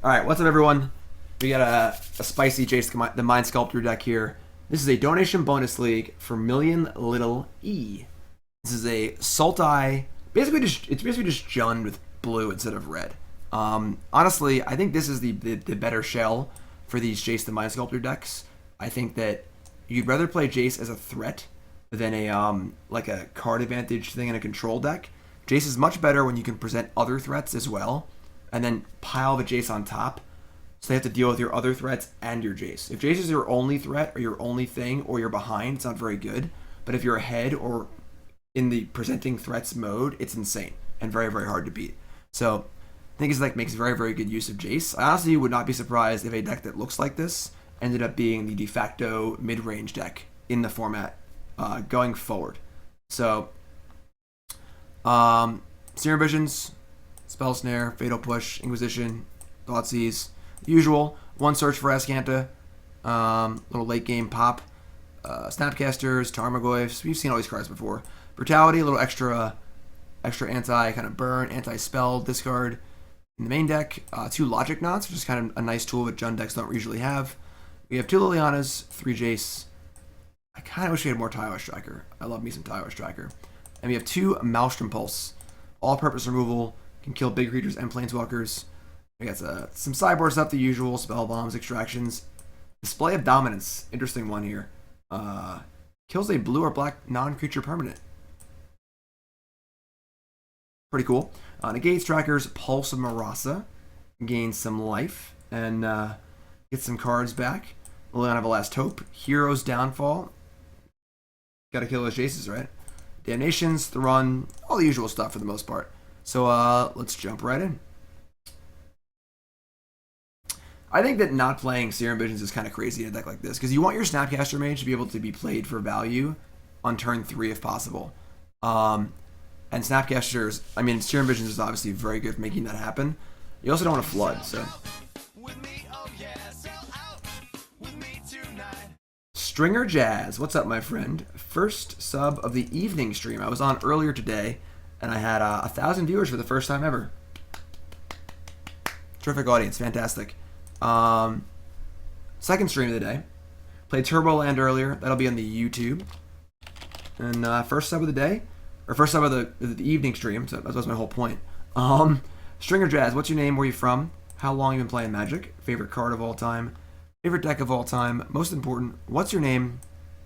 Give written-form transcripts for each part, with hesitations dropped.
Alright, what's up everyone? We got a spicy Jace the Mind Sculptor deck here. This is a donation bonus league for MillionLittleE. This is a Sultai, basically just Jund with blue instead of red. Honestly, I think this is the better shell for these Jace the Mind Sculptor decks. I think that you'd rather play Jace as a threat than a like a card advantage thing in a control deck. Jace is much better when you can present other threats as well, and then pile the Jace on top, so they have to deal with your other threats and your Jace. If Jace is your only threat or your only thing, or you're behind, it's not very good. But if you're ahead or in the presenting threats mode, it's insane and very, very hard to beat. So I think it's like makes very, very good use of Jace. I honestly would not be surprised if a deck that looks like this ended up being the de facto mid-range deck in the format going forward. So Serum Visions, Spell Snare, Fatal Push, Inquisition, Thoughtseize, usual. One search for Azcanta, little late game pop, Snapcasters, Tarmogoyfs. We've seen all these cards before. Brutality, a little extra anti kind of burn, anti spell discard in the main deck. Two Logic Knots, which is kind of a nice tool that Jund decks don't usually have. We have two Lilianas, three Jace. I kind of wish we had more Tireless Tracker. I love me some Tireless Tracker. And we have two Maelstrom Pulse, all-purpose removal. Can kill big creatures and planeswalkers. We got some sideboard stuff, the usual, spell bombs, extractions. Display of Dominance, interesting one here. Kills a blue or black non-creature permanent. Pretty cool. Negates trackers, Pulse of Murasa. Gains some life and get some cards back. Liliana of Last Hope. Hero's Downfall. Gotta kill those Jaces, right? Damnations, Thrun, all the usual stuff for the most part. So let's jump right in. I think that not playing Serum Visions is kind of crazy in a deck like this, because you want your Snapcaster Mage to be able to be played for value on turn 3 if possible. And Snapcasters, I mean, Serum Visions is obviously very good for making that happen. You also don't want to flood, so. Stringer Jazz, what's up, my friend? First sub of the evening stream. I was on earlier today, and I had 1,000 viewers for the first time ever. Terrific audience, fantastic. Second stream of the day. Played Turboland earlier. That'll be on the YouTube. And first sub of the day, or first sub of the evening stream. So that was my whole point. Stringer Jazz, what's your name? Where are you from? How long have you been playing Magic? Favorite card of all time? Favorite deck of all time? Most important, what's your name?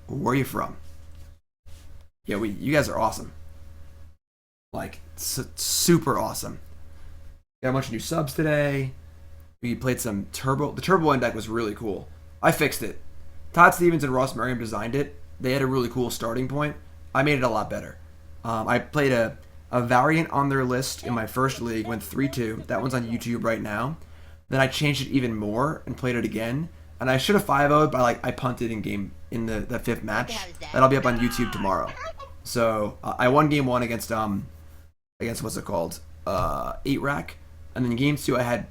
Where are you from? Yeah, you guys are awesome. Like, super awesome. Got a bunch of new subs today. We played some Turbo. The Turbo One deck was really cool. I fixed it. Todd Stevens and Ross Merriam designed it. They had a really cool starting point. I made it a lot better. I played a variant on their list in my first league, went 3-2. That one's on YouTube right now. Then I changed it even more and played it again. And I should have 5-0'd, but I punted in the fifth match. That'll be up on YouTube tomorrow. So I won game 1 against what's it called? 8-rack. And then game 2 I had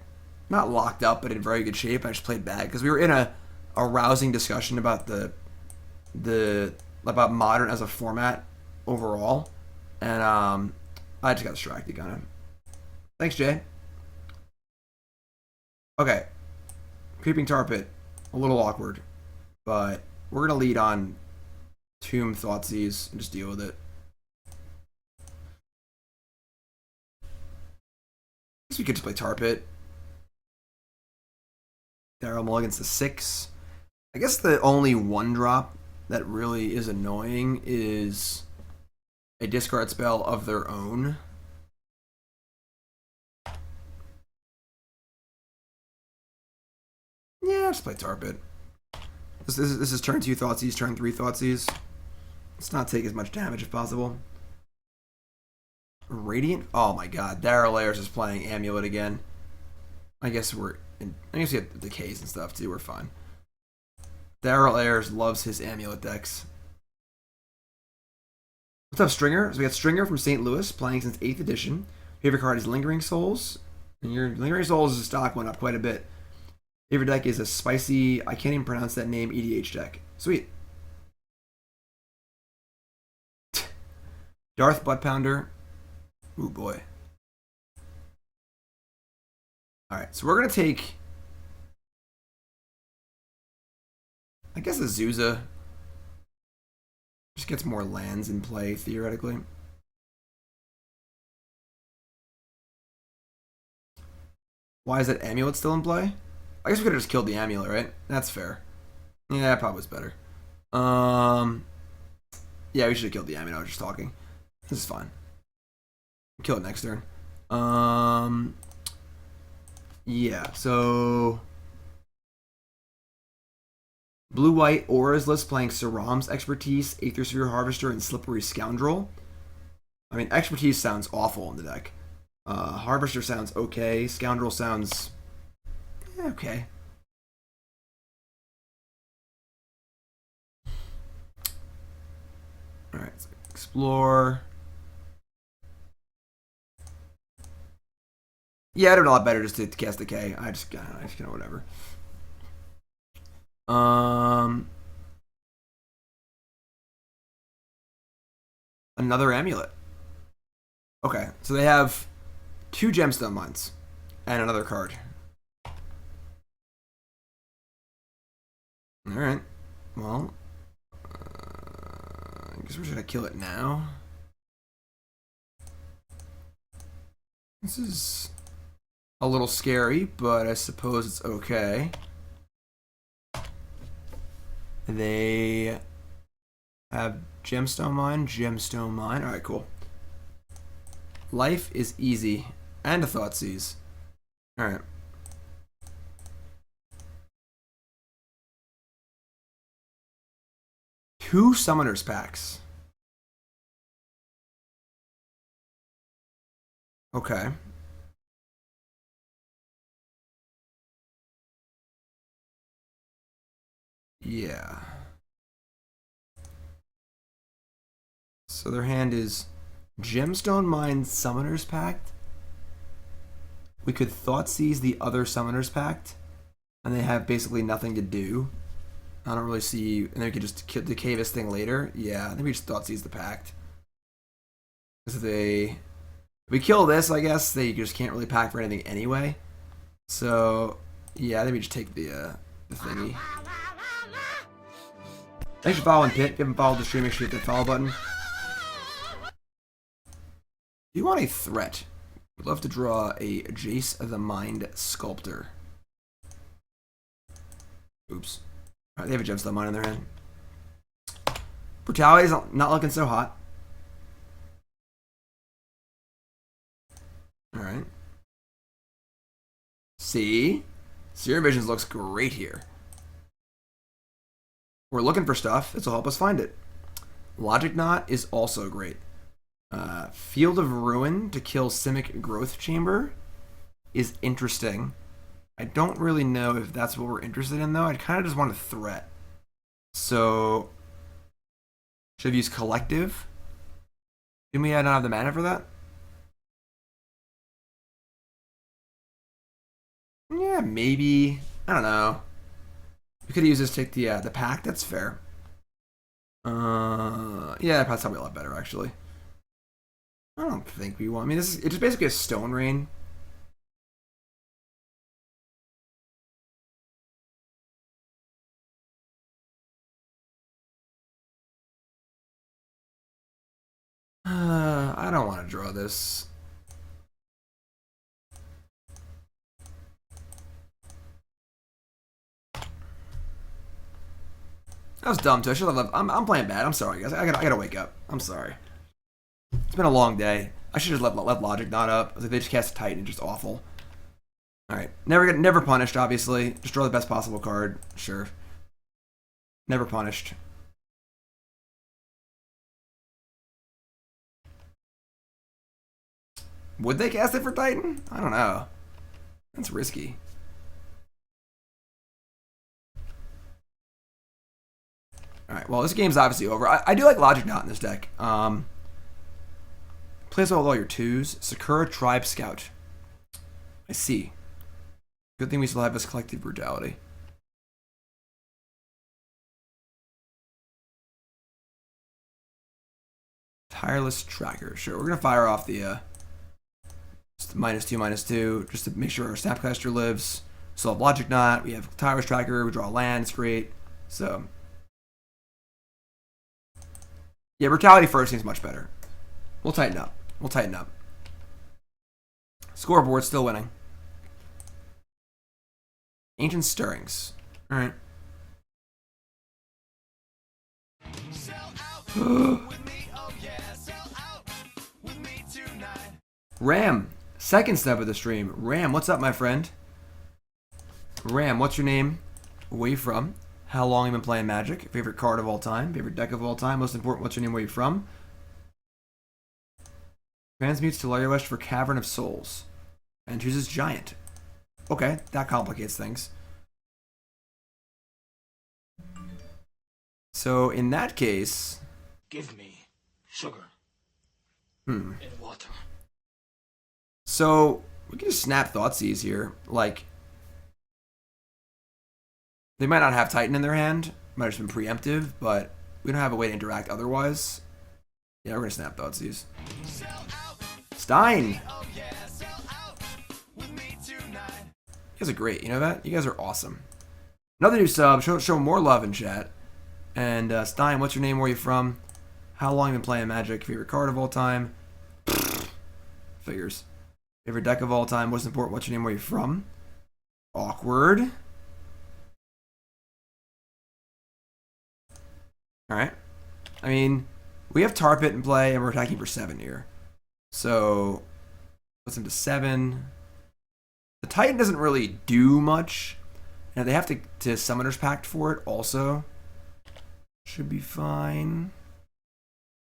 not locked up, but in very good shape. I just played bad because we were in a rousing discussion about about Modern as a format overall, and I just got distracted kind of. Thanks, Jay. Okay, Creeping Tar Pit, a little awkward, but we're gonna lead on Tomb Thoughtseize and just deal with it. I guess we could just play Tar Pit. Daryl Mulligan's the 6. I guess the only one drop that really is annoying is a discard spell of their own. Yeah, just play Tar Pit. This is turn 2 Thoughtseize, turn 3 Thoughtseize. Let's not take as much damage if possible. Radiant? Oh my god, Daryl Ayers is playing Amulet again. I guess we have decays and stuff too, we're fine. Daryl Ayers loves his Amulet decks. What's up, Stringer? So we got Stringer from St. Louis, playing since 8th edition. Favorite card is Lingering Souls. And your Lingering Souls' stock went up quite a bit. Favorite deck is a spicy, I can't even pronounce that name, EDH deck. Sweet. Darth Butt Pounder. Ooh boy. Alright, so we're going to take, I guess, Azusa. Just gets more lands in play, theoretically. Why is that Amulet still in play? I guess we could have just killed the Amulet, right? That's fair. Yeah, that probably was better. Yeah, we should have killed the Amulet. I was just talking. This is fine. Kill it next turn. Yeah, so blue-white auras list playing Saram's Expertise, Aethersphere Harvester, and Slippery Scoundrel. I mean, Expertise sounds awful in the deck. Harvester sounds okay. Scoundrel sounds okay. Alright, so explore. Yeah, I did a lot better just to cast Decay. I just kind of whatever. Another Amulet. Okay, so they have 2 Gemstone Mines and another card. Alright, well, I guess we're just gonna kill it now. This is a little scary, but I suppose it's okay. They have Gemstone Mine. Alright, cool. Life is easy. And a Thoughtseize. Alright. Two Summoners packs. Okay. Yeah. So their hand is Gemstone Mine Summoners Pact. We could Thoughtseize the other Summoners Pact, and they have basically nothing to do. I don't really see, and then we could just decay this thing later. Yeah, I think we just Thoughtseize the Pact. Because if we kill this, I guess they just can't really pack for anything anyway. So yeah, I think we just take the thingy. Thanks for following Pit. If you haven't followed the stream, make sure you hit the follow button. Do you want a threat? We'd love to draw a Jace of the Mind Sculptor. Oops. Alright, they have a Gemstone Mine in their hand. Brutality's not looking so hot. Alright. See? Serum Visions looks great here. We're looking for stuff. This will help us find it. Logic Knot is also great. Field of Ruin to kill Simic Growth Chamber is interesting. I don't really know if that's what we're interested in, though. I kind of just want a threat. So, should have used Collective. Do we not have the mana for that? Yeah, maybe. I don't know. We could have used this to take the pack. That's fair. Yeah, that's probably a lot better, actually. I don't think we want. I mean, it's just basically a Stone Rain. I don't want to draw this. That was dumb too. I should have left. I'm playing bad. I'm sorry, guys. I gotta wake up. I'm sorry. It's been a long day. I should have left Logic Knot up. I was like, they just cast a Titan, just awful. Alright. Never punished, obviously. Just draw the best possible card. Sure. Never punished. Would they cast it for Titan? I don't know. That's risky. Alright, well, this game's obviously over. I do like Logic Knot in this deck. Plays all your 2s. Sakura Tribe Scout. I see. Good thing we still have this Collective Brutality. Tireless Tracker. Sure, we're going to fire off the Just -2/-2, just to make sure our Snapcaster lives. Still have Logic Knot. We have Tireless Tracker. We draw land. It's great. So, yeah, Brutality first seems much better. We'll tighten up. We'll tighten up. Scoreboard still winning. Ancient Stirrings. All right. Ram, second step of the stream. Ram, what's up, my friend? Ram, what's your name? Where you from? How long have you been playing Magic? Favorite card of all time? Favorite deck of all time? Most important, what's your name? Where you from? Transmutes to Lariwest for Cavern of Souls. And chooses Giant. Okay, that complicates things. So, in that case... Give me sugar. And water. So, we can just snap Thoughtseize here. Like, they might not have Titan in their hand. Might have just been preemptive, but we don't have a way to interact otherwise. Yeah, we're going to snap Thoughtseize. Stein! You guys are great. You know that? You guys are awesome. Another new sub. Show more love in chat. And Stein, what's your name? Where are you from? How long have you been playing Magic? Favorite card of all time? Figures. Favorite deck of all time? What's important? What's your name? Where are you from? Awkward. Alright. I mean, we have Tar Pit in play, and we're attacking for 7 here. So, puts him to 7. The Titan doesn't really do much. And they have to Summoner's Pact for it also. Should be fine.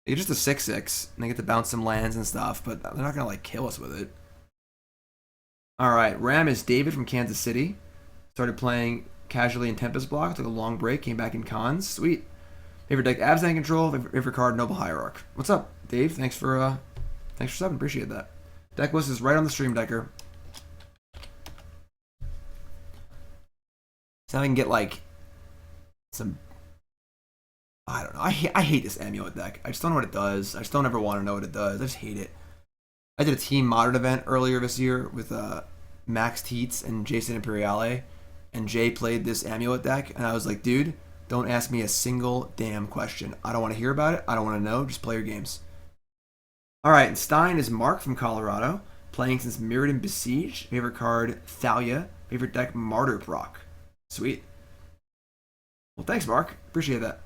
It's just a 6/6, and they get to bounce some lands and stuff, but they're not going to, like, kill us with it. Alright, Ram is David from Kansas City. Started playing casually in Tempest Block, took a long break, came back in Cons. Sweet. Favorite deck, Abzan Control. Favorite card, Noble Hierarch. What's up, Dave? Thanks for subbing. Appreciate that. Deck list is right on the stream, Decker. So I can get, like, some... I don't know. I hate this Amulet deck. I just don't know what it does. I just don't ever want to know what it does. I just hate it. I did a Team Modern event earlier this year with Max Teets and Jason Imperiale, and Jay played this Amulet deck, and I was like, dude, don't ask me a single damn question. I don't want to hear about it. I don't want to know. Just play your games. All right, and Stein is Mark from Colorado, playing since Mirrodin Besiege. Favorite card, Thalia. Favorite deck, Martyr Proc. Sweet. Well, thanks, Mark. Appreciate that.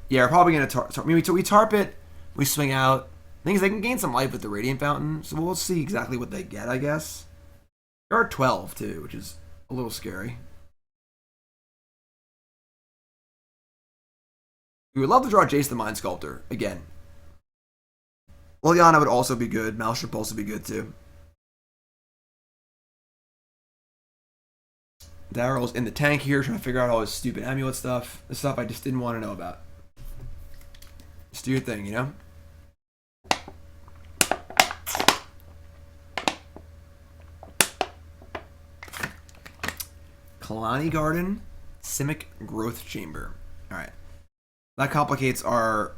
Yeah, we're probably going to we tarp it, we swing out. Things they can gain some life with the Radiant Fountain, so we'll see exactly what they get, I guess. There are 12, too, which is a little scary. We would love to draw Jace the Mind Sculptor, again. Liliana would also be good. Maelstrom Pulse would be good, too. Daryl's in the tank here, trying to figure out all his stupid amulet stuff. The stuff I just didn't want to know about. Just do your thing, you know? Kalani Garden, Simic Growth Chamber. Alright. That complicates our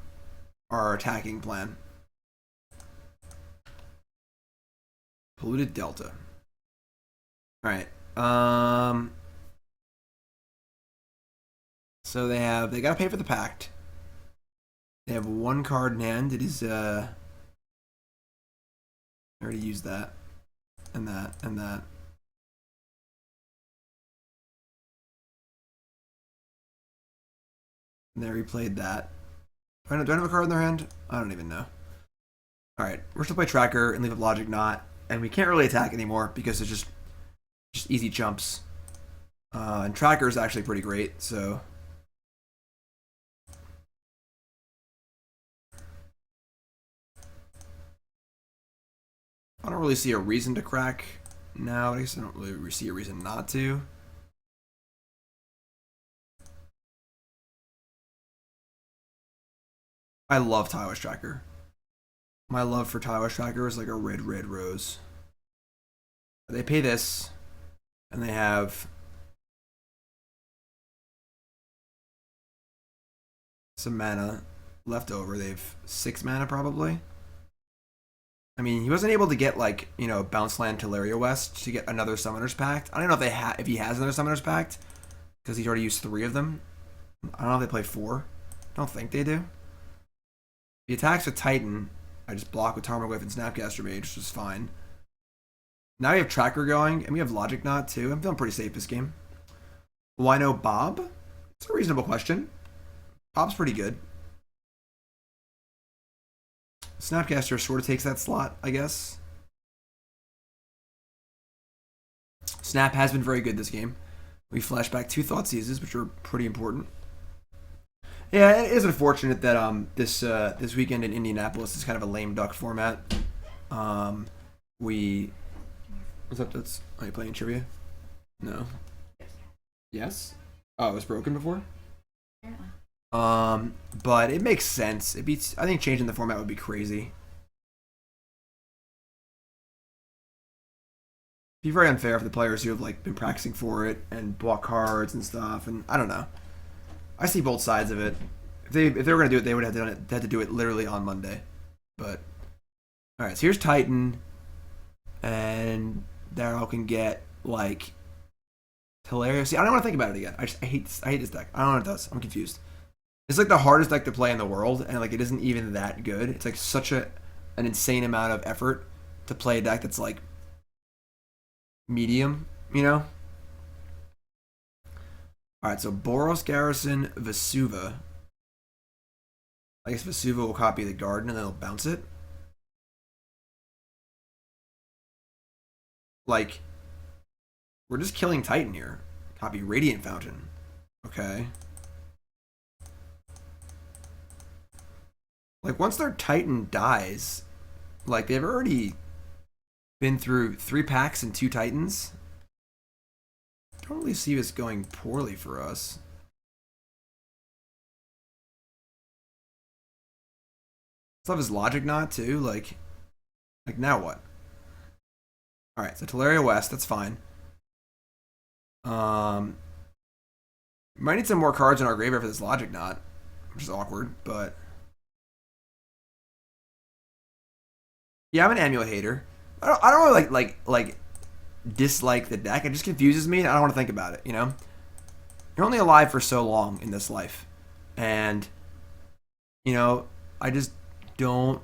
attacking plan. Polluted Delta. Alright. So they gotta pay for the pact. They have one card in hand. It is I already used that. And that. And that. And they replayed that. Do I have a card in their hand? I don't even know. Alright, we're still play Tracker and leave a Logic Knot. And we can't really attack anymore because it's just easy jumps. And Tracker is actually pretty great, so... I don't really see a reason to crack now. I guess I don't really see a reason not to. I love Tireless Tracker. My love for Tireless Tracker is like a red rose. They pay this, and they have some mana left over. They have 6 mana probably. I mean, he wasn't able to get like, you know, Bounce Land Teleria West to get another Summoner's Pact. I don't know if if he has another Summoner's Pact because he's already used 3 of them. I don't know if they play 4. I don't think they do. He attacks with Titan. I just block with Tarmogoyf and Snapcaster Mage, which is fine. Now we have Tracker going, and we have Logic Knot too. I'm feeling pretty safe this game. Why no Bob? It's a reasonable question. Bob's pretty good. Snapcaster sort of takes that slot, I guess. Snap has been very good this game. We flash back 2 Thoughtseizes, which are pretty important. Yeah, it is unfortunate that this weekend in Indianapolis is kind of a lame duck format. What's up? Are you playing trivia? No. Yes. Oh, it was broken before. But it makes sense. I think changing the format would be crazy. It'd be very unfair for the players who have like been practicing for it and bought cards and stuff. And I don't know. I see both sides of it. If they were gonna do it, they would have had to do it literally on Monday. But all right, so here's Titan, and Daryl can get like hilarious. See, I don't want to think about it again. I hate this deck. I don't know what it does. I'm confused. It's like the hardest deck to play in the world, and like it isn't even that good. It's like such an insane amount of effort to play a deck that's like medium, you know? Alright, so Boros Garrison, Vesuva. I guess Vesuva will copy the Garden and then it'll bounce it. Like, we're just killing Titan here. Copy Radiant Fountain. Okay. Like, once their Titan dies, like, they've already been through 3 packs and 2 Titans. I don't really see this going poorly for us. Still have his Logic Knot, too. Like, now what? Alright, so Teleria West, that's fine. Might need some more cards in our graveyard for this Logic Knot, which is awkward, but yeah, I'm an Amulet hater. I don't really like dislike the deck. It just confuses me, and I don't want to think about it. You know, you're only alive for so long in this life, and you know, I just don't.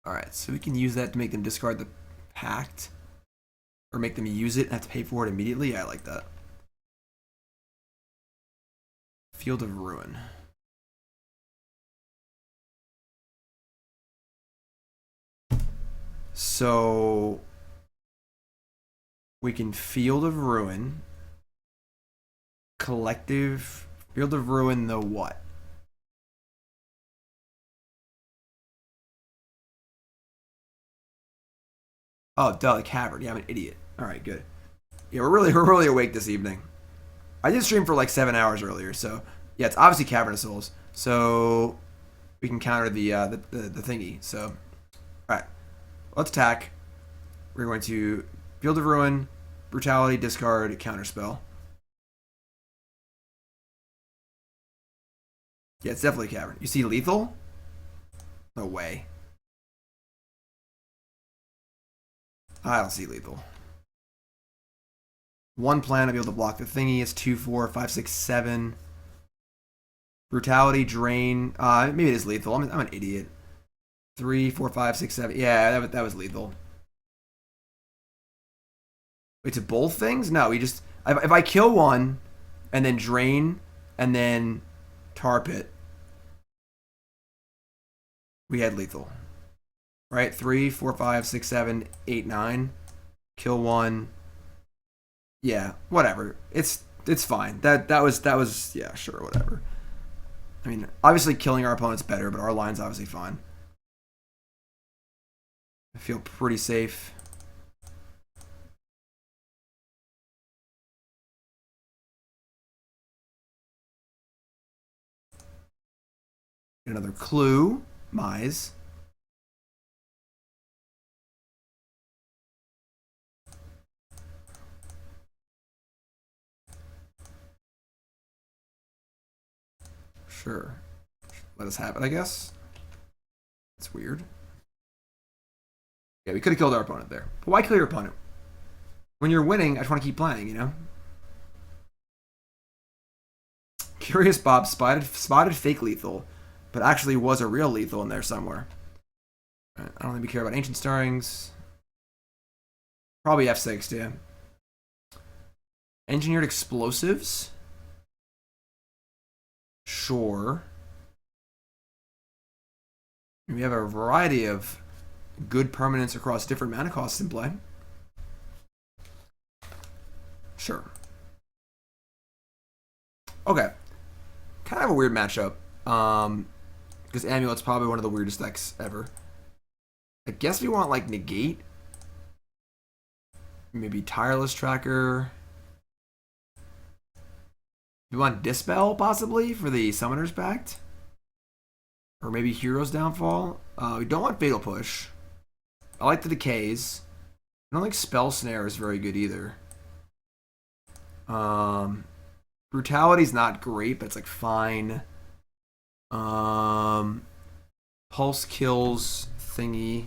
All right, so we can use that to make them discard the pact, or make them use it and have to pay for it immediately. Yeah, I like that. Field of Ruin. So we can Field of Ruin, Collective, Field of Ruin the what? Oh, Delta Cavern. Yeah, I'm an idiot. All right, good. Yeah, we're really awake this evening. I did stream for like 7 hours earlier, so yeah, it's obviously Cavern of Souls. So we can counter the thingy. So, all right. Let's attack. We're going to Field of Ruin, Brutality, discard, counterspell. Yeah, it's definitely Cavern. You see lethal? No way. I don't see lethal. 1 plan, I'll be able to block the thingy. It's 2, 4, 5, 6, 7. Brutality, drain. Maybe it is lethal. I'm an idiot. 3, 4, 5, 6, 7. Yeah, that was lethal. Wait, to both things? No, we just... If I kill one, and then drain, and then tar pit, we had lethal. Right? 3, 4, 5, 6, 7, 8, 9. Kill one. Yeah, whatever. It's fine. That was yeah, sure, whatever. I mean, obviously killing our opponent's better, but our line's obviously fine. I feel pretty safe. Another clue. Mize. Sure. Let us have it, I guess. It's weird. Yeah, we could have killed our opponent there. But why kill your opponent? When you're winning, I just want to keep playing, you know? Curious Bob spotted fake lethal, but actually was a real lethal in there somewhere. Right, I don't think we care about Ancient Stirrings. Probably F6, yeah. Engineered Explosives? Sure. We have a variety of good permanents across different mana costs in play. Sure. Okay. Kind of a weird matchup. Because Amulet's probably one of the weirdest decks ever. I guess we want like Negate. Maybe Tireless Tracker. We want Dispel possibly for the Summoner's Pact. Or maybe Hero's Downfall. We don't want Fatal Push. I like the Decays. I don't think Spell Snare is very good either. Brutality's not great, but it's like fine. Pulse kills thingy.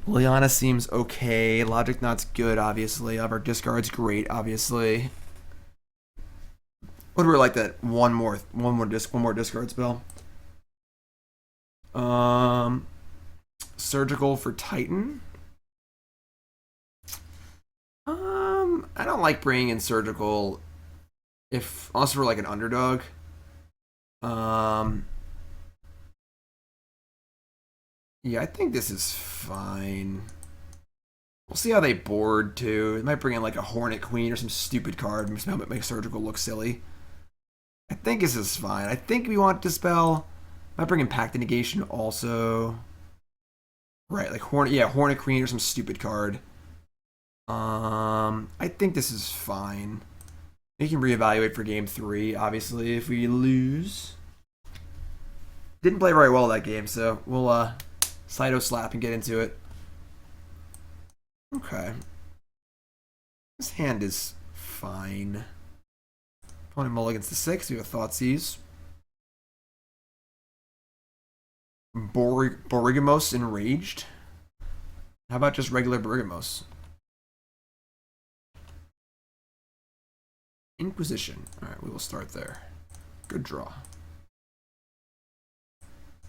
Liliana seems okay. Logic Knot's good, obviously. Our discard's great, obviously. Would we like that one more discard spell? Surgical for Titan. I don't like bringing in Surgical unless we're like an underdog. Yeah, I think this is fine. We'll see how they board too. It might bring in like a Hornet Queen or some stupid card and make Surgical look silly. I think this is fine. I think we want Dispel. Might bring in Pact of Negation also. Right, like Hornet Queen or some stupid card. I think this is fine. We can reevaluate for game 3, obviously, if we lose. Didn't play very well that game, so we'll Cyto slap and get into it. Okay. This hand is fine. Opponent mulligans to 6. We have a Thoughtseize. Borigamos Enraged. How about just regular Borigamos? Inquisition. Alright, we will start there. Good draw.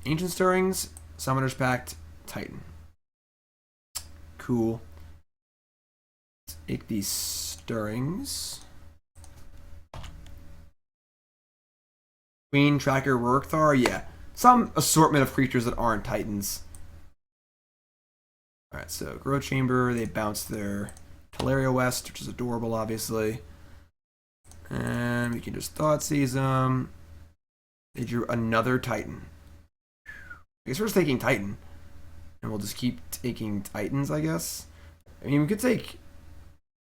Ancient Stirrings, Summoner's Pact, Titan. Cool. Let's take these Stirrings. Queen, Tracker, Rurkthar, yeah. Some assortment of creatures that aren't Titans. Alright, so Grow Chamber, they bounced their Teleria West, which is adorable, obviously. And we can just Thoughtseize them. They drew another Titan. I guess we're just taking Titan. And we'll just keep taking Titans, I guess. I mean, we could take...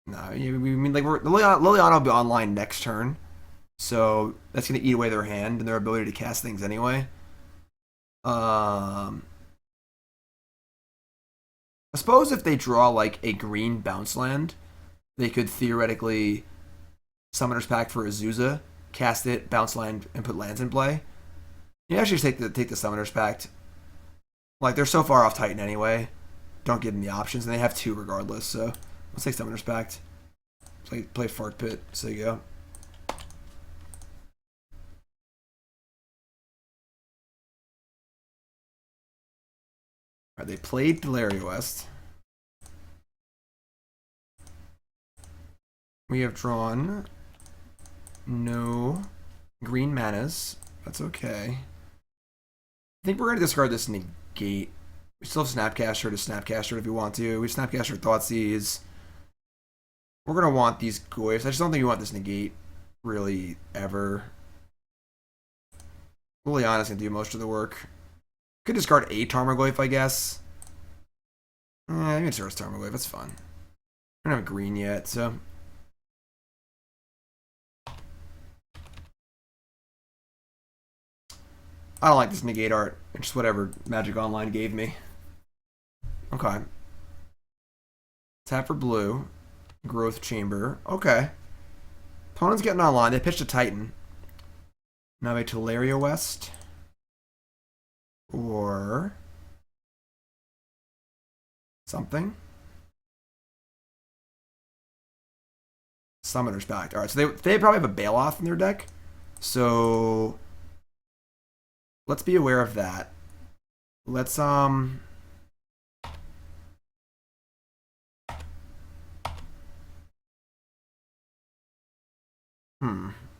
No, I mean, like, Liliana will be online next turn. So, that's going to eat away their hand and their ability to cast things anyway. I suppose if they draw, like, a green bounce land, they could theoretically... Summoner's Pact for Azusa, cast it, bounce land, and put lands in play. You actually just take the Summoner's Pact. Like, they're so far off Titan anyway. Don't give them the options, and they have 2 regardless, so let's take Summoner's Pact. Play Fart Pit, so you go. Alright, they played Teleria West. We have drawn no green manas. That's okay. I think we're going to discard this Negate. We still have Snapcaster to Snapcaster if we want to. We Snapcaster Thoughtseize. We're going to want these Goyfs. I just don't think we want this Negate really ever. Liliana's going to do most of the work. Could discard a Tarmogoyf, I guess. I'm going to discard Tarmogoyf. That's fun. I don't have green yet, so... I don't like this Negate art. It's just whatever Magic Online gave me. Okay. Tap for blue. Growth Chamber. Okay. Opponent's getting online. They pitched a Titan. Now a Teleria West. Or... something. Summoner's Pact. Alright, so they probably have a Bailoff in their deck. So let's be aware of that. Let's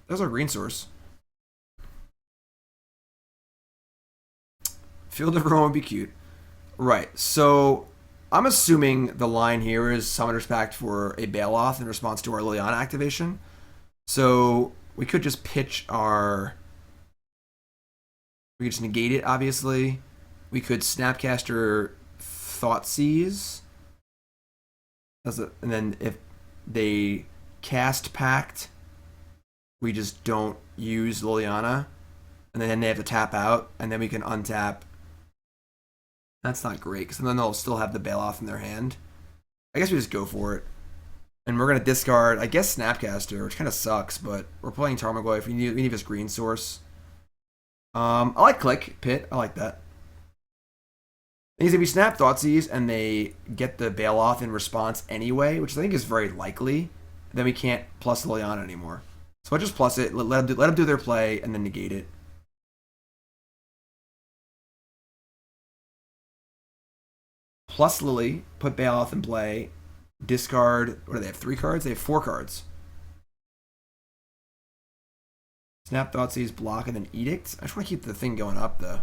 There's our green source. Field of Ruin would be cute. Right, so I'm assuming the line here is Summoner's Pact for a Bailoff in response to our Liliana activation. So we could just pitch our... We could just negate it, obviously. We could Snapcaster Thoughtseize. And then if they cast Pact, we just don't use Liliana. And then they have to tap out, and then we can untap. That's not great, because then they'll still have the Bailoff in their hand. I guess we just go for it. And we're going to discard, I guess, Snapcaster, which kind of sucks, but we're playing Tarmogoyf. We need this green source. I like Click, Pit. I like that. Because if we snap Thoughtseize and they get the Bailoff in response anyway, which I think is very likely, then we can't plus Liliana anymore. So I just plus it, let them do their play, and then negate it. Plus Lily, put Bailoff in play, discard, what do they have, 3 cards? They have 4 cards. Snap Thoughtseize, block, and then Edict. I just want to keep the thing going up, though.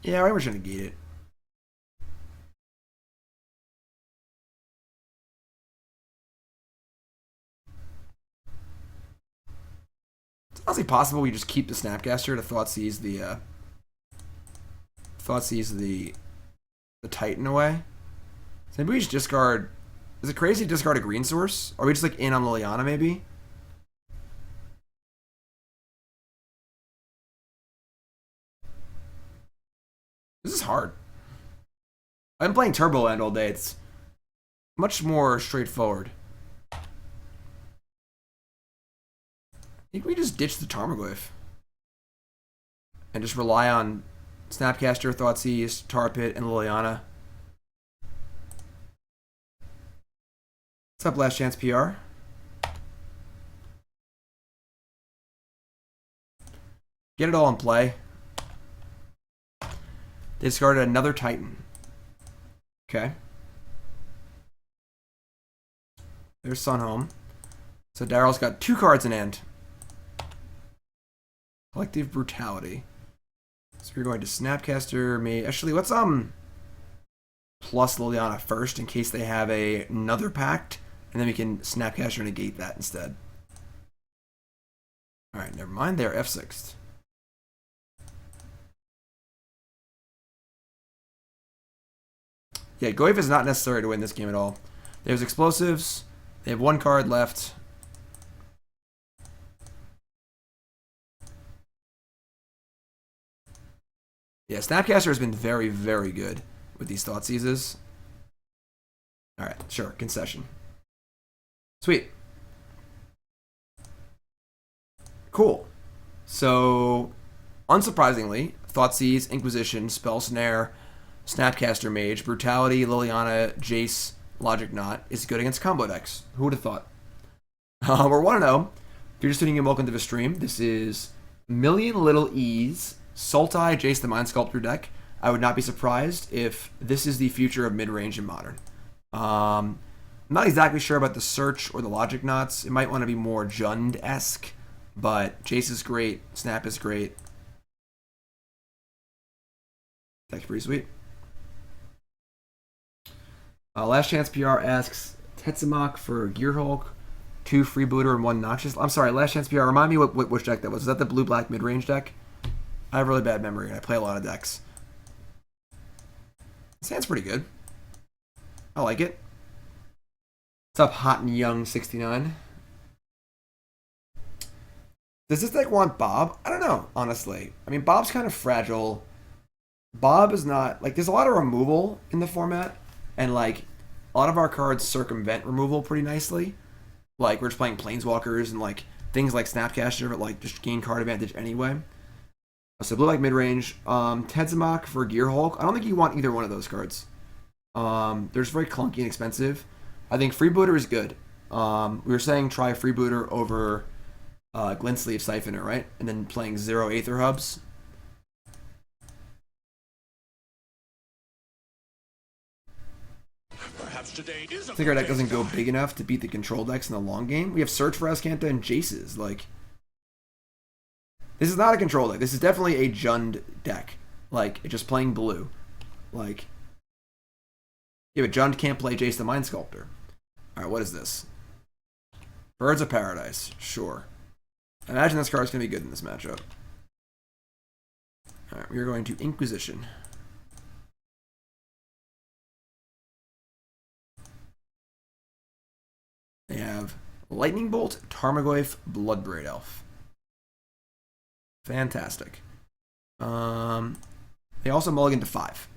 Yeah, we're just going to negate it. It's honestly possible we just keep the Snapcaster to Thoughtseize the Titan away. So maybe we just discard... Is it crazy to discard a green source? Or are we just like in on Liliana, maybe? This is hard. I've been playing Turboland all day. It's much more straightforward. I think we just ditch the Tarmogoyf. And just rely on Snapcaster, Thoughtseize, Tar Pit, and Liliana. What's up, Last Chance PR? Get it all in play. They discarded another Titan. Okay. There's Sunhome. So Daryl's got 2 cards in hand. Collective Brutality. So we're going to Snapcaster Mage. Actually, let's plus Liliana first in case they have another pact, and then we can Snapcaster negate that instead. Alright, never mind. They're F6'd. Yeah, Goyf is not necessary to win this game at all. There's explosives. They have 1 card left. Yeah, Snapcaster has been very, very good with these Thoughtseizes. Alright, sure. Concession. Sweet. Cool. So, unsurprisingly, Thoughtseize, Inquisition, Spell Snare, Snapcaster Mage, Brutality, Liliana, Jace, Logic Knot is good against combo decks. Who would have thought? We're 1-0. If you're just tuning in, welcome to the stream. This is MillionLittleE's Sultai, Jace the Mind Sculptor deck. I would not be surprised if this is the future of mid-range in Modern. I'm not exactly sure about the Search or the Logic Knots. It might want to be more Jund-esque, but Jace is great. Snap is great. Deck's pretty sweet. Last Chance PR asks, Tetsumak for Gearhulk, 2 Freebooter and 1 Notches. I'm sorry, Last Chance PR, remind me which deck that was. Is that the blue-black mid-range deck? I have really bad memory, and I play a lot of decks. This hand's pretty good. I like it. What's up, Hot and Young 69? Does this deck want Bob? I don't know, honestly. I mean, Bob's kind of fragile. Bob is not... Like, there's a lot of removal in the format, and, like, a lot of our cards circumvent removal pretty nicely. Like, we're just playing Planeswalkers and, like, things like Snapcaster, but, like, just gain card advantage anyway. So blue like mid-range. Tetsumak for Gearhulk. I don't think you want either one of those cards. They're just very clunky and expensive. I think Freebooter is good. We were saying try Freebooter over Glint Sleeve Siphoner, right? And then playing 0 Aether Hubs. Perhaps today is I think our deck doesn't go big enough to beat the control decks in the long game. We have Search for Azcanta and Jaces. Like, this is not a control deck. This is definitely a Jund deck. Like, it's just playing blue. Like, yeah, but Jund can't play Jace the Mind Sculptor. Alright, what is this? Birds of Paradise. Sure. I imagine this card's going to be good in this matchup. Alright, we are going to Inquisition. They have Lightning Bolt, Tarmogoyf, Bloodbraid Elf. Fantastic. They also mulligan to 5.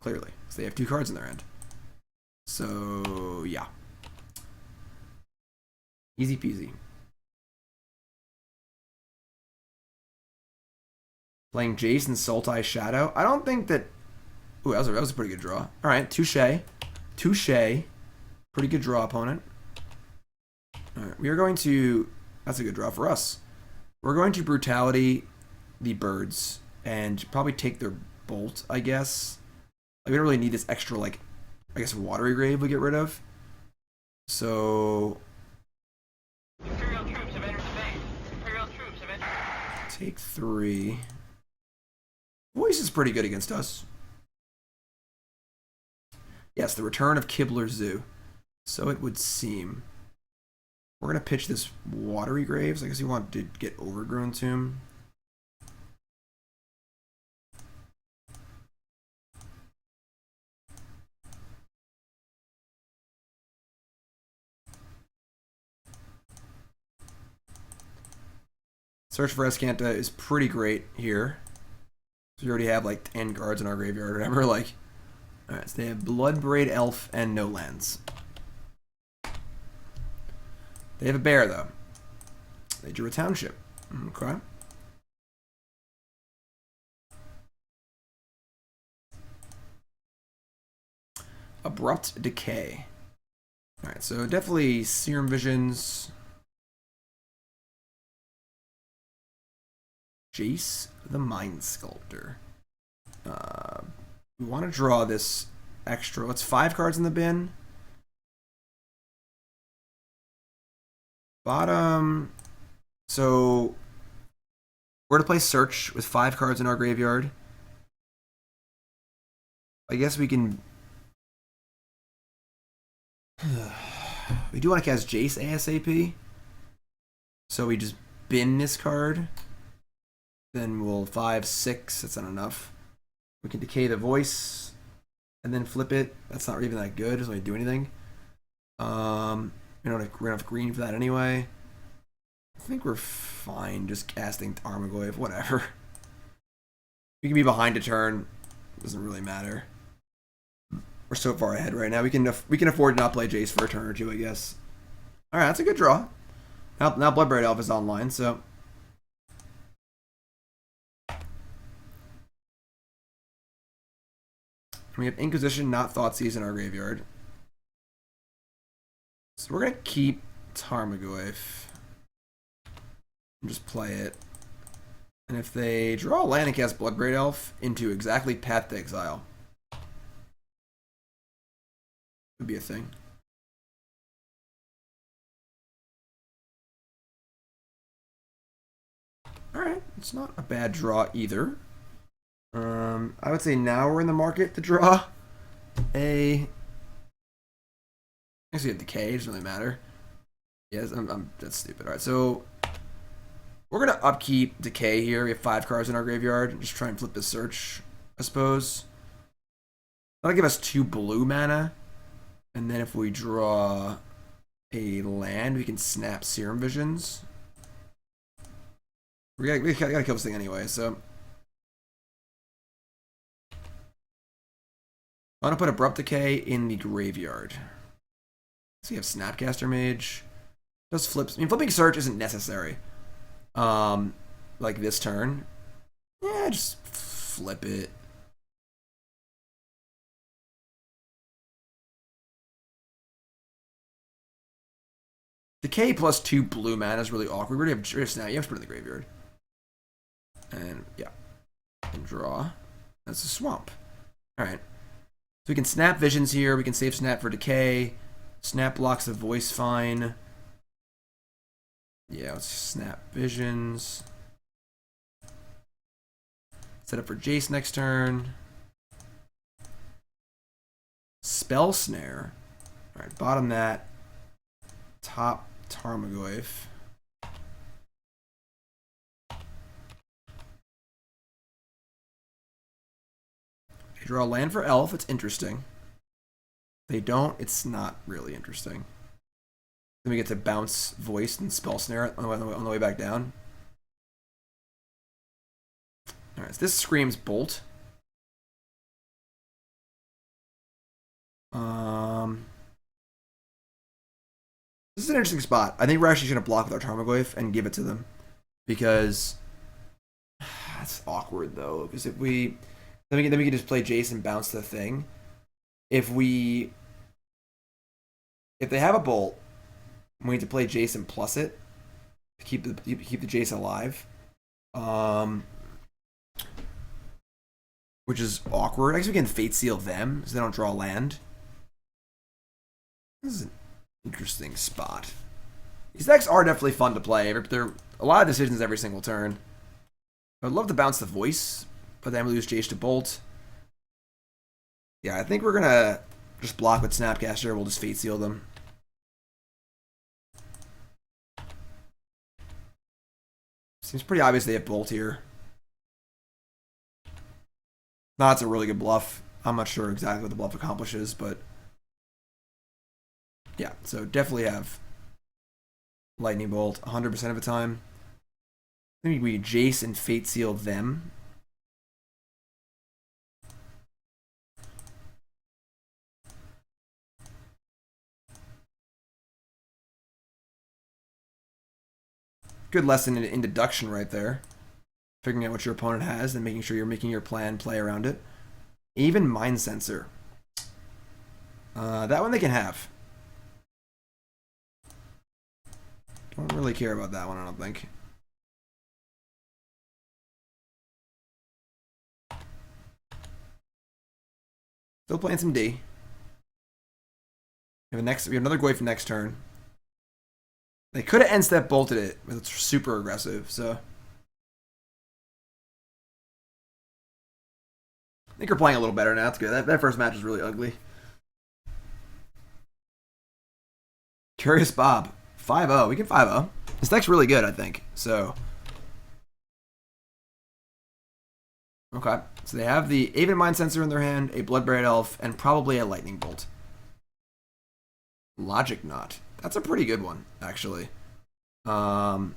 Clearly. So they have 2 cards in their end. So, yeah. Easy peasy. Playing Jace and Sultai Shadow. I don't think that... Ooh, that was a pretty good draw. Alright, touche. Touche. Pretty good draw, opponent. Alright, we are going to... That's a good draw for us. We're going to Brutality the birds and probably take their bolt, I guess. Like, we don't really need this extra, like, I guess Watery Grave we get rid of. So... Imperial troops have entered space. Imperial troops have entered... Take 3. Voice is pretty good against us. Yes, the return of Kibler Zoo. So it would seem. We're going to pitch this Watery Graves. I guess you want to get Overgrown Tomb. Search for Azcanta is pretty great here. So we already have like 10 cards in our graveyard or whatever. Like, alright, so they have Bloodbraid Elf and no lands. They have a bear though. They drew a township. Okay. Abrupt Decay. Alright, so definitely Serum Visions. Jace the Mind Sculptor. We want to draw this extra. What's 5 cards in the bin? Bottom. So we're to play Search with 5 cards in our graveyard. I guess we can. We do want to cast Jace ASAP. So we just bin this card. Then we'll 5, 6. That's not enough. We can decay the voice and then flip it. That's not even that good. It doesn't really do anything. We're gonna have green for that anyway. I think we're fine just casting Tarmogoyf, whatever. We can be behind a turn. Doesn't really matter. We're so far ahead right now. We can afford to not play Jace for a turn or 2, I guess. All right, that's a good draw. Now Bloodbraid Elf is online, so. We have Inquisition, not Thoughtseize in our graveyard. So we're going to keep Tarmogoyf. And just play it. And if they draw a land and cast Bloodbraid Elf into exactly Path to Exile. Would be a thing. Alright, it's not a bad draw either. I would say now we're in the market to draw a... Actually, a Decay, it doesn't really matter. Yes, that's stupid. Alright, so we're going to upkeep Decay here. We have 5 cards in our graveyard. Just try and flip the Search, I suppose. That'll give us 2 blue mana. And then if we draw a land, we can snap Serum Visions. We gotta kill this thing anyway, so... I'm going to put Abrupt Decay in the graveyard. So we have Snapcaster Mage. Does flips. I mean, flipping Search isn't necessary. Like this turn. Yeah, just flip it. Decay plus 2 blue mana is really awkward. We already have Jace now. You have to put it in the graveyard. And yeah. And draw. That's a swamp. Alright. So we can snap Visions here. We can save Snap for Decay. Snap blocks the voice fine. Yeah, let's snap Visions. Set up for Jace next turn. Spell Snare. Alright, bottom that. Top Tarmogoyf. They draw land for Elf. It's interesting. If they don't, it's not really interesting. Then we get to bounce Voice and Spell Snare on the way back down. Alright, so this screams Bolt. This is an interesting spot. I think we're actually going to block with our Tarmogoyf and give it to them. Because that's awkward though. Because if we then we can just play Jace and bounce the thing. If they have a Bolt, we need to play Jace and plus it to keep the Jace alive. Which is awkward. I guess we can Fate Seal them so they don't draw land. This is an interesting spot. These decks are definitely fun to play. They're a lot of decisions every single turn. I'd love to bounce the Voice, but then we lose Jace to Bolt. Yeah, I think we're gonna just block with Snapcaster. We'll just Fate Seal them. Seems pretty obvious they have Bolt here. No, that's a really good bluff. I'm not sure exactly what the bluff accomplishes, but yeah, so definitely have Lightning Bolt 100% of the time. I think we Jace and Fate Seal them. Good lesson in deduction right there. Figuring out what your opponent has and making sure you're making your plan play around it. Even Mind Sensor. That one they can have. Don't really care about that one, I don't think. Still playing some D. We have another Goyf next turn. They could have end step bolted it, but it's super aggressive, so. I think we're playing a little better now. It's good. That first match was really ugly. Curious Bob. 5-0. We can 5-0. This deck's really good, I think. So. Okay. So they have the Aven Mind Sensor in their hand, a Bloodbraid Elf, and probably a Lightning Bolt. Logic Knot. That's a pretty good one, actually. Let's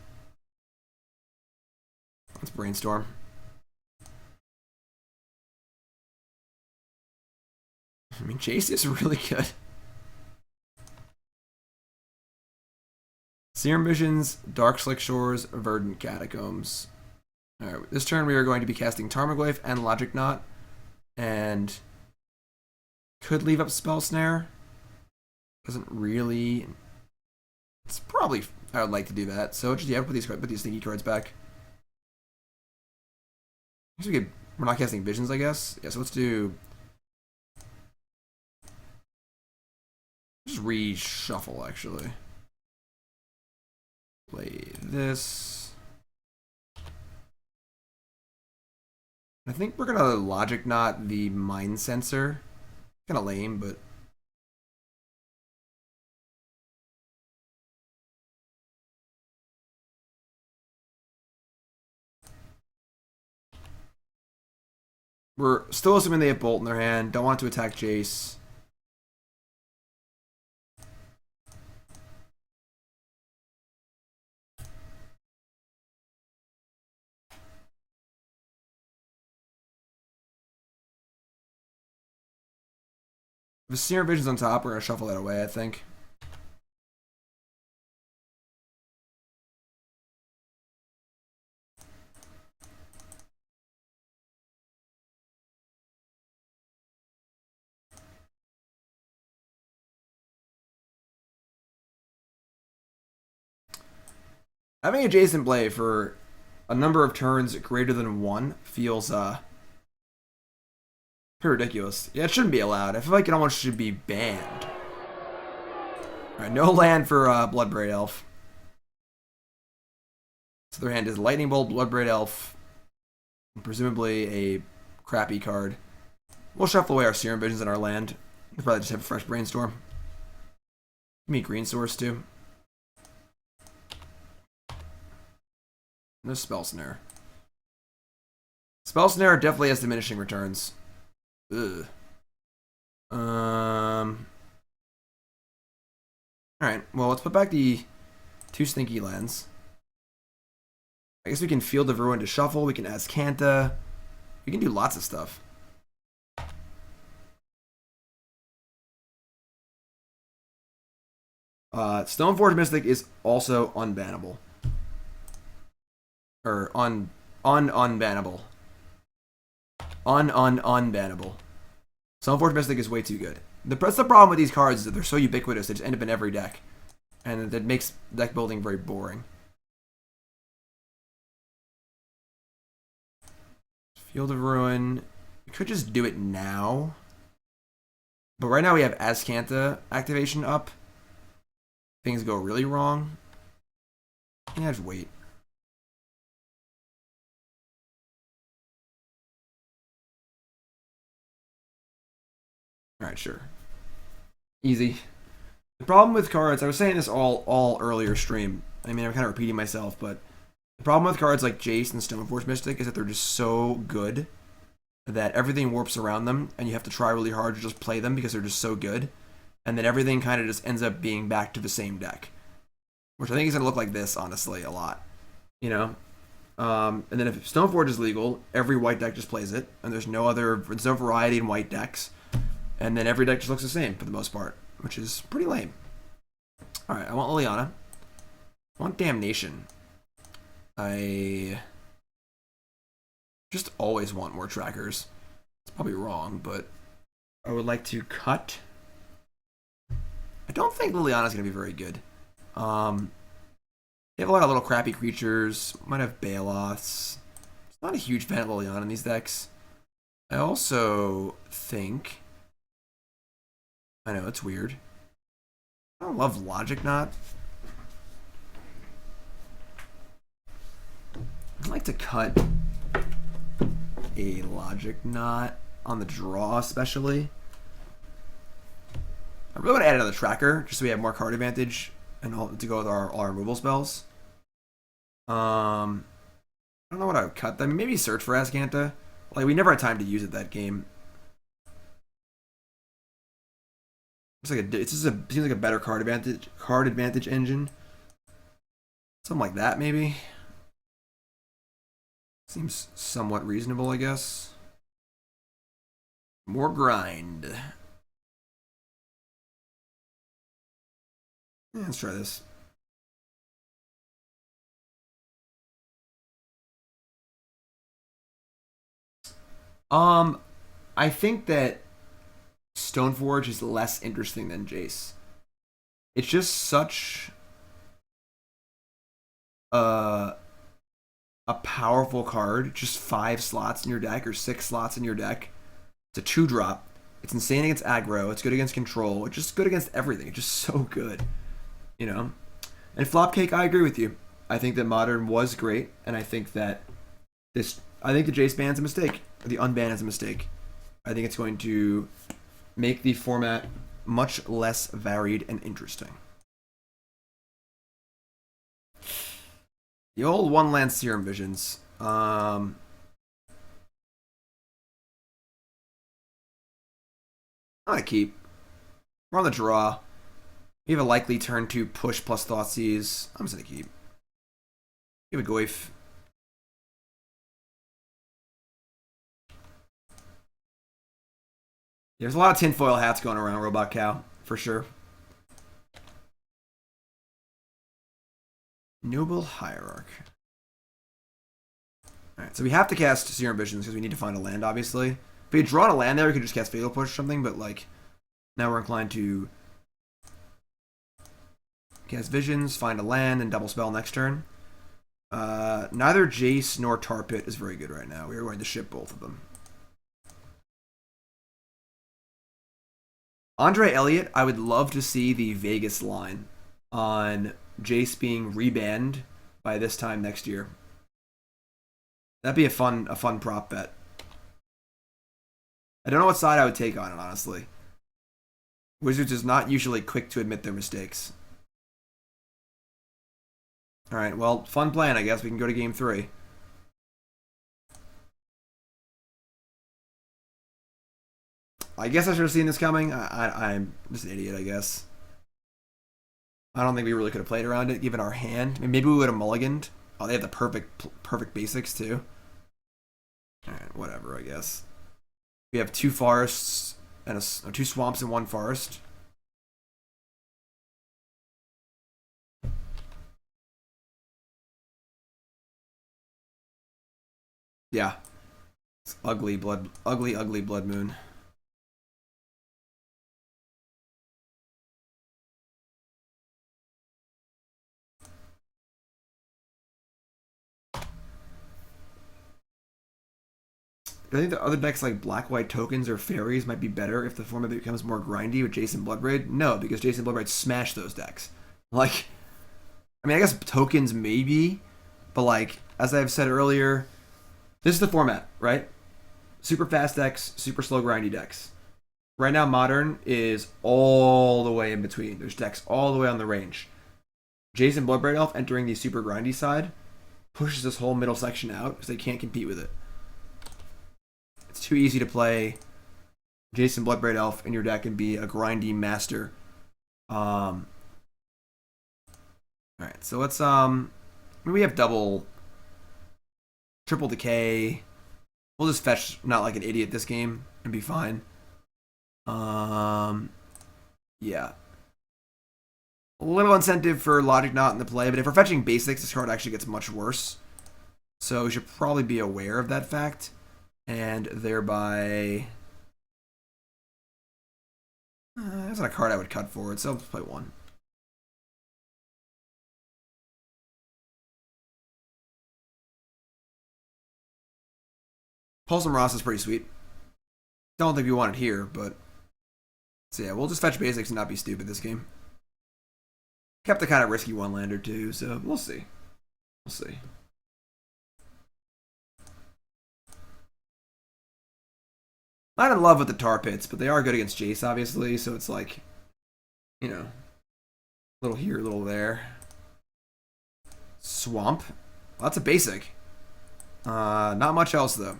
brainstorm. I mean, Jace is really good. Serum Visions, Darkslick Shores, Verdant Catacombs. Alright, this turn we are going to be casting Tarmogoyf and Logic Knot. And could leave up Spell Snare. Doesn't really. It's probably. I would like to do that. So just put these sneaky cards back. I guess we're not casting Visions, I guess. Yeah, so let's do. Just reshuffle actually. Play this. I think we're gonna Logic Knot the Mind Sensor. Kind of lame, but. We're still assuming they have Bolt in their hand. Don't want to attack Jace. If Serum Visions on top, we're going to shuffle that away, I think. Having a Jace in play for a number of turns greater than 1 feels pretty ridiculous. Yeah, it shouldn't be allowed. I feel like it almost should be banned. Alright, no land for Bloodbraid Elf. So their hand is Lightning Bolt, Bloodbraid Elf, and presumably a crappy card. We'll shuffle away our Serum Visions in our land. We'll probably just have a fresh Brainstorm. Give me Green Source too. No Spell Snare. Spell Snare definitely has diminishing returns. Ugh. Alright, well, let's put back the 2 Stinky lands. I guess we can Field of Ruin to shuffle. We can Azcanta. We can do lots of stuff. Stoneforge Mystic is also unbannable. Or unbannable. Unbannable. Stoneforge Mystic is way too good. That's the problem with these cards is that they're so ubiquitous they just end up in every deck. And that makes deck building very boring. Field of Ruin. We could just do it now. But right now we have Azcanta activation up. Things go really wrong. Yeah, just wait. Alright, sure. Easy. The problem with cards, I was saying this all earlier stream. I mean, I'm kind of repeating myself, but the problem with cards like Jace and Stoneforge Mystic is that they're just so good that everything warps around them, and you have to try really hard to just play them because they're just so good. And then everything kind of just ends up being back to the same deck. Which I think is going to look like this, honestly, a lot. You know? And then if Stoneforge is legal, every white deck just plays it, and there's no variety in white decks. And then every deck just looks the same for the most part, which is pretty lame. Alright, I want Liliana. I want Damnation. I just always want more trackers. It's probably wrong, but I would like to cut. I don't think Liliana's going to be very good. They have a lot of little crappy creatures. Might have Baloths. It's not a huge fan of Liliana in these decks. I also think... I know, it's weird. I don't love Logic Knot. I'd like to cut a Logic Knot on the draw, especially. I really want to add another tracker, just so we have more card advantage and all, to go with all our removal spells. I don't know what I would cut. I mean, maybe search for Azcanta. Like, we never had time to use it that game. It seems like a better card advantage engine. Something like that, maybe. Seems somewhat reasonable, I guess. More grind. Yeah, let's try this. I think that Stoneforge is less interesting than Jace. It's just such a powerful card. Just 5 slots in your deck or 6 slots in your deck. It's a 2-drop. It's insane against aggro. It's good against control. It's just good against everything. It's just so good. You know? And Flopcake, I agree with you. I think that Modern was great, and I think that the Jace ban's a mistake. Or the unban is a mistake. I think it's going to make the format much less varied and interesting. The old one-land Serum Visions. I'm gonna keep. We're on the draw. We have a likely turn 2 push plus Thoughtseize. I'm just gonna keep. Give a Goyf. There's a lot of tinfoil hats going around, Robot Cow, for sure. Noble Hierarch. Alright, so we have to cast Serum Visions because we need to find a land, obviously. If we had drawn a land there, we could just cast Fatal Push or something, but like, now we're inclined to cast Visions, find a land, and double spell next turn. Neither Jace nor Tar Pit is very good right now. We are going to ship both of them. Andre Elliott, I would love to see the Vegas line on Jace being rebanned by this time next year. That'd be a fun prop bet. I don't know what side I would take on it, honestly. Wizards is not usually quick to admit their mistakes. Alright, well, fun plan, I guess. We can go to game 3. I guess I should have seen this coming. I'm just an idiot, I guess. I don't think we really could have played around it, given our hand. I mean, maybe we would have mulliganed. Oh, they have the perfect basics, too. Alright, whatever, I guess. We have 2 forests and 2 swamps and 1 forest. Yeah. It's ugly blood moon. I think the other decks like black-white tokens or fairies might be better if the format becomes more grindy with Jason Bloodbraid. No, because Jason Bloodbraid smashed those decks. Like, I mean, I guess tokens maybe, but like, as I've said earlier, this is the format, right? Super fast decks, super slow grindy decks. Right now, Modern is all the way in between. There's decks all the way on the range. Jason Bloodbraid Elf entering the super grindy side pushes this whole middle section out because they can't compete with it. It's too easy to play Jason Bloodbraid Elf in your deck and be a grindy master. Alright, so let's I mean, we have triple decay. We'll just fetch not like an idiot this game and be fine. Yeah. A little incentive for Logic Knot in the play, but if we're fetching basics, this card actually gets much worse. So we should probably be aware of that fact. And thereby... that's not a card I would cut forward, so let's play 1. Pulse of Murasa is pretty sweet. Don't think we want it here, but... So yeah, we'll just fetch basics and not be stupid this game. Kept a kind of risky 1-lander too, so we'll see. We'll see. Not in love with the Tar Pits, but they are good against Jace, obviously, so it's like, you know, a little here, a little there. Swamp. Well, that's a basic. Not much else, though.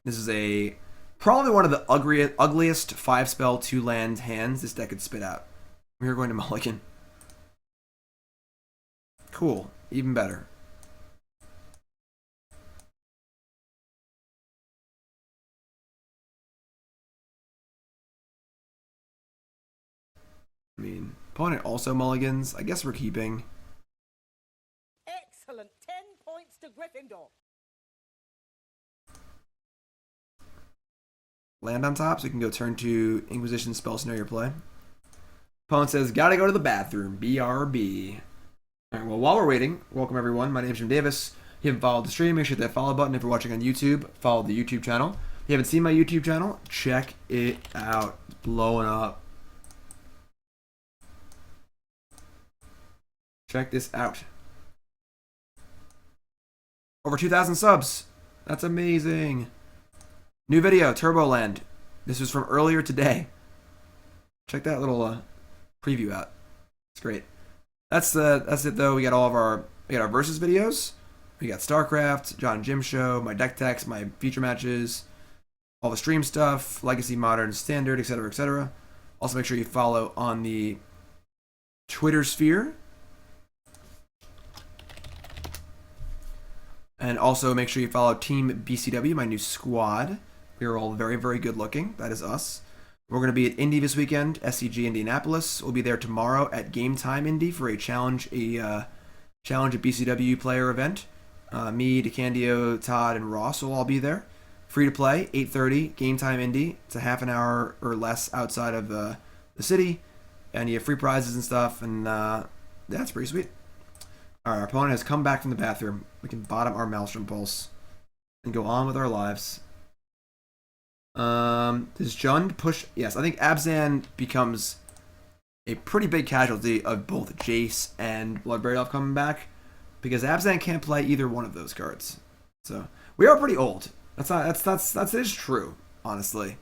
This is probably one of the ugliest 5-spell 2-land hands this deck could spit out. We're going to mulligan. Cool. Even better. I mean, opponent also mulligans. I guess we're keeping. Excellent. 10 points to Gryffindor. Land on top, so you can go turn to Inquisition Spell Snare your play. Opponent says, gotta go to the bathroom. BRB. Alright, well, while we're waiting, welcome everyone. My name's Jim Davis. If you haven't followed the stream, make sure to hit that follow button. If you're watching on YouTube, follow the YouTube channel. If you haven't seen my YouTube channel, check it out. It's blowing up. Check this out. Over 2,000 subs. That's amazing. New video, Turboland. This was from earlier today. Check that little preview out. It's great. That's it though. We got our versus videos. We got StarCraft, John and Jim show, my deck techs, my feature matches, all the stream stuff, Legacy, Modern, Standard, etc., etc. Also, make sure you follow on the Twitter sphere. And also make sure you follow Team BCW, my new squad. We are all very, very good looking. That is us. We're going to be at Indy this weekend, SCG Indianapolis. We'll be there tomorrow at Game Time Indy for a challenge a BCW player event. Me, DeCandio, Todd, and Ross will all be there. Free to play, 8:30, Game Time Indy. It's a half an hour or less outside of the city. And you have free prizes and stuff. And that's pretty sweet. Our opponent has come back from the bathroom. We can bottom our Maelstrom Pulse and go on with our lives. Does Jund push? Yes, I think Abzan becomes a pretty big casualty of both Jace and Bloodbraid Elf coming back, because Abzan can't play either one of those cards. So we are pretty old. That is true, honestly.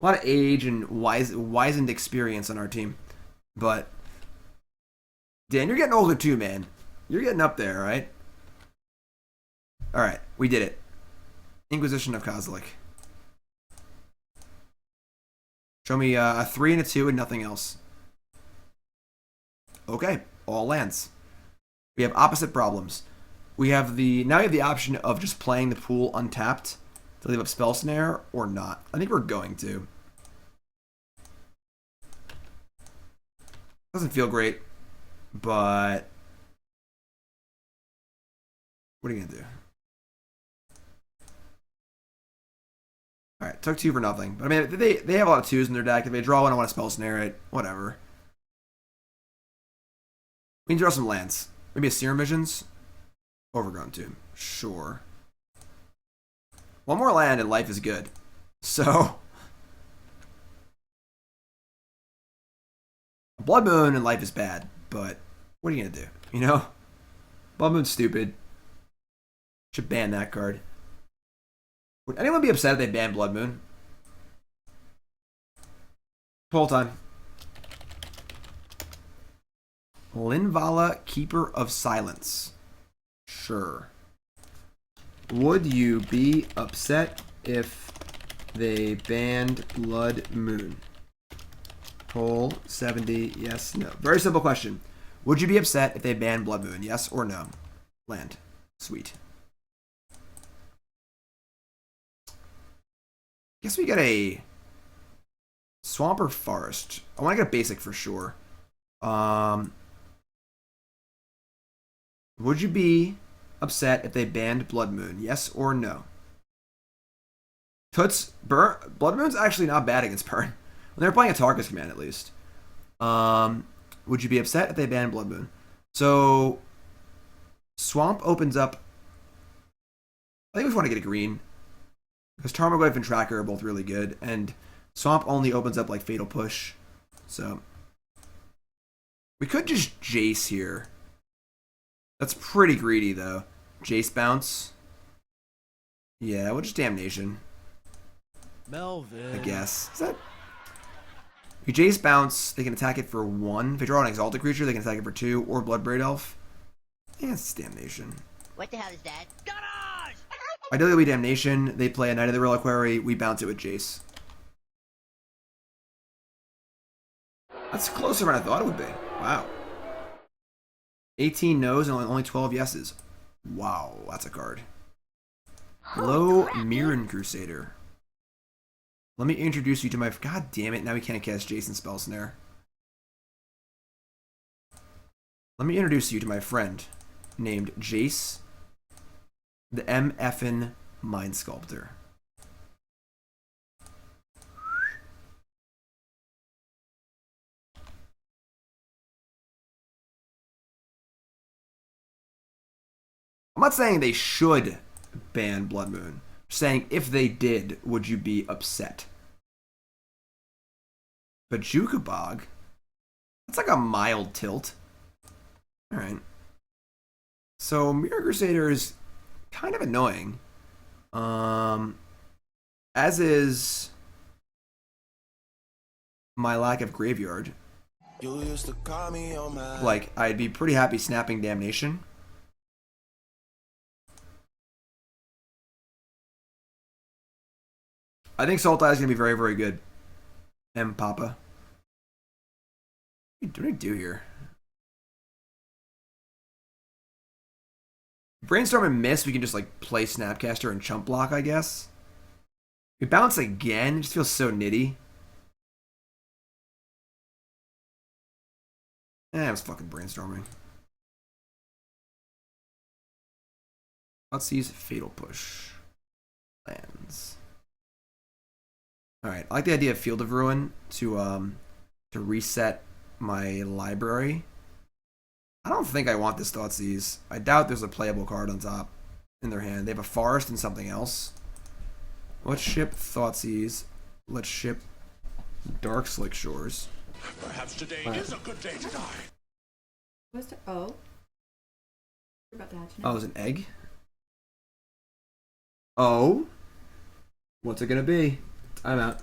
A lot of age and wizened experience on our team. But Dan, you're getting older too, man. You're getting up there, right? Alright, we did it. Inquisition of Kozilek. Show me a 3 and a 2 and nothing else. Okay, all lands. We have opposite problems. We have now you have the option of just playing the pool untapped to leave up Spell Snare or not. I think we're going to. Doesn't feel great, but what are you gonna do? Alright, took 2 for nothing. But I mean, they have a lot of 2s in their deck. If they draw one, I want to Spell Snare it. Whatever. We can draw some lands. Maybe a Serum Visions. Overgrown Tomb. Sure. One more land and life is good. So Blood Moon and life is bad, but what are you gonna do? You know? Blood Moon's stupid. Should ban that card. Would anyone be upset if they banned Blood Moon? Poll time. Linvala, Keeper of Silence. Sure. Would you be upset if they banned Blood Moon? Poll 70, yes, no. Very simple question. Would you be upset if they banned Blood Moon? Yes or no? Land. Sweet. Guess we get a Swamp or Forest. I want to get a basic for sure. Would you be upset if they banned Blood Moon? Yes or no? Blood Moon's actually not bad against Burn. When they're playing a Tarkus command, at least. Would you be upset if they banned Blood Moon? So, Swamp opens up. I think we just want to get a green. Because Tarmogoyf and Tracker are both really good. And Swamp only opens up like Fatal Push. So, we could just Jace here. That's pretty greedy, though. Jace bounce. Yeah, we'll just Damnation. Melvin. I guess. Is that... You Jace bounce, they can attack it for 1. If they draw an Exalted creature, they can attack it for 2. Or Bloodbraid Elf. Yeah, it's Damnation. What the hell is that? Garage! Ideally, we Damnation. They play a Knight of the Reliquary. We bounce it with Jace. That's closer than I thought it would be. Wow. 18 no's and only 12 yeses. Wow, that's a card. Hello, Mirren Crusader. Let me introduce you to my... God damn it, now we can't cast Jason Spell Snare. Let me introduce you to my friend named Jace, the MFN Mind Sculptor. I'm not saying they should ban Blood Moon. I'm saying if they did, would you be upset? But Jukabog? That's like a mild tilt. Alright. So Mirror Crusader is kind of annoying. As is my lack of graveyard. You used to call me on my... Like, I'd be pretty happy snapping Damnation. I think Sultai is going to be very, very good. M. Papa. What do we do here? Brainstorm and miss, we can just like play Snapcaster and chump block, I guess. We bounce again, it just feels so nitty. I was fucking brainstorming. Thoughtseize Fatal Push. Lands. Alright, I like the idea of Field of Ruin to reset my library. I don't think I want this Thoughtseize. I doubt there's a playable card on top in their hand. They have a Forest and something else. Let's ship Thoughtseize. Let's ship Darkslick Shores. Perhaps today is a good day to die. What's the oh? You're about to hatch Oh, now. there's an egg? Oh? What's it gonna be? I'm out.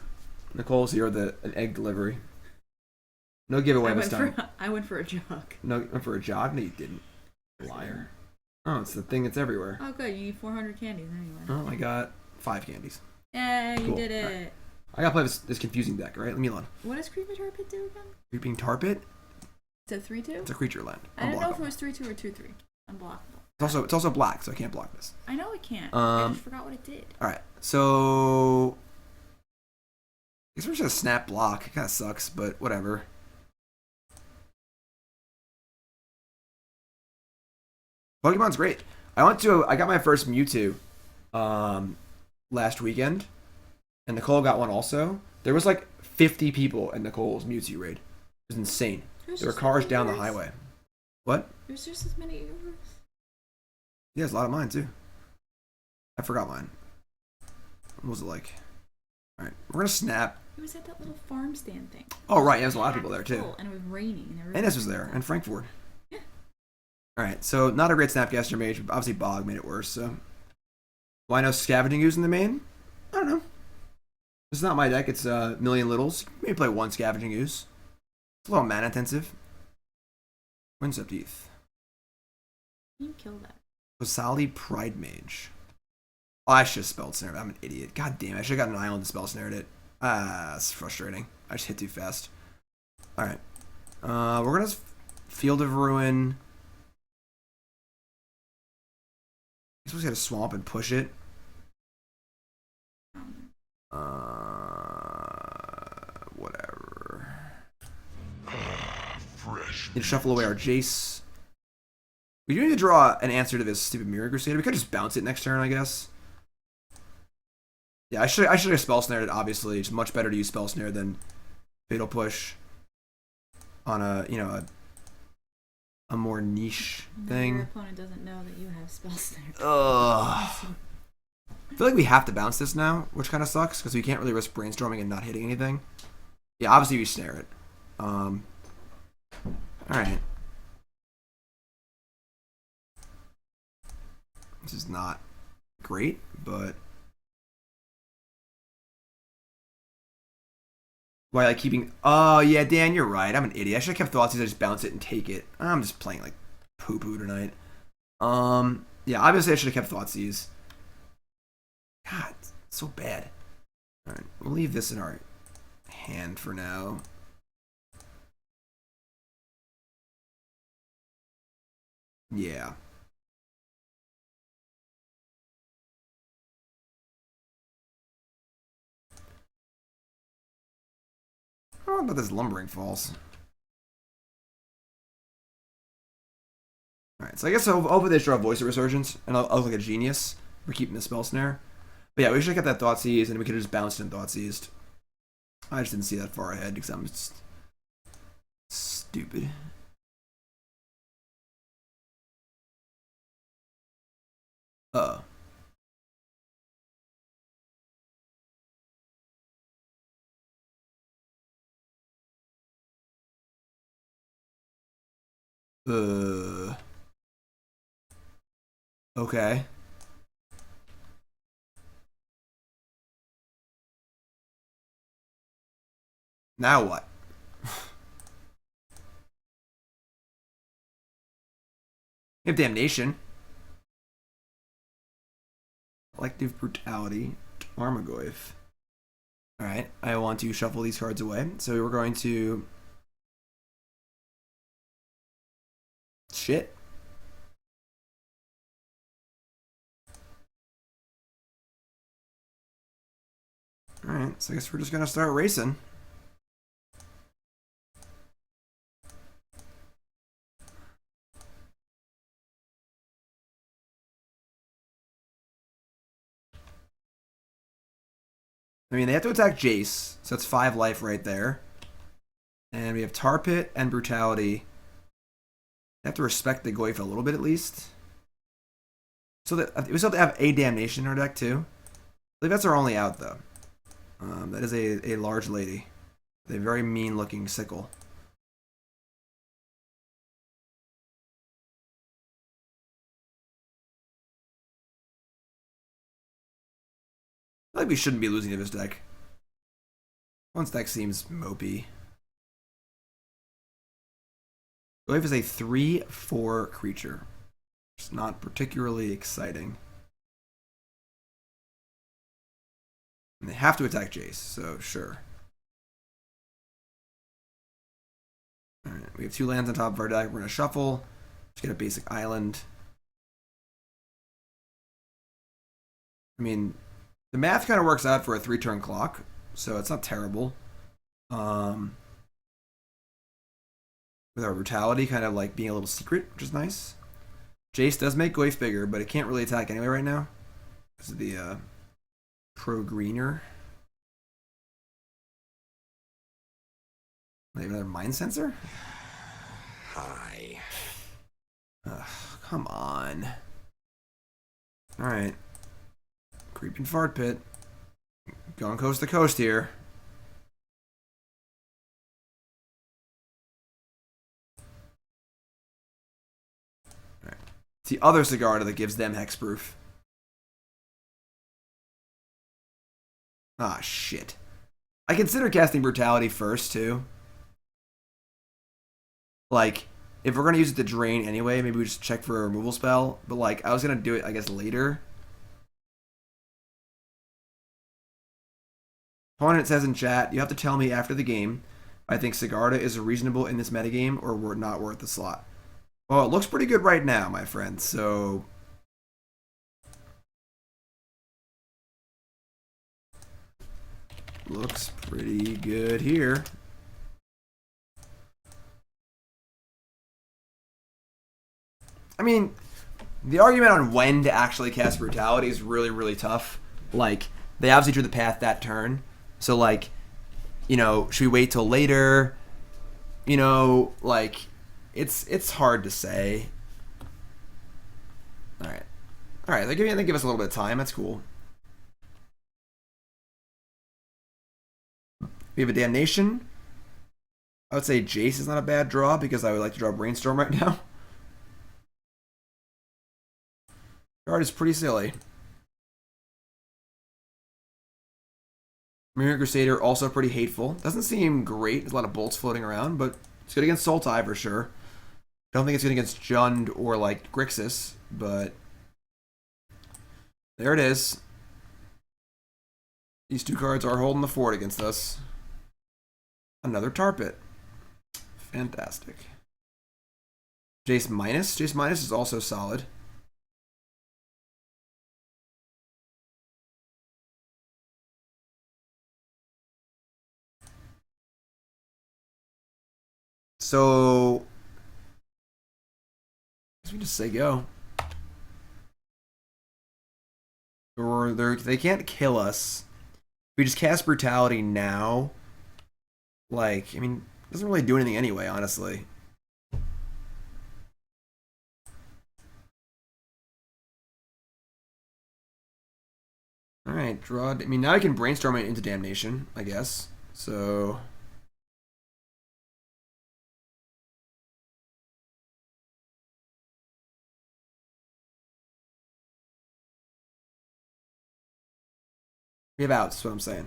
Nicole's here with an egg delivery. No giveaway this time. I went for a jog. No, you went for a jog? No, you didn't. Liar. Oh, it's the thing that's everywhere. Oh, good. You need 400 candies anyway. Oh, I got 5 candies. Yeah, you Cool. did it. Right. I gotta play this confusing deck, right? Leave me alone. What does Creeping Tarpit do again? Creeping Tarpit? Is it 3-2? It's a creature land. I didn't know if it Unblockable. was 3-2 or 2-3. Unblockable. It's also black, so I can't block this. I know it can't. I just forgot what it did. Alright, so... I guess we're just gonna snap block. It kinda sucks, but whatever. Pokemon's great. I got my first Mewtwo last weekend, and Nicole got one also. There was like 50 people at Nicole's Mewtwo raid. It was insane. There were cars down the highway. What? There's just as many yours. Yeah, there's a lot of mine too. I forgot mine. What was it like? Alright, we're gonna snap. It was at that little farm stand thing. Oh, right, yeah, there's a lot of people there too. Full, and it was raining. And this was there, and Frankfurt. Yeah. Alright, so not a great Snapcaster Mage, but obviously Bog made it worse, so. Why no Scavenging Ooze in the main? I don't know. This is not my deck, it's MillionLittle's. Maybe play one Scavenging Ooze. It's a little mana intensive. Windswept Teeth. You kill that. Kozilek Pride Mage. Oh, I should have Spell Snared. I'm an idiot. God damn it. I should have got an island to Spell Snared it. That's frustrating. I just hit too fast. Alright. We're going to Field of Ruin. I guess we're going to Swamp and push it. Whatever. Need to shuffle away our Jace. We do need to draw an answer to this stupid Mirror Crusader. We could just bounce it next turn, I guess. Yeah, I should have Spell Snared it, obviously. It's much better to use Spell Snare than Fatal Push on a more niche thing. Your opponent doesn't know that you have Spell Snare. Ugh. I feel like we have to bounce this now, which kind of sucks, because we can't really risk brainstorming and not hitting anything. Yeah, obviously we snare it. Alright. This is not great, but... Why, like, keeping... Oh, yeah, Dan, you're right. I'm an idiot. I should have kept Thoughtseize. I just bounce it and take it. I'm just playing, like, poo-poo tonight. Yeah, obviously I should have kept Thoughtseize. God, it's so bad. Alright, we'll leave this in our hand for now. Yeah. I don't know about this Lumbering Falls. Alright, so I guess over this draw Voice of Resurgence, and I'll look like a genius for keeping the Spell Snare. But yeah, we should have kept that Thoughtseize, and we could have just bounced and Thoughtseized. I just didn't see that far ahead, because I'm just stupid. Uh. Okay. Now what? We have Damnation. Collective Brutality. Tarmogoyf. Alright, I want to shuffle these cards away. So we're going to... Shit. Alright, so I guess we're just gonna start racing. I mean, they have to attack Jace, so that's 5 life right there. And we have Tar Pit and Brutality. They have to respect the Goyf a little bit at least. So that we still have to have a Damnation in our deck too. I believe that's our only out though. That is a large lady. With a very mean looking sickle. I feel like we shouldn't be losing to this deck. This deck seems mopey. Goyf is a 3/4 creature. It's not particularly exciting. And they have to attack Jace, so sure. Alright, we have 2 lands on top of our deck. We're going to shuffle. Just get a basic island. I mean, the math kind of works out for a 3-turn clock, so it's not terrible. With our brutality kind of like being a little secret, which is nice. Jace does make Goyf bigger, but it can't really attack anyway right now. This is the pro-greener. Maybe another Mind Sensor? Hi. Ugh, come on. Alright. Creeping Fart Pit. Going coast to coast here. Alright. It's the other Sigarda that gives them hexproof. Ah, shit. I consider casting Brutality first, too. Like, if we're going to use it to drain anyway, maybe we just check for a removal spell. But, like, I was going to do it, I guess, later. Opponent says in chat, you have to tell me after the game, I think Sigarda is reasonable in this metagame or we're not worth the slot. Well, it looks pretty good right now, my friend, so... Looks pretty good here. I mean, the argument on when to actually cast Brutality is really, really tough. Like, they obviously drew the path that turn. So, like, you know, should we wait till later? You know, like, it's hard to say. Alright. Alright, they give us a little bit of time. That's cool. We have a Damnation. I would say Jace is not a bad draw because I would like to draw Brainstorm right now. Card is pretty silly. Mirror Crusader also pretty hateful. Doesn't seem great. There's a lot of bolts floating around, but it's good against Sultai for sure. Don't think it's good against Jund or like Grixis, but there it is. These 2 cards are holding the fort against us. Another Tar Pit. Fantastic. Jace minus. Jace minus is also solid. So, we just say go. Or they can't kill us. If we just cast Brutality now, like, I mean, it doesn't really do anything anyway, honestly. Alright, draw. I mean, now I can Brainstorm it into Damnation, I guess. So... we have outs, that's what I'm saying.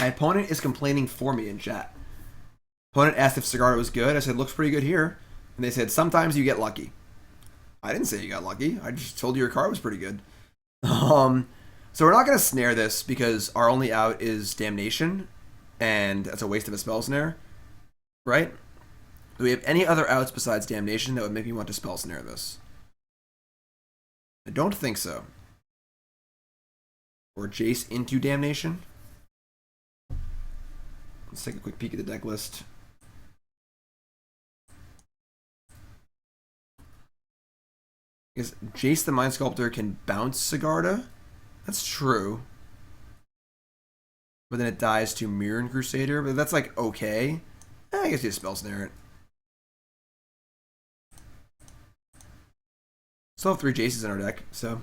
My opponent is complaining for me in chat. Opponent asked if Sigarda was good. I said, looks pretty good here. And they said, sometimes you get lucky. I didn't say you got lucky. I just told you your card was pretty good. So we're not going to snare this because our only out is Damnation. And that's a waste of a Spell Snare. Right? Do we have any other outs besides Damnation that would make me want to Spell Snare this? I don't think so. Or Jace into Damnation. Let's take a quick peek at the deck list. Because Jace the Mind Sculptor can bounce Sigarda. That's true. but then it dies to Mirren Crusader. But that's like okay. I guess you Spell Snare it. Still have 3 Jaces in our deck, so.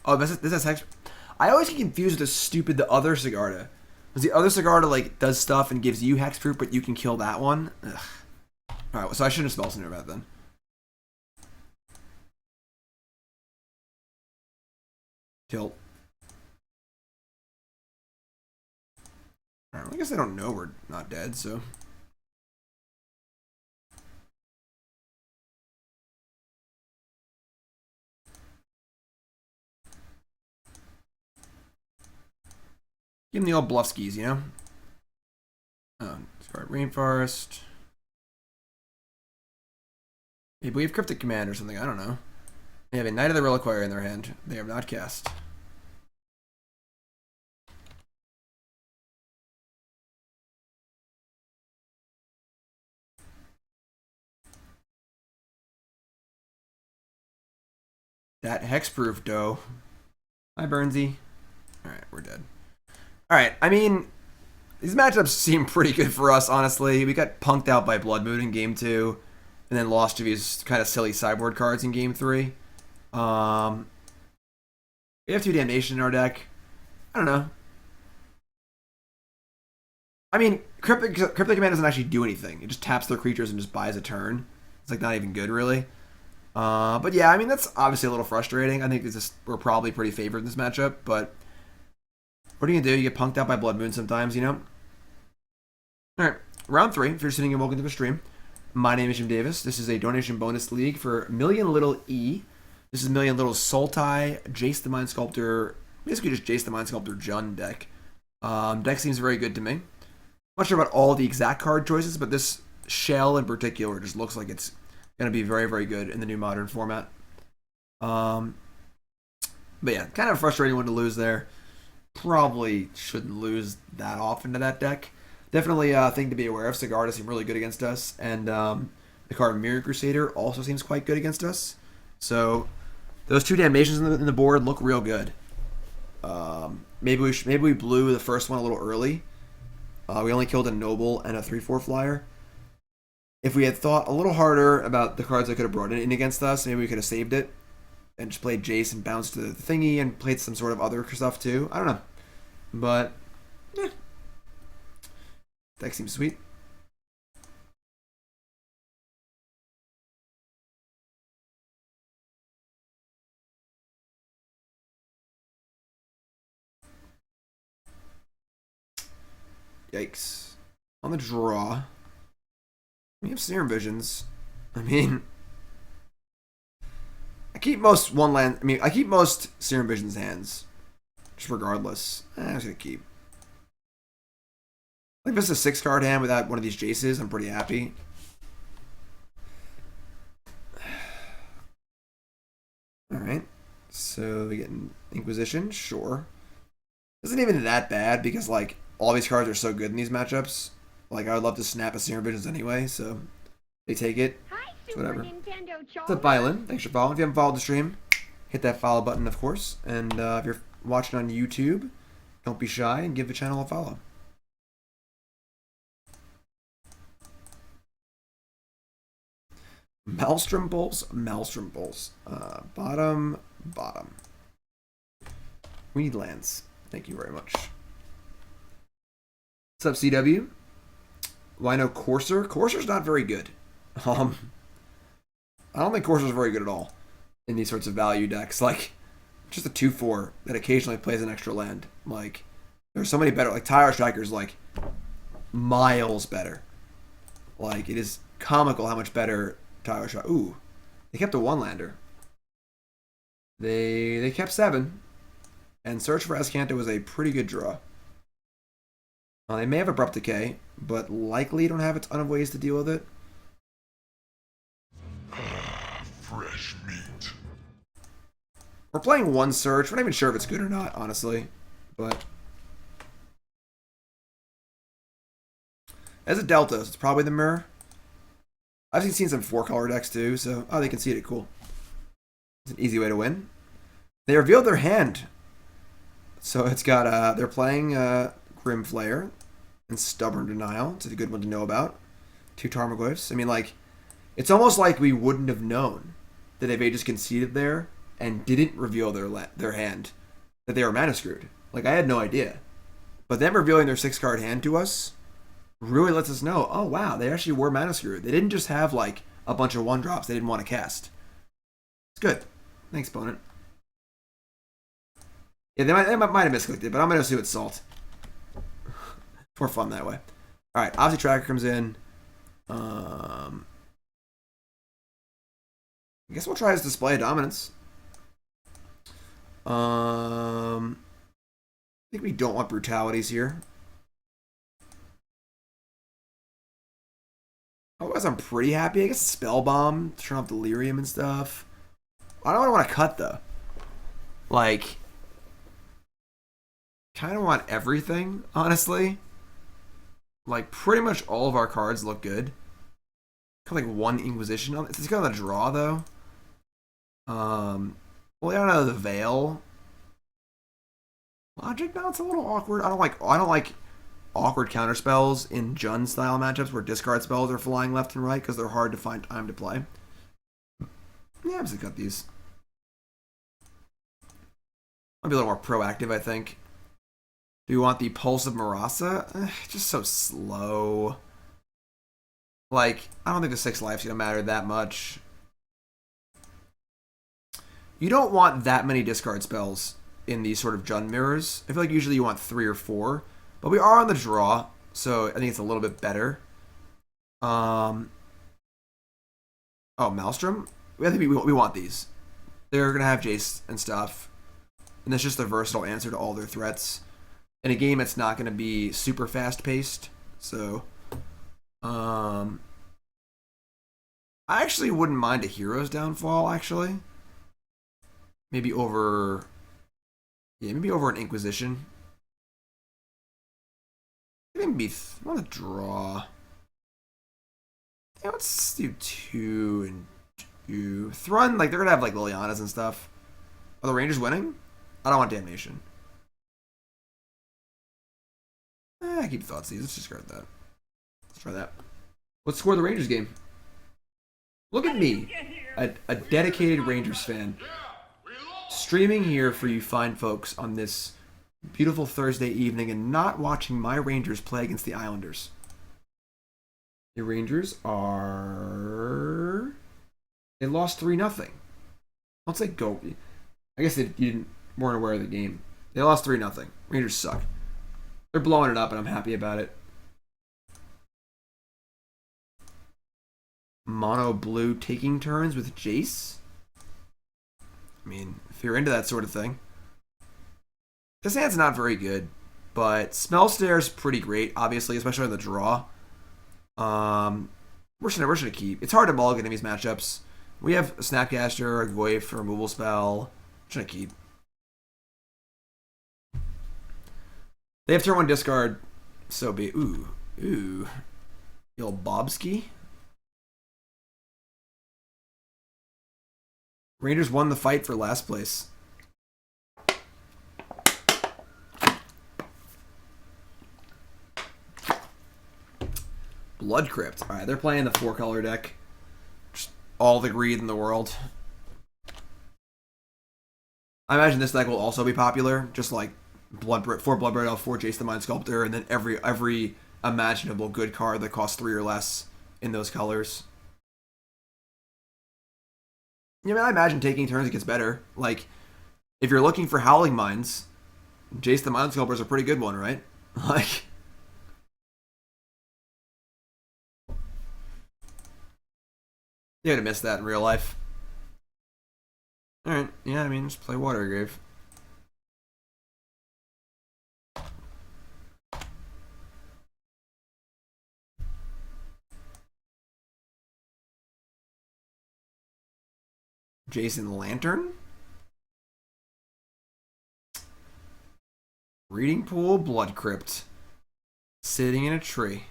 Oh, this is hex. I always get confused with the other Sigarda. Because the other Sigarda like does stuff and gives you hexproof, but you can kill that one. Ugh. All right, so I shouldn't have Spell Snare about then. Tilt. All right, I guess I don't know we're not dead, so. Give him the old bluff skis, you know? Sorry, Rainforest. Maybe we have Cryptic Command or something, I don't know. They have a Knight of the Reliquary in their hand. They have not cast. That hexproof dough. Hi, Burnsy. Alright, we're dead. Alright, I mean, these matchups seem pretty good for us, honestly. We got punked out by Blood Moon in Game 2, and then lost to these kind of silly sideboard cards in Game 3. We have 2 Damnation in our deck. I don't know. I mean, Cryptic Command doesn't actually do anything. It just taps their creatures and just buys a turn. It's like not even good, really. But yeah, I mean, that's obviously a little frustrating. I think we're probably pretty favored in this matchup, but what are you going to do? You get punked out by Blood Moon sometimes, you know? Alright, round 3. If you're sitting and welcome to the stream. My name is Jim Davis. This is a donation bonus league for MillionLittleE. This is MillionLittle's Sultai, Jace the Mind Sculptor, basically just Jace the Mind Sculptor Jund deck. Deck seems very good to me. Not sure about all the exact card choices, but this shell in particular just looks like it's going to be very, very good in the new modern format. But yeah, kind of a frustrating one to lose there. Probably shouldn't lose that often to that deck. Definitely a thing to be aware of. Sigarda seems really good against us, and the card Mirror Crusader also seems quite good against us. So those 2 Damnations in the board look real good. Maybe we blew the first one a little early. We only killed a Noble and a 3/4 flyer. If we had thought a little harder about the cards that could have brought it in against us, maybe we could have saved it and just played Jace and bounced to the thingy and played some sort of other stuff too. I don't know. But, yeah. Deck seems sweet. Yikes. On the draw, we have Serum Visions. I mean, I keep most Serum Visions hands. Just regardless. I'm just gonna keep. Like if it's a 6-card hand without one of these Jaces, I'm pretty happy. Alright. So we get an Inquisition, sure. Isn't even that bad because like all these cards are so good in these matchups. Like I would love to snap a Serum Visions anyway, so they take it. It's whatever. What's up, Violin? Thanks for following. If you haven't followed the stream, hit that follow button, of course. And if you're watching on YouTube, don't be shy and give the channel a follow. Maelstrom Pulse. Bottom. We need lands. Thank you very much. What's up, CW? Wino Courser? Courser's not very good. I don't think Courser's very good at all in these sorts of value decks. Like, just a 2/4 that occasionally plays an extra land. Like, there's so many better. Like, Tireless Tracker is like miles better. Like, it is comical how much better Tireless Tracker. Ooh, they kept a 1-lander. They kept 7. And Search for Azcanta was a pretty good draw. They may have Abrupt Decay, but likely don't have a ton of ways to deal with it. Fresh meat. We're playing 1 Search. We're not even sure if it's good or not, honestly. But As a Delta, so it's probably the mirror. I've seen some 4-color decks too, so they can see it. Cool. It's an easy way to win. They revealed their hand. So it's got, they're playing Grim Flayer and Stubborn Denial. It's a good one to know about. 2 Tarmogoyfs. I mean, like, it's almost like we wouldn't have known that if they just conceded there and didn't reveal their hand, that they were mana screwed. Like, I had no idea. But them revealing their 6-card hand to us really lets us know, oh wow, they actually were mana screwed. They didn't just have like a bunch of 1-drops they didn't want to cast. It's good. Thanks, opponent. Yeah, they might have misclicked it, but I'm going to assume it's Salt. It's more fun that way. Alright, obviously Tracker comes in. I guess we'll try his Display of Dominance. I think we don't want Brutalities here. Otherwise, I'm pretty happy. I guess Spellbomb, turn off Delirium and stuff. I don't want to cut, though. Like, kind of want everything, honestly. Like, pretty much all of our cards look good. Kind of like 1 Inquisition. It's kind of a draw, though. Well, I don't know, the Veil. Logic Knot's a little awkward. I don't like awkward counterspells in Jund style matchups where discard spells are flying left and right because they're hard to find time to play. Yeah, I'm just gonna cut these. I'll be a little more proactive, I think. Do you want the Pulse of Murasa? Just so slow. Like, I don't think the 6 life's gonna matter that much. You don't want that many discard spells in these sort of Jund mirrors. I feel like usually you want 3 or 4. But we are on the draw, so I think it's a little bit better. Oh, Maelstrom? I think we want these. They're going to have Jace and stuff. And that's just a versatile answer to all their threats. In a game, it's not going to be super fast-paced. So, I actually wouldn't mind a Hero's Downfall, actually. Maybe over... Yeah, maybe over an Inquisition. Maybe want to draw. Yeah, let's do 2 and 2. Thrun, like, they're going to have, like, Lilianas and stuff. Are the Rangers winning? I don't want Damnation. I keep Thoughtseize. Let's discard that. Let's try that. Let's score the Rangers game. Look at me, a dedicated Rangers fan, streaming here for you fine folks on this beautiful Thursday evening and not watching my Rangers play against the Islanders. The Rangers are... They lost 3-0. Let's say go. I guess you weren't aware of the game. They lost 3-0. Rangers suck. They're blowing it up and I'm happy about it. Mono blue taking turns with Jace. I mean, if you're into that sort of thing. This hand's not very good, but Spell Snare is pretty great, obviously, especially on the draw. We're just gonna keep. It's hard to mulligan in these matchups. We have a Snapcaster, a Goyf, a removal spell. We're just gonna keep. They have turn 1 discard, so be ooh. The old Bobski. Rangers won the fight for last place. Blood Crypt. Alright, they're playing the 4-color deck. Just all the greed in the world. I imagine this deck will also be popular. Just like 4 Bloodbraid Elf, 4 Jace the Mind Sculptor, and then every imaginable good card that costs 3 or less in those colors. Yeah, I mean, I imagine taking turns it gets better. Like, if you're looking for Howling Minds, Jace the Mind Sculptor is a pretty good one, right? Like... You would have missed that in real life. Alright, yeah, I mean, just play Watery Grave. Jason Lantern? Reading Pool, Blood Crypt. Sitting in a tree.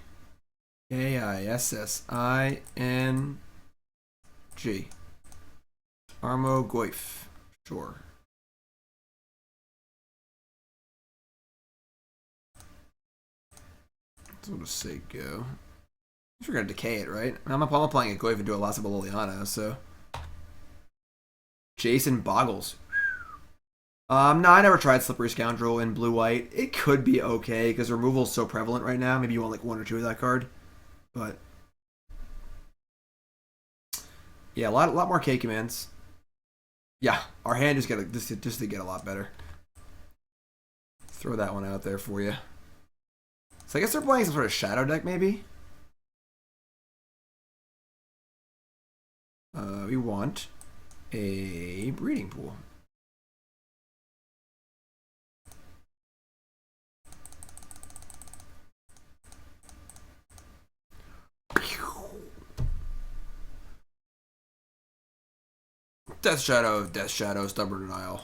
K-I-S-S-I-N-G. Tarmogoyf. Sure. So we'll just say go. If you're gonna decay it, right? I'm not playing a Goyf and do a lots of Liliana, so. Jason Boggles. No, I never tried Slippery Scoundrel in blue-white. It could be okay, because removal is so prevalent right now. Maybe you want like 1 or 2 of that card. But yeah, a lot more K commands. Yeah, our hand is gonna just to get a lot better. Throw that one out there for you. So I guess they're playing some sort of shadow deck, maybe. We want a breeding pool. Death Shadow, Stubborn Denial.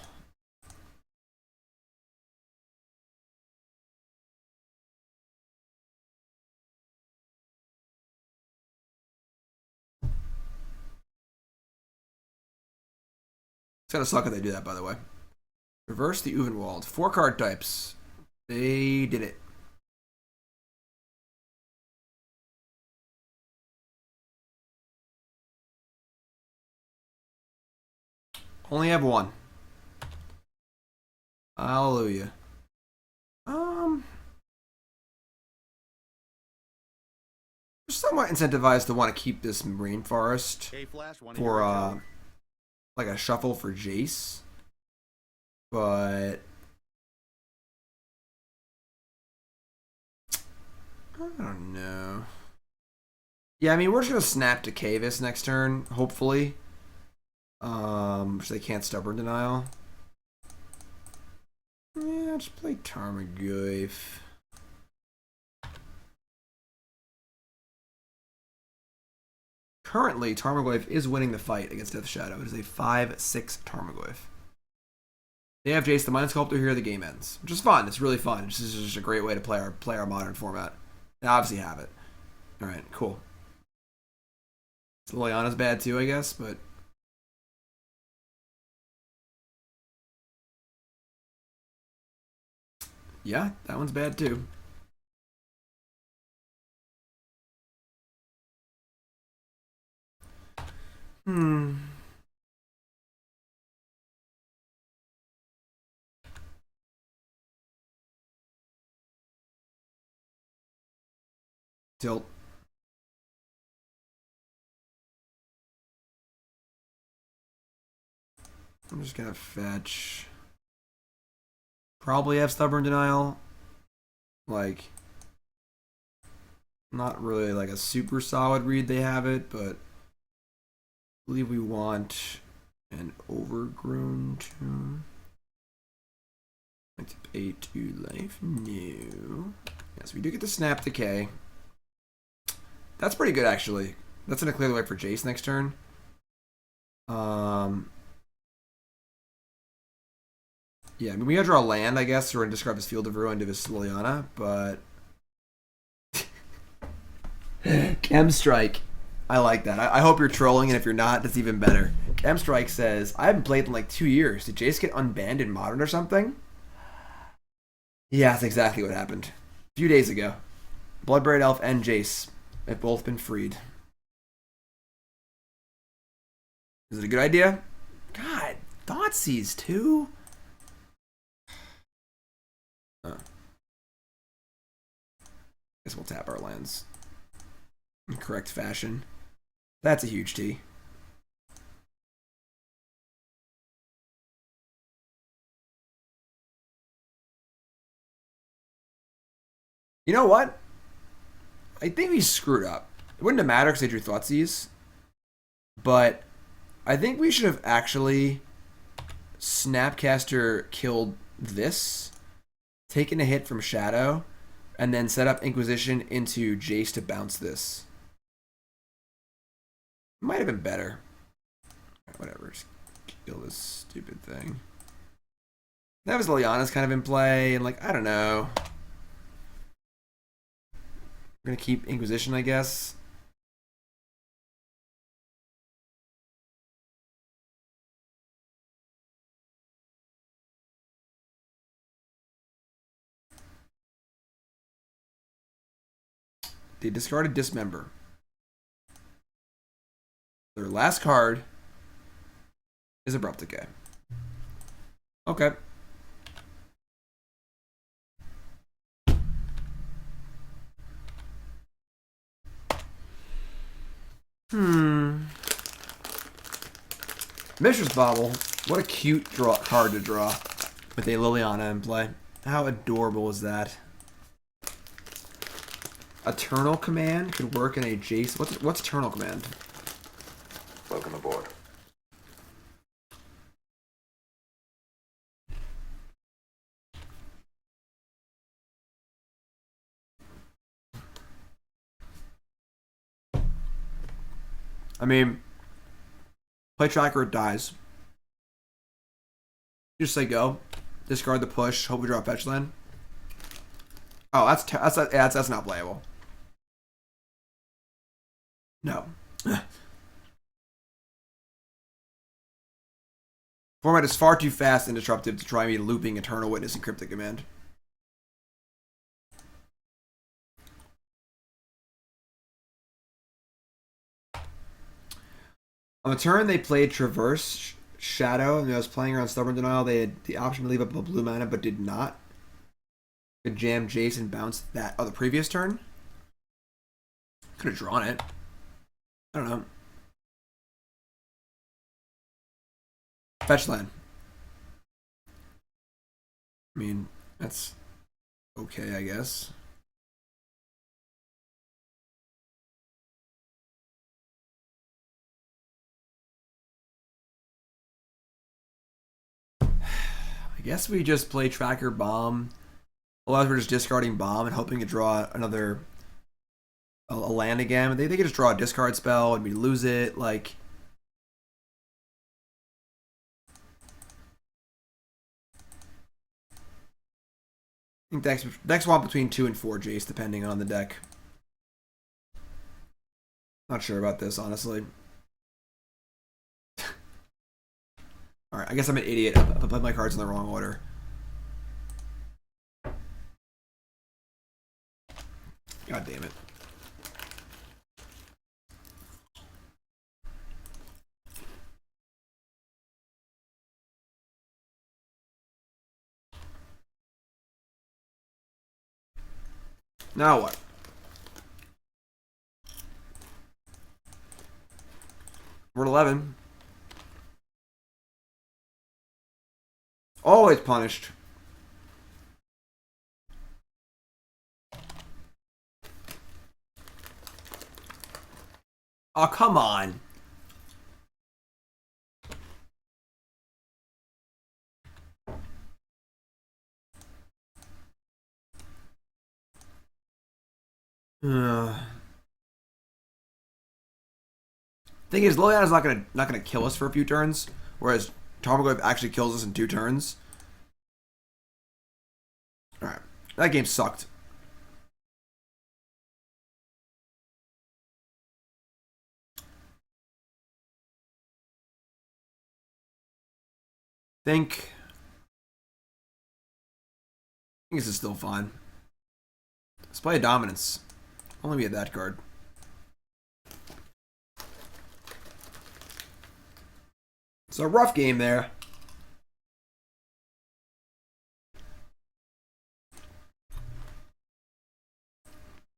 It's gonna suck if they do that, by the way. Reverse the Uvenwald. 4 card types. They did it. Only have 1. Hallelujah. We're somewhat incentivized to want to keep this Rainforest for like a shuffle for Jace, but I don't know. Yeah, I mean, we're just gonna Snap Decay this next turn, hopefully. Which they can't Stubborn Denial. Yeah, just play Tarmogoyf. Currently, Tarmogoyf is winning the fight against Death Shadow. It is a 5/6 Tarmogoyf. They have Jace the Mind Sculptor here. The game ends, which is fun. It's really fun. This is just a great way to play our modern format. They obviously have it. All right, cool. Liliana's bad too, I guess, but yeah, that one's bad too. Tilt. I'm just gonna fetch. Probably have Stubborn Denial. Like, not really like a super solid read they have it, but I believe we want an Overgrown Tomb. Tip 8 to life. No. Yes, we do get to Snap Decay. That's pretty good, actually. That's gonna clear the way for Jace next turn. Yeah, I mean, we gotta draw land, I guess, or describe his Field of Ruin to his Liliana, but Chem Strike. I like that. I hope you're trolling, and if you're not, that's even better. Chem Strike says, I haven't played in like 2 years. Did Jace get unbanned in Modern or something? Yeah, that's exactly what happened. A few days ago. Bloodbraid Elf and Jace have both been freed. Is it a good idea? God, Thoughtseize too? Guess we'll tap our lands in correct fashion. That's a huge T. You know what? I think we screwed up. It wouldn't have mattered because they drew Thoughtseize. But I think we should have actually Snapcaster killed this, taken a hit from Shadow, and then set up Inquisition into Jace to bounce this. Might have been better. Whatever, just kill this stupid thing. That was Liliana's kind of in play, and like, I don't know. We're We're gonna keep Inquisition, I guess. They discarded Dismember. Their last card is Abrupt Decay. Okay. Mishra's Bauble. What a cute card to draw with a Liliana in play. How adorable is that? Eternal Command could work in a Jace. What's Eternal Command? Welcome aboard. I mean, play tracker, it dies. You just say go, discard the push, hope we draw a fetch land. Oh, that's not playable. No. Format is far too fast and disruptive to try me looping Eternal Witness and Cryptic Command. On the turn, they played Traverse Shadow, and I was playing around Stubborn Denial. They had the option to leave up a blue mana, but did not. Could jam Jace and bounce that the previous turn. Could have drawn it. I don't know. Fetch land. I mean, that's okay, I guess. I guess we just play Tracker Bomb. Otherwise, we're just discarding Bomb and hoping to draw another a land again. They could just draw a discard spell and we lose it. Like, I think decks want between 2 and 4 Jace, depending on the deck. Not sure about this, honestly. Alright, I guess I'm an idiot. I put my cards in the wrong order. God damn it. Now what? We're at 11. Always punished. Oh, come on. Thing is, Liliana's not gonna kill us for a few turns, whereas Tarmogoyf actually kills us in 2 turns. Alright. That game sucked. I think this is still fine. Let's play a Dominance. Only we had that card. It's a rough game there.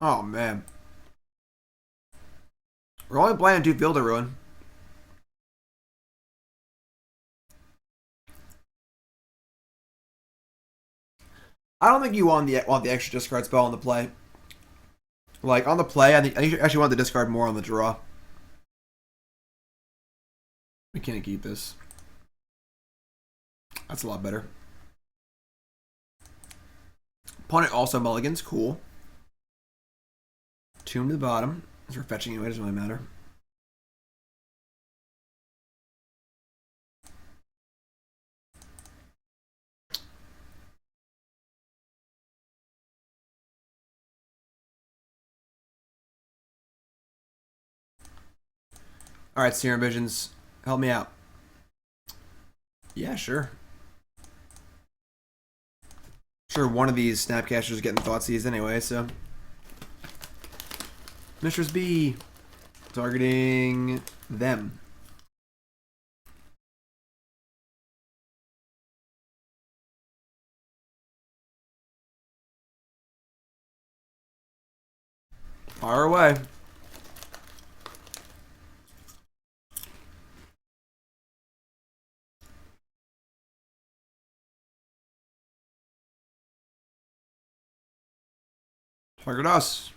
Oh, man. We're only playing 2 Field of Ruin. I don't think you want the extra discard spell on the play. Like, on the play, I think you actually want to discard more on the draw. We can't keep this. That's a lot better. Opponent also mulligans. Cool. Tomb to the bottom. As we're fetching anyway, doesn't really matter. All right, Serum Visions, help me out. Yeah, sure. Sure, one of these Snapcasters is getting Thoughtseize anyway, so. Mistress B, targeting them. Fire away. Target us.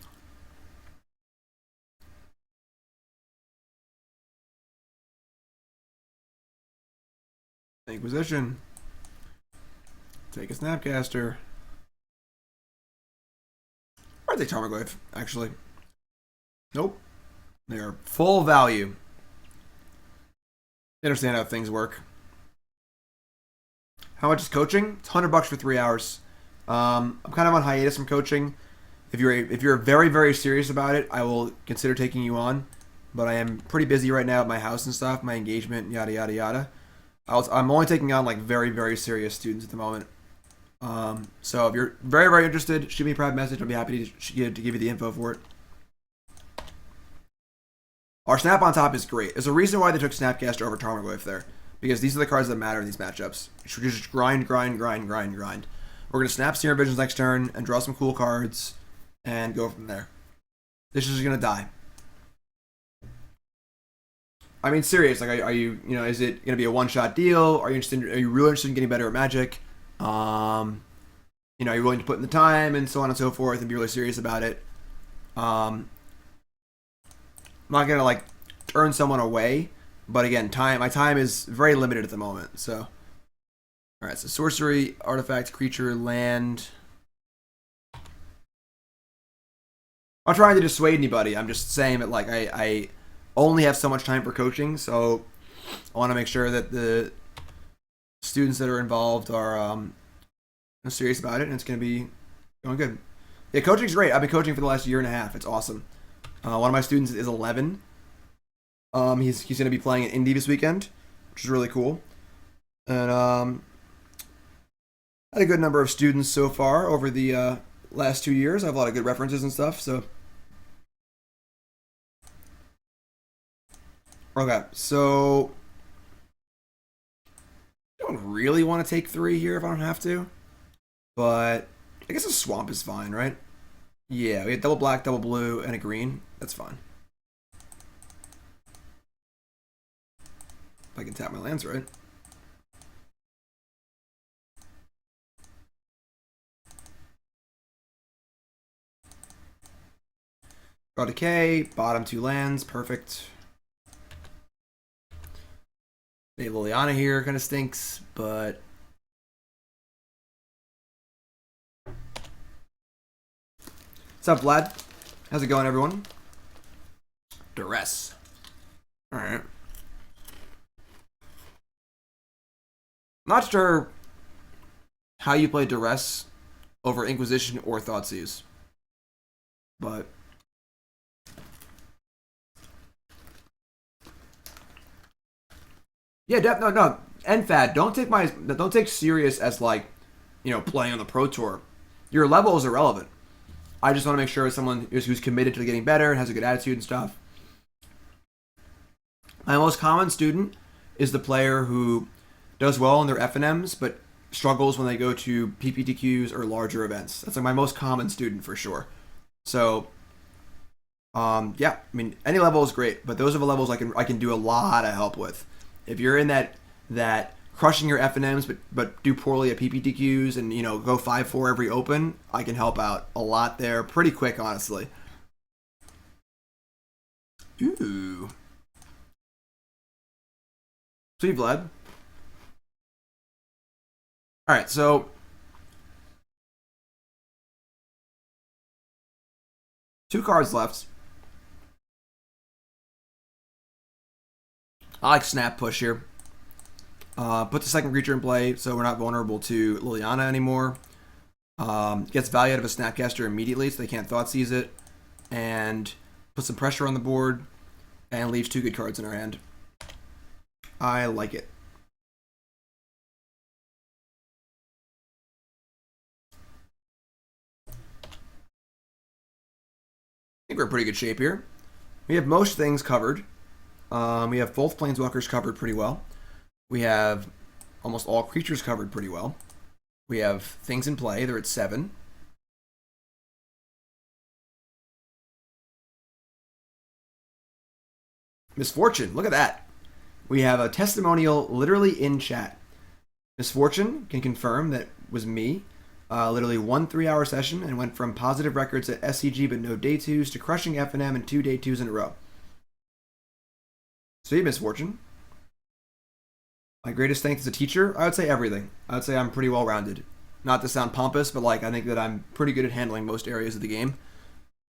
Inquisition. Take a Snapcaster. Or take Tarmogoyf, actually. Nope. They are full value. They understand how things work. How much is coaching? It's $100 for 3 hours. I'm kind of on hiatus from coaching. If you're very, very serious about it, I will consider taking you on. But I am pretty busy right now at my house and stuff, my engagement, yada yada yada. I'm only taking on like very, very serious students at the moment. So if you're very, very interested, shoot me a private message. I'll be happy to give you the info for it. Our Snap on top is great. There's a reason why they took Snapcaster over Tarmogoyf there. Because these are the cards that matter in these matchups. You should just grind, grind, grind, grind, grind. We're going to snap Serum Visions next turn and draw some cool cards and go from there. This is going to die. I mean, serious. Like, are you, is it going to be a one-shot deal? Are you really interested in getting better at Magic? Are you willing to put in the time and so on and so forth and be really serious about it? I'm not going to, like, turn someone away. But again, my time is very limited at the moment. So, alright, so sorcery, artifact, creature, land. I'm not trying to dissuade anybody. I'm just saying that, like, I only have so much time for coaching, so I want to make sure that the students that are involved are serious about it, and it's going to be going good. Yeah, coaching's great. I've been coaching for the last year and a half. It's awesome. One of my students is 11. He's going to be playing at Indy this weekend, which is really cool. And had a good number of students so far over the last 2 years. I have a lot of good references and stuff. So, okay, so I don't really want to take 3 here if I don't have to, but I guess a swamp is fine, right? Yeah, we have double black, double blue, and a green. That's fine. If I can tap my lands right. Draw Decay, bottom 2 lands, perfect. The Liliana here kind of stinks, but what's up, Vlad? How's it going, everyone? Duress. All right. Not sure how you play Duress over Inquisition or Thoughtseize, but yeah, no. NFAD, don't take serious as like, playing on the Pro Tour. Your level is irrelevant. I just want to make sure someone who's committed to getting better and has a good attitude and stuff. My most common student is the player who does well in their FNMs, but struggles when they go to PPTQs or larger events. That's like my most common student for sure. So, yeah, I mean, any level is great, but those are the levels I can do a lot of help with. If you're in that crushing your FNMs, but do poorly at PPTQs and go 5-4 every open, I can help out a lot there pretty quick, honestly. Ooh, sweet Vlad. All right, so two cards left. I like Snap Push here. Put the second creature in play so we're not vulnerable to Liliana anymore. Gets value out of a Snapcaster immediately so they can't Thoughtseize it. And put some pressure on the board. and leaves 2 good cards in our hand. I like it. I think we're in pretty good shape here. We have most things covered. We have both Planeswalkers covered pretty well. We have almost all creatures covered pretty well. We have things in play. They're at 7. Misfortune. Look at that. We have a testimonial literally in chat. Misfortune can confirm that was me. Literally 1 3-hour session and went from positive records at SCG but no day 2s to crushing FNM and 2 day 2s in a row. See, Misfortune. My greatest thanks as a teacher, I would say everything. I would say I'm pretty well rounded. Not to sound pompous, but like I think that I'm pretty good at handling most areas of the game.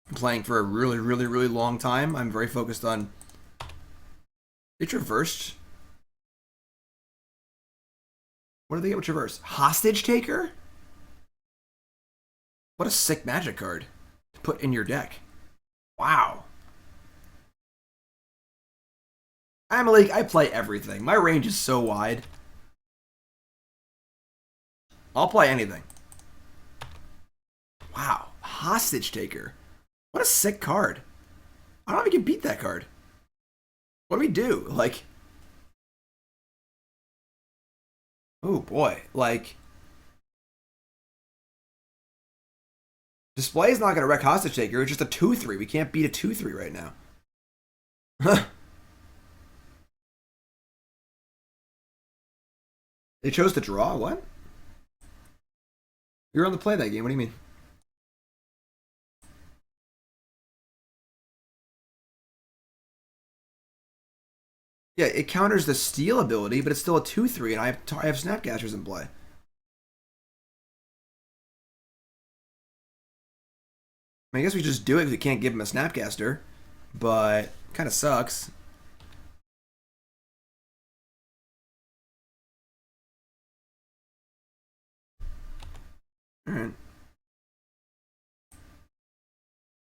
I'm playing for a really, really, really long time. I'm very focused on. They traversed. What do they get with traverse? Hostage Taker? What a sick magic card to put in your deck. Wow. I'm like, I play everything. My range is so wide. I'll play anything. Wow. Hostage Taker. What a sick card. I don't know if we can beat that card. What do we do? Like, oh boy. Like, Display is not going to wreck Hostage Taker. It's just a 2-3. We can't beat a 2-3 right now. They chose to draw? What? You're on the play that game. What do you mean? Yeah, it counters the steal ability, but it's still a 2-3, and I have Snapcasters in play. I guess we just do it because we can't give him a Snapcaster, but kind of sucks. Alright.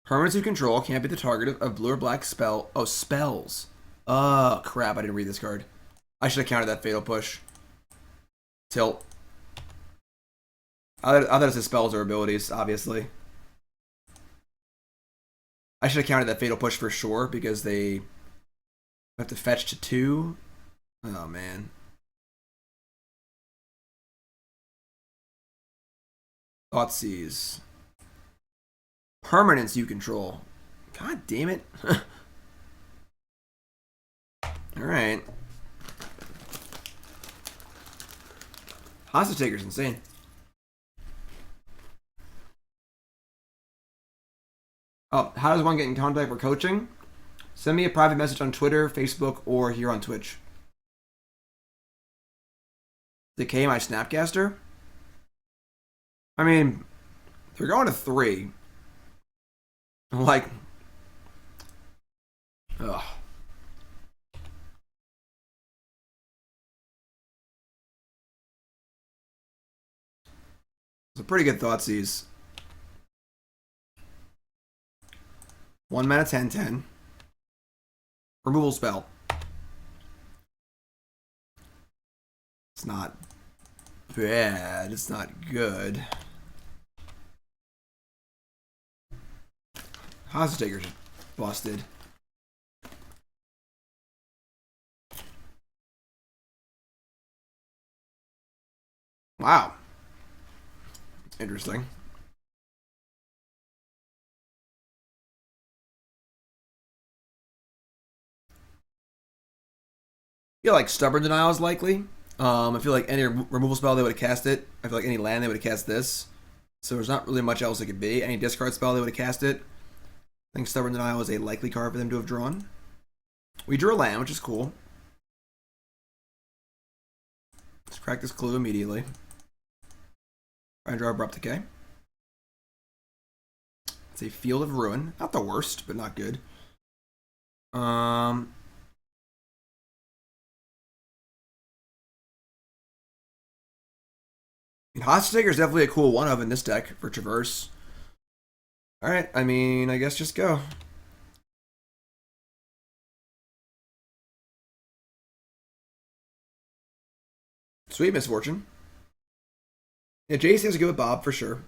Permanents you control can't be the target of blue or black spell. Oh, spells. Oh, crap. I didn't read this card. I should have countered that Fatal Push. Tilt. I thought it said spells or abilities, obviously. I should have counted that Fatal Push for sure because they have to fetch to 2. Oh, man. Thoughtseize. Permanents you control. God damn it. Alright. Hostage Taker's insane. Oh, how does one get in contact for coaching? Send me a private message on Twitter, Facebook, or here on Twitch. Decay my Snapcaster? I mean, they're going to 3. Like, ugh. It's a pretty good Thoughtseize. 1 mana 10/10. Removal spell. It's not bad. It's not good. Hostage Taker's busted. Wow. Interesting. I feel like Stubborn Denial is likely. I feel like any removal spell they would have cast it. I feel like any land they would have cast this. So there's not really much else it could be. Any discard spell they would have cast it. I think Stubborn Denial is a likely card for them to have drawn. We drew a land, which is cool. Let's crack this clue immediately. Try and draw Abrupt Decay. It's a Field of Ruin. Not the worst, but not good. Hostage Taker is definitely a cool one of in this deck for Traverse. Alright, I mean, I guess just go. Sweet misfortune. Yeah, Jace has to go with Bob for sure.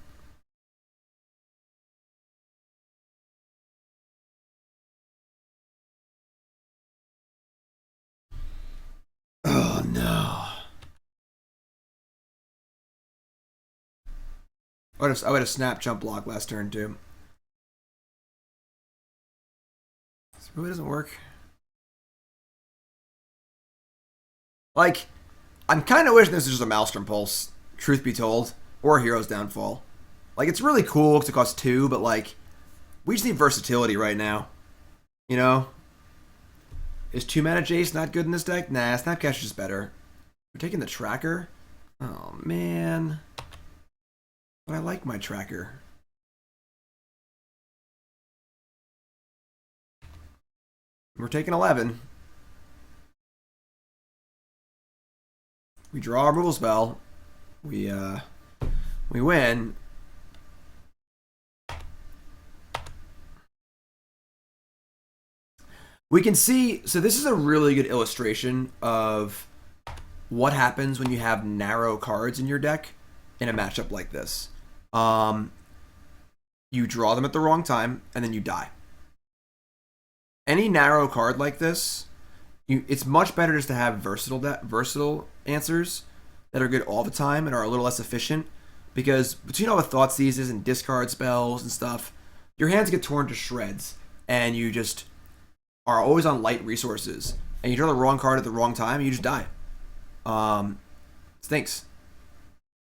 Oh no. I would have snap jump block last turn too. This really doesn't work. Like, I'm kind of wishing this is just a Maelstrom Pulse, truth be told, or a Hero's Downfall. Like, it's really cool because it costs 2, but like, we just need versatility right now. You know? Is 2 mana Jace not good in this deck? Nah, Snapcaster is better. We're taking the tracker? Oh, man. But I like my tracker. We're taking 11. We draw a removal spell. We win. We can see, so this is a really good illustration of what happens when you have narrow cards in your deck in a matchup like this. You draw them at the wrong time, and then you die. Any narrow card like this, it's much better just to have versatile answers that are good all the time and are a little less efficient, because between all the Thoughtseizes and discard spells and stuff, your hands get torn to shreds, and you just are always on light resources, and you draw the wrong card at the wrong time, and you just die. Stinks.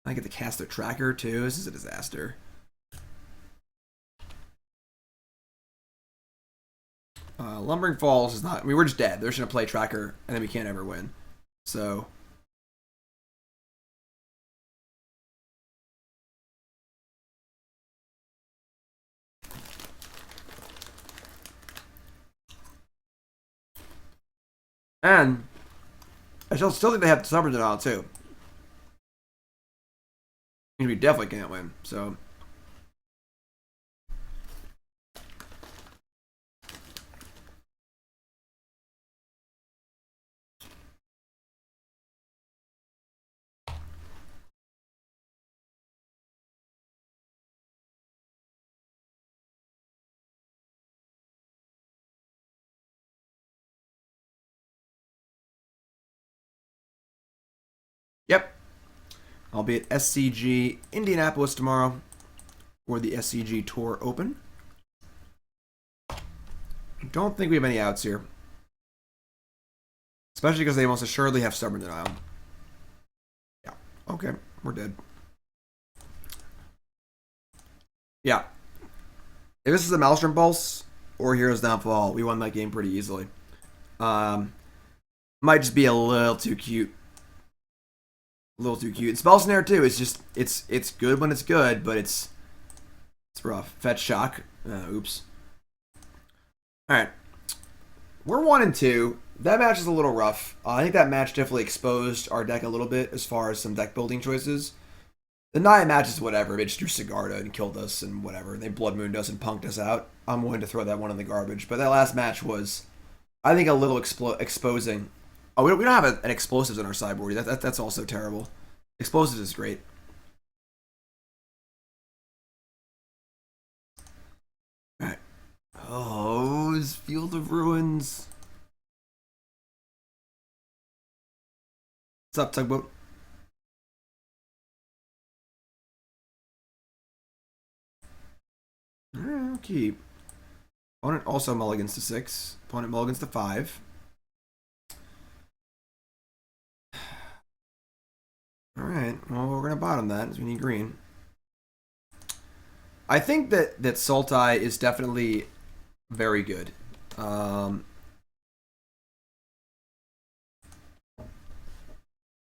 I get to cast the tracker too. This is a disaster. Lumbering Falls is not. I mean, we're just dead. They're just gonna play tracker, and then we can't ever win. So. And I still think they have Stubborn Denial too. And we definitely can't win. So. Yep. I'll be at SCG Indianapolis tomorrow for the SCG Tour Open. Don't think we have any outs here. Especially because they most assuredly have Stubborn Denial. Yeah. Okay. We're dead. Yeah. If this is a Maelstrom Pulse or Hero's Downfall, we won that game pretty easily. Might just be a little too cute. A little too cute. Spell Snare too. It's just it's good when it's good, but it's rough. Fetch Shock. Oops. All right, we're 1-2. That match is a little rough. I think that match definitely exposed our deck a little bit as far as some deck building choices. The Nia match is whatever. They just drew Sigarda and killed us and whatever. They Blood Mooned us and punked us out. I'm willing to throw that one in the garbage. But that last match was, I think, a little exposing. Oh, we don't have an explosives in our sideboard. That's also terrible. Explosives is great. All right. Oh, it's Field of Ruins. What's up, Tugboat? I'll keep. Opponent also mulligans to 6. Opponent mulligans to 5. Alright, well, we're going to bottom that as we need green. I think that Sultai is definitely very good. I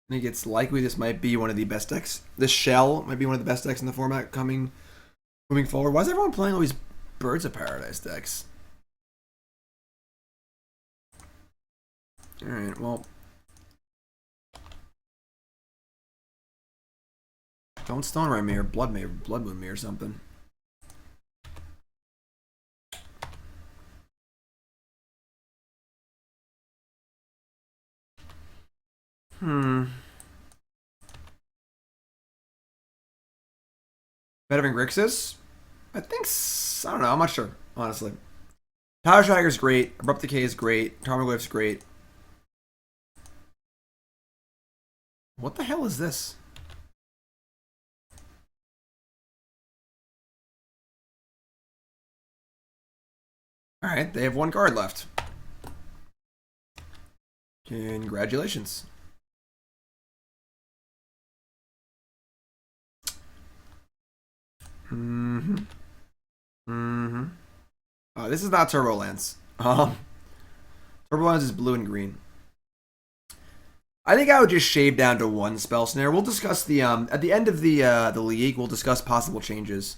think it's likely this might be one of the best decks. This shell might be one of the best decks in the format moving forward. Why is everyone playing all these Birds of Paradise decks? Alright, well. Don't Stone Ray me or Blood Moon me or something. Better than Grixis? I think, I don't know, I'm not sure, honestly. Tireless Tracker's great. Abrupt Decay is great. Tarmogoyf's great. What the hell is this? Alright, they have one card left. Congratulations. This is not Turbulence. Turbulence is blue and green. I think I would just shave down to one Spell Snare. We'll discuss the at the end of the league. We'll discuss possible changes.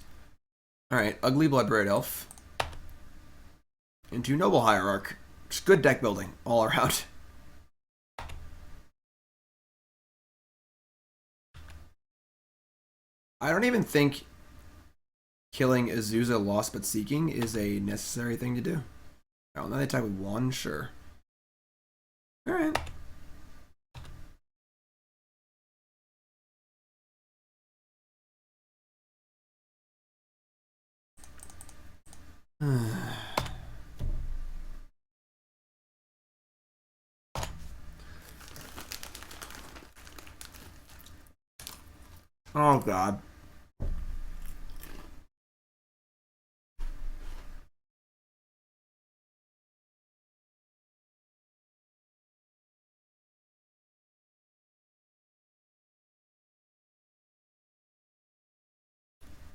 All right, Ugly Bloodbraid Elf into Noble Hierarch. Just good deck building all around. I don't even think killing Azusa Lost But Seeking is a necessary thing to do. Oh, now they attack with one? Sure. Alright. Oh, God.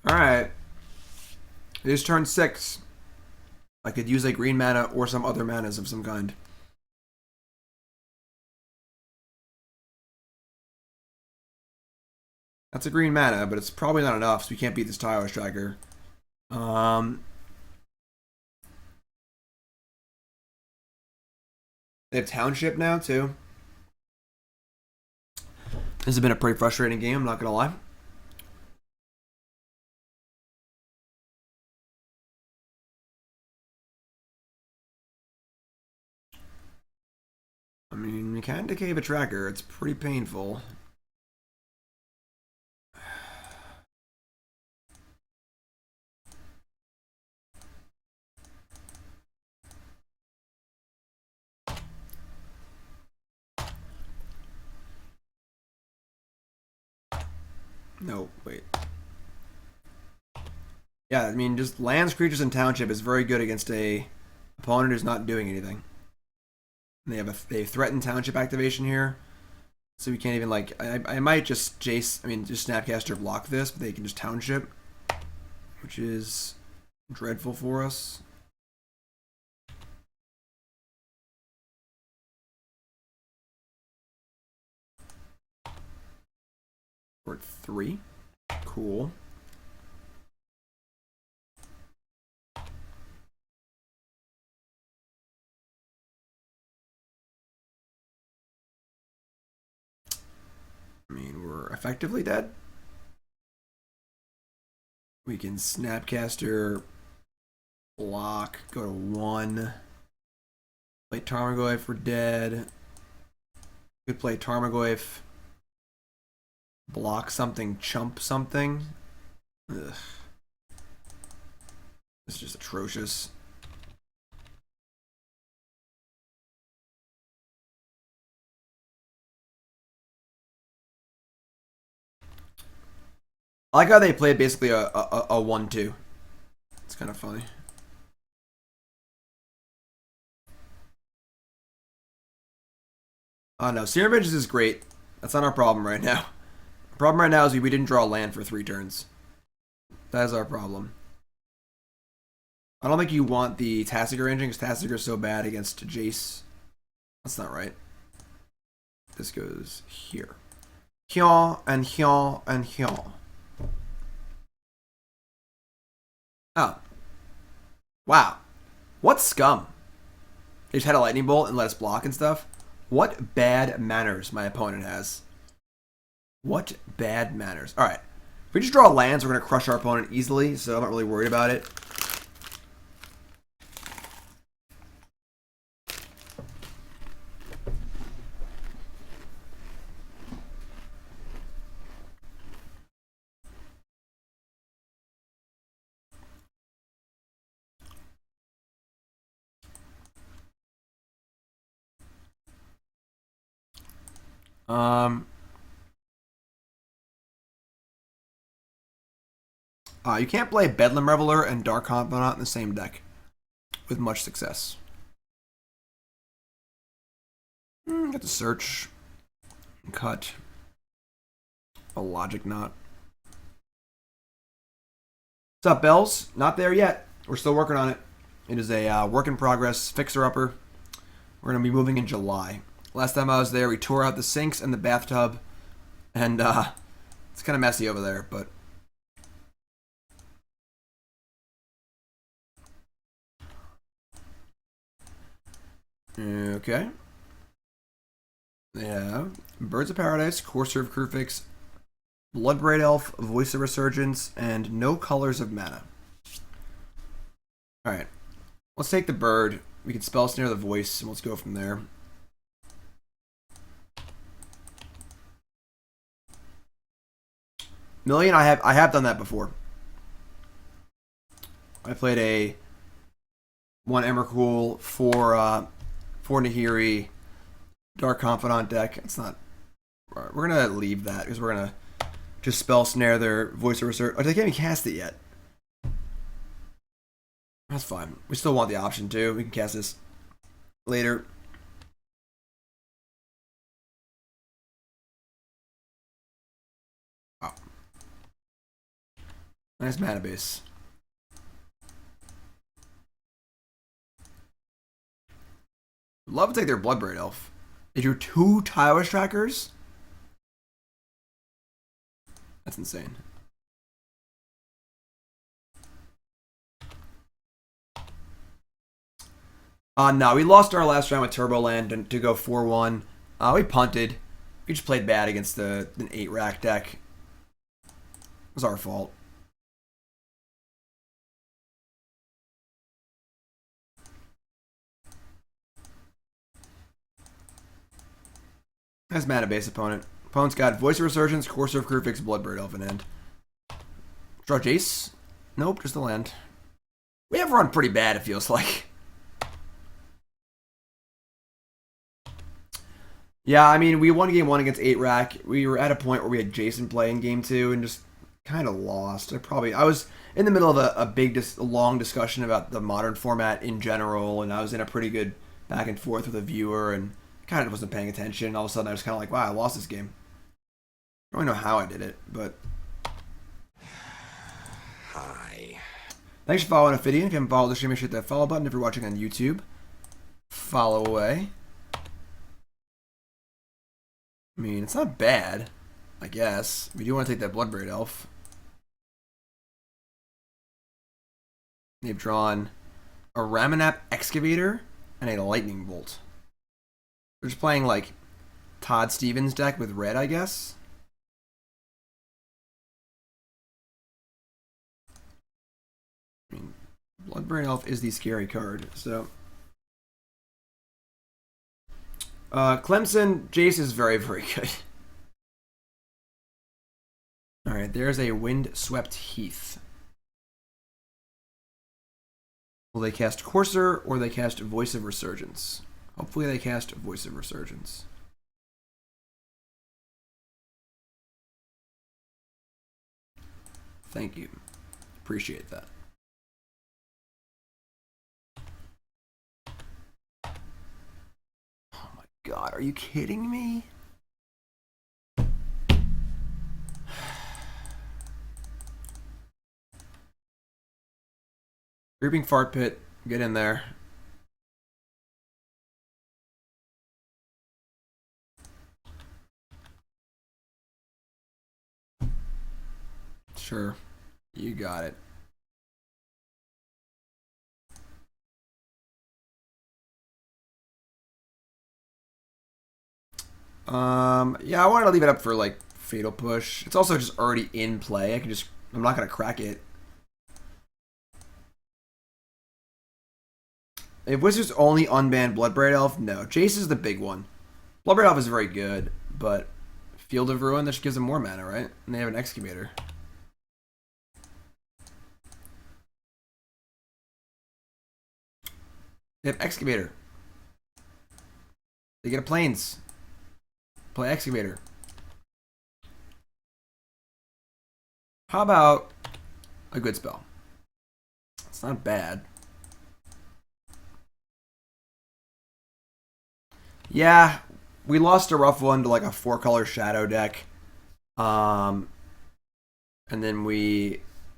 Alright. It is turn 6. I could use a green mana or some other manas of some kind. That's a green mana, but it's probably not enough, so we can't beat this Tireless Tracker. They have Township now, too. This has been a pretty frustrating game, I'm not gonna lie. I mean, you can decay the tracker, it's pretty painful. No, wait. Yeah, I mean, just lands, creatures, and township is very good against a opponent who's not doing anything. And they have threatened township activation here, so we can't even like. I might just Jace. I mean, just Snapcaster block this, but they can just township, which is dreadful for us. We're at 3. Cool. I mean, we're effectively dead. We can Snapcaster block, go to 1. Play Tarmogoyf, we're dead. Could play Tarmogoyf. Block something, chump something. Ugh. This is just atrocious. I like how they played basically a 1-2. It's kind of funny. Oh no, Serum Visions is great. That's not our problem right now. The problem right now is we didn't draw land for 3 turns. That is our problem. I don't think you want the Tasigur engine because Tasigur is so bad against Jace. That's not right. This goes here. Here and here and here. Oh. Wow. What scum? They just had a lightning bolt and let us block and stuff. What bad manners my opponent has. What bad manners. Alright. If we just draw lands, we're going to crush our opponent easily, so I'm not really worried about it. You can't play Bedlam Reveler and Dark Confidant in the same deck with much success. Get the search. Cut. A Logic Knot. What's up, Bells? Not there yet. We're still working on it. It is a work in progress, fixer-upper. We're going to be moving in July. Last time I was there, we tore out the sinks and the bathtub. And it's kind of messy over there, but... Okay. Yeah. Birds of Paradise, Courser of Crufix, Bloodbraid Elf, Voice of Resurgence, and no colors of mana. Alright. Let's take the bird. We can Spell Snare the Voice, and let's go from there. Million, I have done that before. I played a 1 Emrakul, 4 Nahiri, Dark Confidant deck. It's not... We're going to leave that, because we're going to just Spell Snare their Voice of Research. Oh, they can't even cast it yet. That's fine. We still want the option, too. We can cast this later. Oh. Nice mana base. Love to take their Bloodbraid Elf. They drew 2 Tireless Trackers? That's insane. No, we lost our last round with Turboland to go 4-1. We punted. We just played bad against an 8-rack deck. It was our fault. Nice mana base opponent. Opponent's got Voice of Resurgence, Courser of Crufix, Bloodbraid Elf, and end. Draw Jace? Nope, just a land. We have run pretty bad, it feels like. Yeah, I mean, we won game 1 against 8-rack. We were at a point where we had Jason play in game 2 and just kind of lost. I was in the middle of a long discussion about the modern format in general, and I was in a pretty good back and forth with a viewer, and kind of wasn't paying attention. All of a sudden, I was kind of like, wow, I lost this game. I don't really know how I did it, but... Hi. Thanks for following Ophidian. If you haven't followed the stream, make sure to hit that follow button. If you're watching on YouTube, follow away. I mean, it's not bad, I guess. We do want to take that Bloodbraid Elf. They've drawn a Ramanap Excavator and a Lightning Bolt. They're just playing, like, Todd Stevens' deck with red, I guess. I mean, Bloodbraid Elf is the scary card, so... Clemson, Jace is very, very good. Alright, there's a Windswept Heath. Will they cast Courser or they cast Voice of Resurgence? Hopefully they cast Voice of Resurgence. Thank you. Appreciate that. Oh my god, are you kidding me? Creeping Fart Pit, get in there. Sure. You got it. Yeah, I wanted to leave it up for, like, Fatal Push. It's also just already in play. I'm not going to crack it. If Wizards only unban Bloodbraid Elf, no. Jace is the big one. Bloodbraid Elf is very good, but Field of Ruin, that just gives them more mana, right? And they have an Excavator. They have Excavator. They get a Plains. Play Excavator. How about a good spell? It's not bad. Yeah, we lost a rough one to like a 4-color shadow deck. And then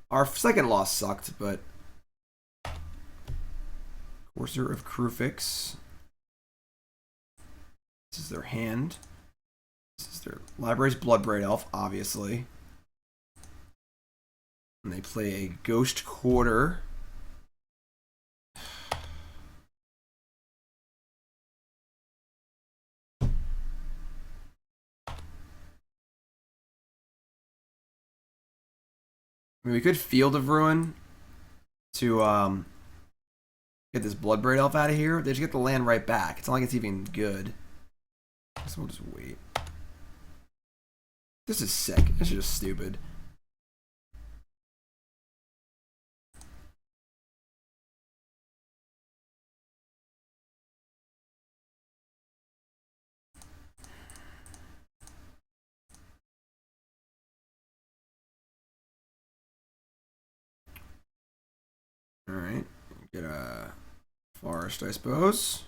our second loss sucked, but Courser of Krufix. This is their hand. This is their library's Bloodbraid Elf, obviously. And they play a Ghost Quarter. I mean, we could Field of Ruin to get this Bloodbraid Elf out of here. They just get the land right back. It's not like it's even good. So we'll just wait. This is sick. This is just stupid. Alright, get a forest, I suppose.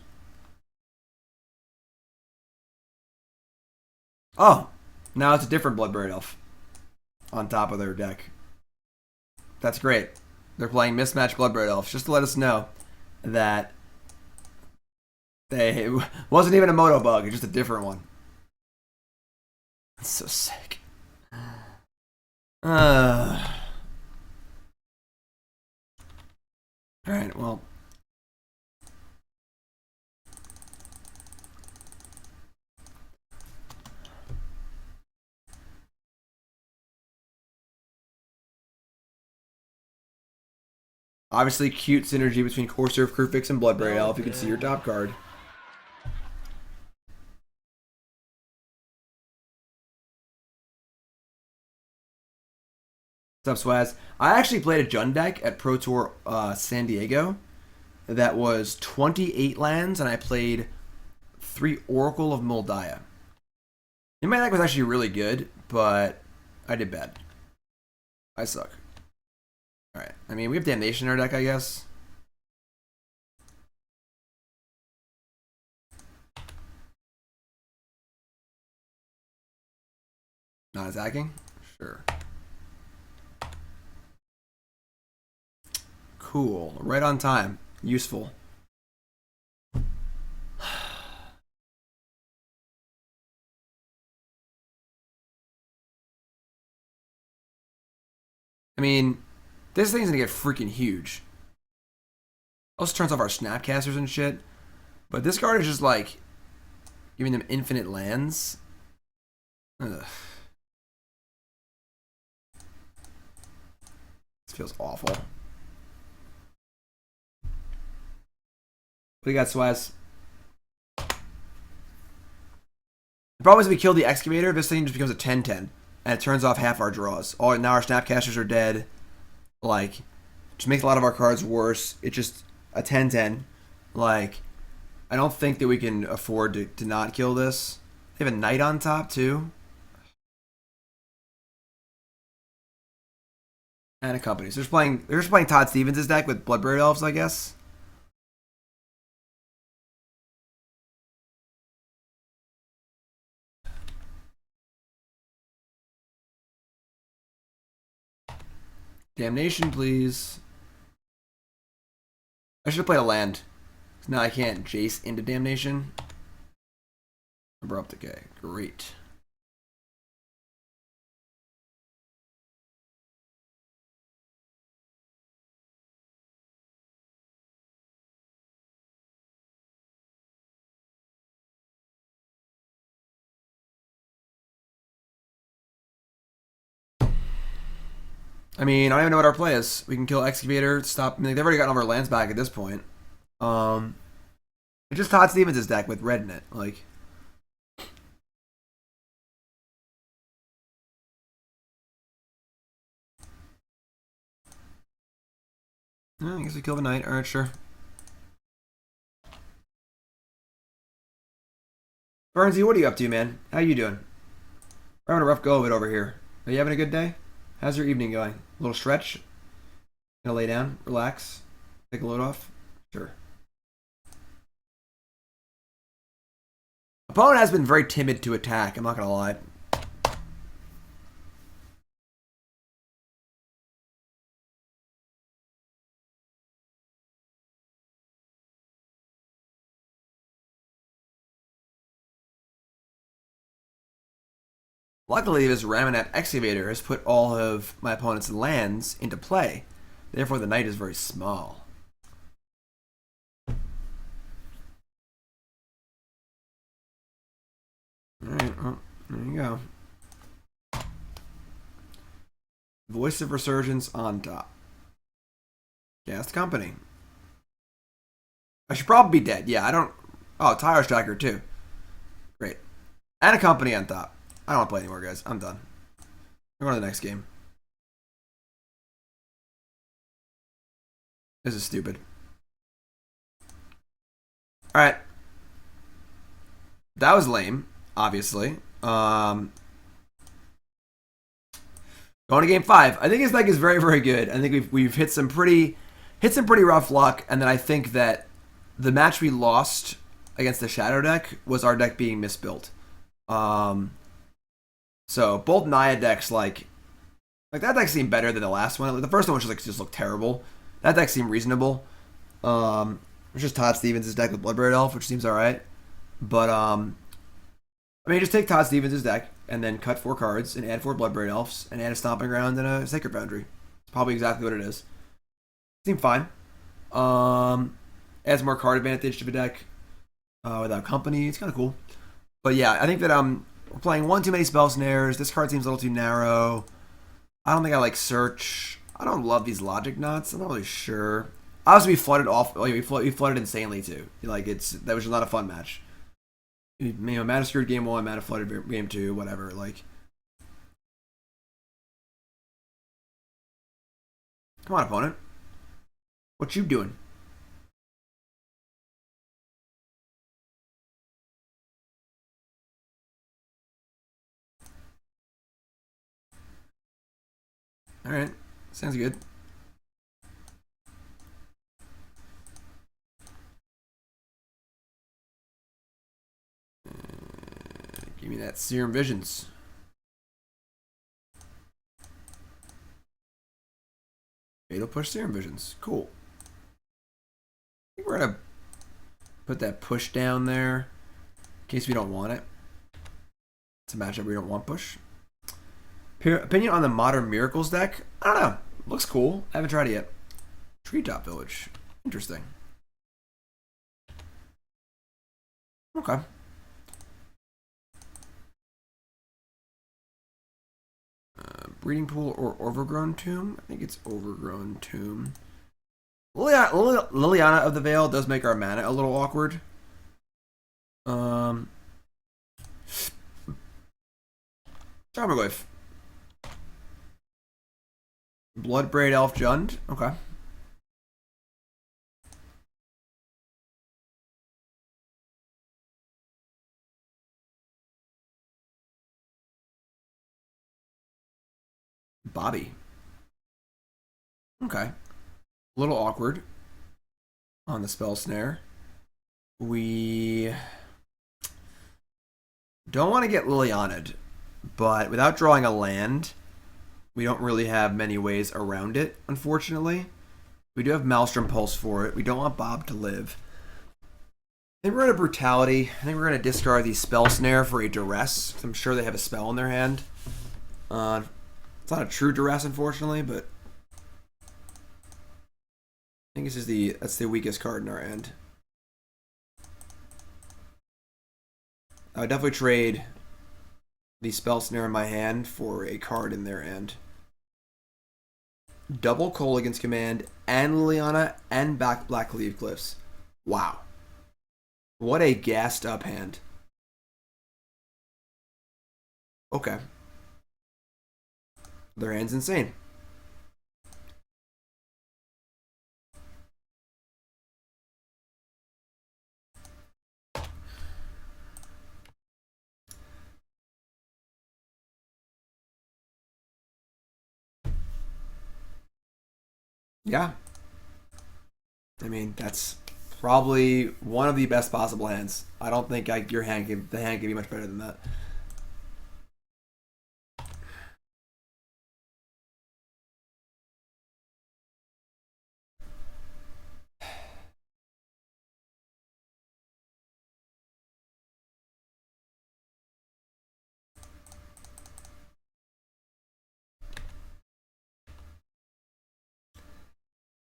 Oh, now it's a different Bloodbraid Elf on top of their deck. That's great. They're playing mismatched Bloodbraid Elves just to let us know that it wasn't even a Moto bug, it's just a different one. That's so sick. Alright, well. Obviously, cute synergy between Courser of Krufix and Bloodbraid Elf. You can see your top card. What's up, Swaz? I actually played a Jund deck at Pro Tour San Diego that was 28 lands, and I played 3 Oracle of Moldiah. And my deck was actually really good, but I did bad. I suck. Alright, I mean, we have Damnation in our deck, I guess. Not attacking? Sure. Cool. Right on time. Useful. I mean, this thing's gonna get freaking huge. Also turns off our Snapcasters and shit. But this card is just like giving them infinite lands. Ugh. This feels awful. What do you got, Swaz? The problem is if we kill the Excavator, this thing just becomes a 10-10. And it turns off half our draws. Oh, now our Snapcasters are dead. Like, just makes a lot of our cards worse. It's just a 10-10. Like, I don't think that we can afford to not kill this. They have a Knight on top, too. And a Company. So they're just playing Todd Stevens' deck with Bloodbraid Elves, I guess. Damnation, please. I should have played a land. Now I can't Jace into Damnation. Abrupt Decay. Great. I mean, I don't even know what our play is. We can kill Excavator, stop. I mean, they've already gotten all our lands back at this point. It's just Todd Stevens' deck with red in it. Like, I guess we kill the Knight. Alright, sure. Burnsy, what are you up to, man? How you doing? We're having a rough go of it over here. Are you having a good day? How's your evening going? A little stretch? Gonna lay down, relax, take a load off? Sure. Opponent has been very timid to attack, I'm not gonna lie. Luckily, this Ramonette Excavator has put all of my opponent's lands into play. Therefore, the knight is very small. Alright, well, there you go. Voice of Resurgence on top. Cast Company. I should probably be dead. Yeah, I don't... Oh, Tireless Tracker too. Great. And a Company on top. I don't want to play anymore, guys. I'm done. We're going to the next game. This is stupid. Alright. That was lame, obviously. Going to game 5. I think his deck is very, very good. I think we've hit some pretty rough luck, and then I think that the match we lost against the Shadow deck was our deck being misbuilt. So both Naya decks, like that deck seemed better than the last one. Like the first one was just looked terrible. That deck seemed reasonable. It's just Thoughtseize deck with Bloodbraid Elf, which seems alright. But I mean, just take Thoughtseize deck and then cut 4 cards and add 4 Bloodbraid Elves and add a Stomping Ground and a Sacred Foundry. It's probably exactly what it is. Seemed fine. Adds more card advantage to the deck without company. It's kind of cool. But yeah, I think that we're playing one too many Spell Snares. This card seems a little too narrow. I don't think I like Search. I don't love these Logic Knots. I'm not really sure. Obviously, we flooded off. Like, we flooded insanely too. Like that was just not a fun match. You know, mana screwed game 1, mana flooded game 2, whatever. Like, come on, opponent. What you doing? Alright, sounds good. Give me that Serum Visions. Fatal Push Serum Visions. Cool. I think we're gonna put that push down there in case we don't want it. It's a matchup we don't want push. Opinion on the Modern Miracles deck? I don't know. Looks cool. I haven't tried it yet. Treetop Village. Interesting. Okay. Breeding Pool or Overgrown Tomb? I think it's Overgrown Tomb. Liliana of the Veil does make our mana a little awkward. Tarmogoyf. Bloodbraid Elf Jund. Okay. Bobby. Okay. A little awkward on the Spell Snare. We don't want to get Liliana'd, but without drawing a land, we don't really have many ways around it, unfortunately. We do have Maelstrom Pulse for it. We don't want Bob to live. I think we're going to Brutality. I think we're going to discard the Spell Snare for a Duress. I'm sure they have a spell in their hand. It's not a true Duress, unfortunately, but I think this is that's the weakest card in our end. I would definitely trade the Spell Snare in my hand for a card in their end. Double Kolaghan's Command and Liliana and Black Cleave Cliffs. Wow. What a gassed up hand. Okay. Their hand's insane. Yeah. I mean, that's probably one of the best possible hands. I don't think the hand can be much better than that.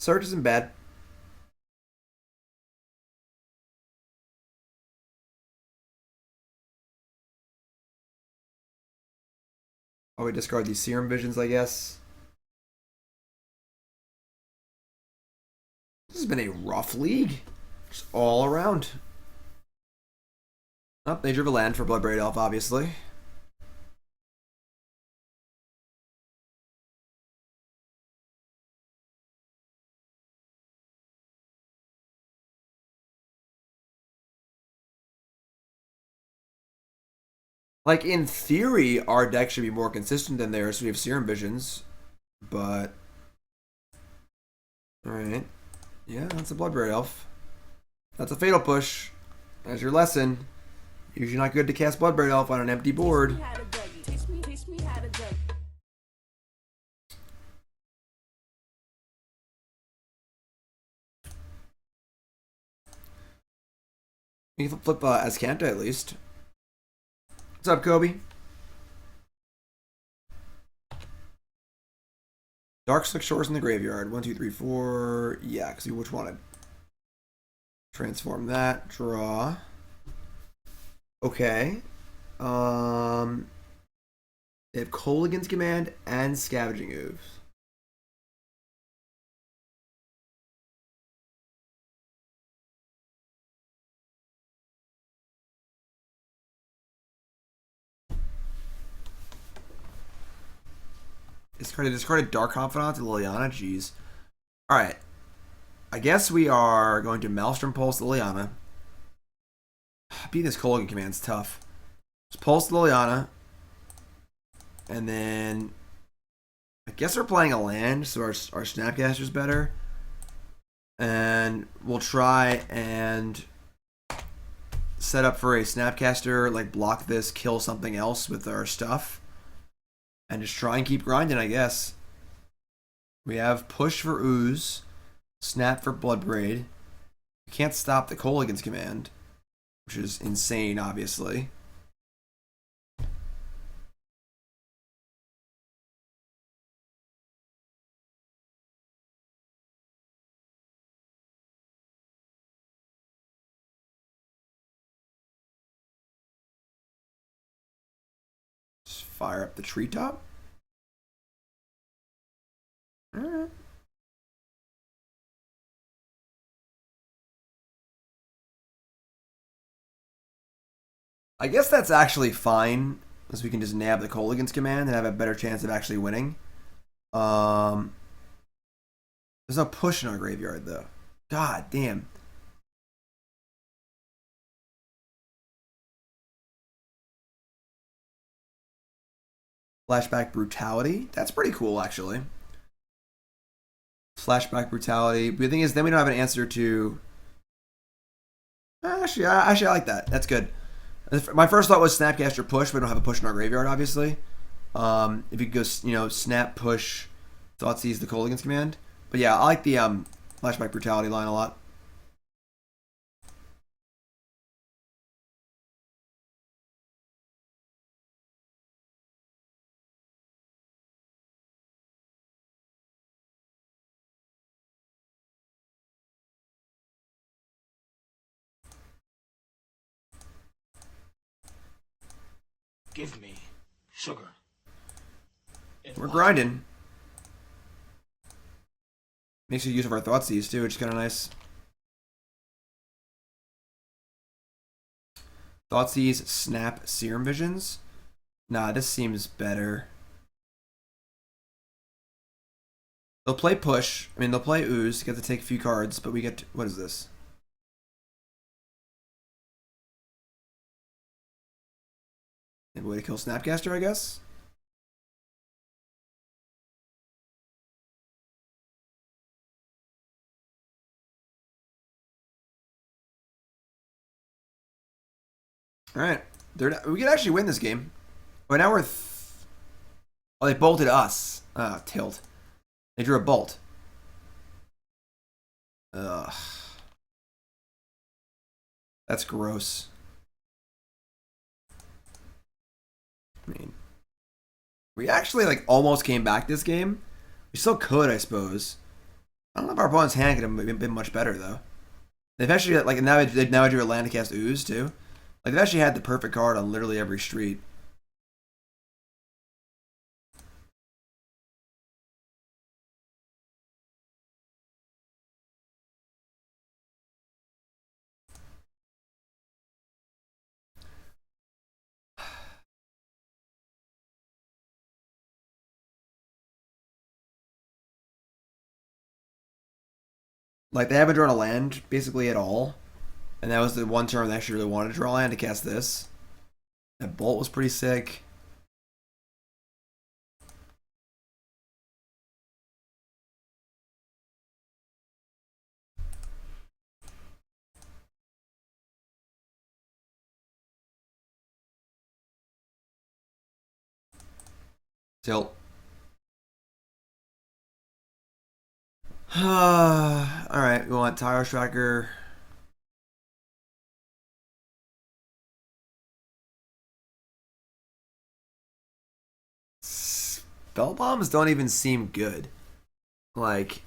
Surge isn't bad. Oh, we discard these Serum Visions, I guess. This has been a rough league. Just all around. Oh, they drew a land for Bloodbraid Elf, obviously. Like, in theory, our deck should be more consistent than theirs, so we have Serum Visions. But... Alright. Yeah, that's a Bloodbraid Elf. That's a Fatal Push. That's your lesson. Usually not good to cast Bloodbraid Elf on an empty board. You can flip Azcanta at least. What's up, Kobe? Darkslick Shores in the graveyard. 1, 2, 3, 4. Yeah, because you which wanted. Transform that. Draw. Okay. They have Kolaghan's Command and Scavenging Ooze. Discarded Dark Confidant to Liliana. Jeez. Alright. I guess we are going to Maelstrom Pulse Liliana. Beating this Kolaghan command's tough. Just Pulse Liliana. And then... I guess we're playing a land, so our Snapcaster's better. And we'll try and set up for a Snapcaster, like block this, kill something else with our stuff. And just try and keep grinding, I guess. We have Push for Ooze. Snap for Bloodbraid. We can't stop the Kolaghan's Command, which is insane, obviously. Just fire up the treetop. Alright. I guess that's actually fine, because we can just nab the Kolaghan's Command and have a better chance of actually winning. There's no push in our graveyard, though. God damn. Flashback Brutality. That's pretty cool, actually. Flashback Brutality. But the thing is, then we don't have an answer to... Actually, I like that. That's good. My first thought was Snapcaster Push. We don't have a push in our graveyard, obviously. If you go, Snap, Push, Thoughtseize the Kolaghan's Command. But yeah, I like the Flashback Brutality line a lot. Give me sugar. We're grinding. Makes use of our Thoughtseize too, which is kind of nice. Thoughtseize, Snap, Serum Visions. Nah, this seems better. They'll play Push. I mean, they'll play Ooze. Get to take a few cards, but we get to, what is this? Maybe a way to kill Snapcaster, I guess. All right. We can actually win this game. But now we're... oh, they bolted us. Tilt. They drew a bolt. Ugh. That's gross. I mean... we actually, like, almost came back this game. We still could, I suppose. I don't know if our opponent's hand could have been much better, though. They've actually, like, now they drew a land to cast Ooze, too. Like, they've actually had the perfect card on literally every street. Like, they haven't drawn a land, basically, at all. And that was the one turn they actually really wanted to draw land to cast this. That bolt was pretty sick. Tilt. Alright, we want Tireless Tracker. Spell bombs don't even seem good. Like,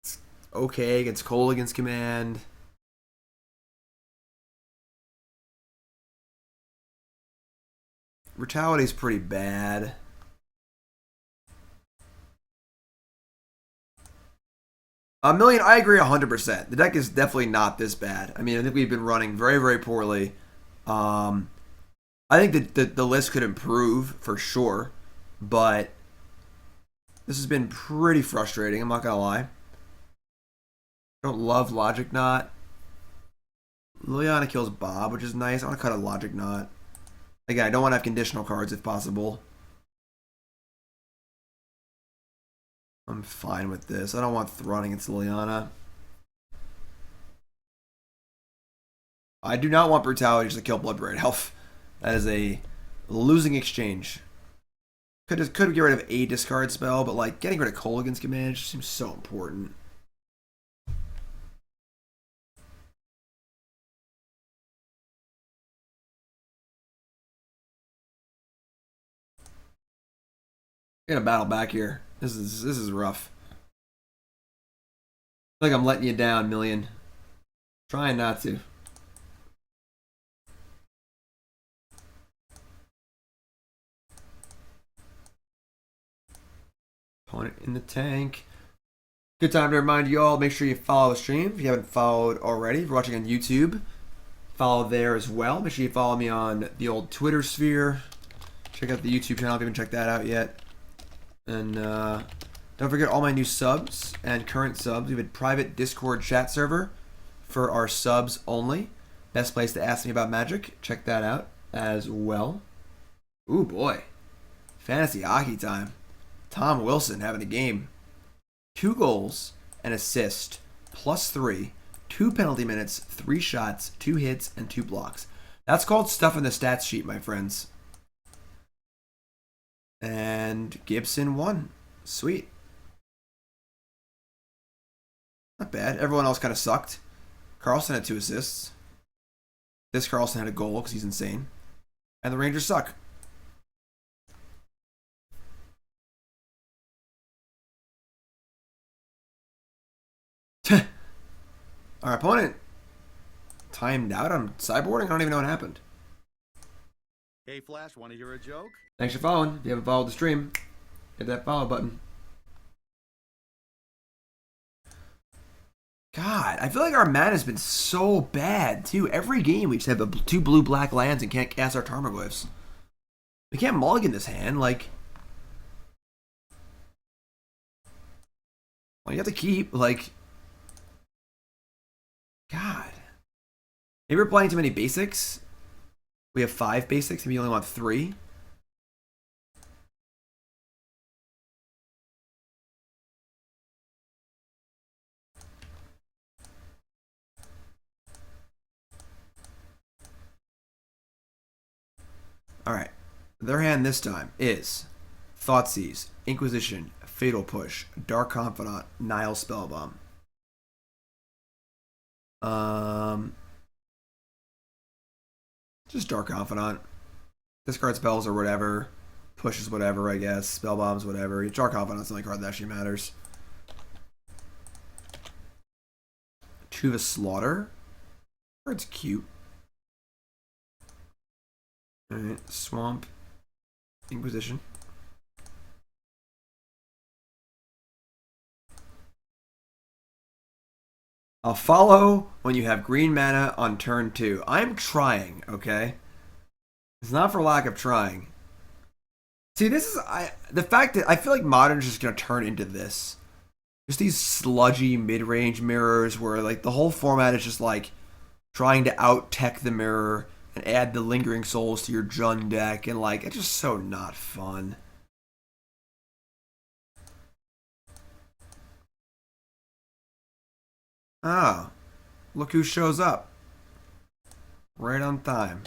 it's okay against Kolaghan's command. Brutality's pretty bad. Million, I agree 100%. The deck is definitely not this bad. I mean, I think we've been running very, very poorly. I think that the list could improve for sure, but this has been pretty frustrating. I'm not gonna lie. I don't love Logic Knot. Liliana kills Bob, which is nice. I want to cut a Logic Knot. Again, I don't want to have conditional cards if possible. I'm fine with this. I don't want Thrun against Liliana. I do not want Brutality just to kill Bloodbraid Elf. That is a losing exchange. Could get rid of a discard spell, but like getting rid of Kolaghan's command just seems so important. We're gonna battle back here. This is rough. I feel like I'm letting you down, Million. Trying not to. Opponent in the tank. Good time to remind you all, make sure you follow the stream if you haven't followed already. If you're watching on YouTube, follow there as well. Make sure you follow me on the old Twitter sphere. Check out the YouTube channel if you haven't checked that out yet. And don't forget all my new subs and current subs. We have a private Discord chat server for our subs only. Best place to ask me about Magic. Check that out as well. Ooh boy. Fantasy hockey time. Tom Wilson having a game. 2 goals, an assist, +3, 2 penalty minutes, 3 shots, 2 hits, and 2 blocks. That's called stuff in the stats sheet, my friends. And Gibson won. Sweet. Not bad. Everyone else kind of sucked. Carlson had 2 assists. This Carlson had a goal because he's insane. And the Rangers suck. Our opponent timed out on sideboarding. I don't even know what happened. Hey Flash, want to hear a joke? Thanks for following. If you haven't followed the stream, hit that follow button. God, I feel like our mana has been so bad too. Every game we just have 2 blue-black lands and can't cast our Tarmogoyfs. We can't mulligan this hand. Like, well, you have to keep like. God. Maybe we're playing too many basics. We have 5 basics and we only want 3. Alright. Their hand this time is Thoughtseize, Inquisition, Fatal Push, Dark Confidant, Nihil Spellbomb. Just Dark Confidant. Discard spells or whatever. Pushes whatever, I guess. Spell bombs, whatever. Dark Confidant's the only card that actually matters. Tuva Slaughter. Card's cute. Alright, Swamp. Inquisition. I'll follow when you have green mana on turn 2. I'm trying, okay? It's not for lack of trying. See, this is the fact that I feel like Modern's just gonna turn into this. Just these sludgy mid-range mirrors where like the whole format is just like trying to out-tech the mirror and add the Lingering Souls to your Jund deck, and like it's just so not fun. Ah, look who shows up. Right on time.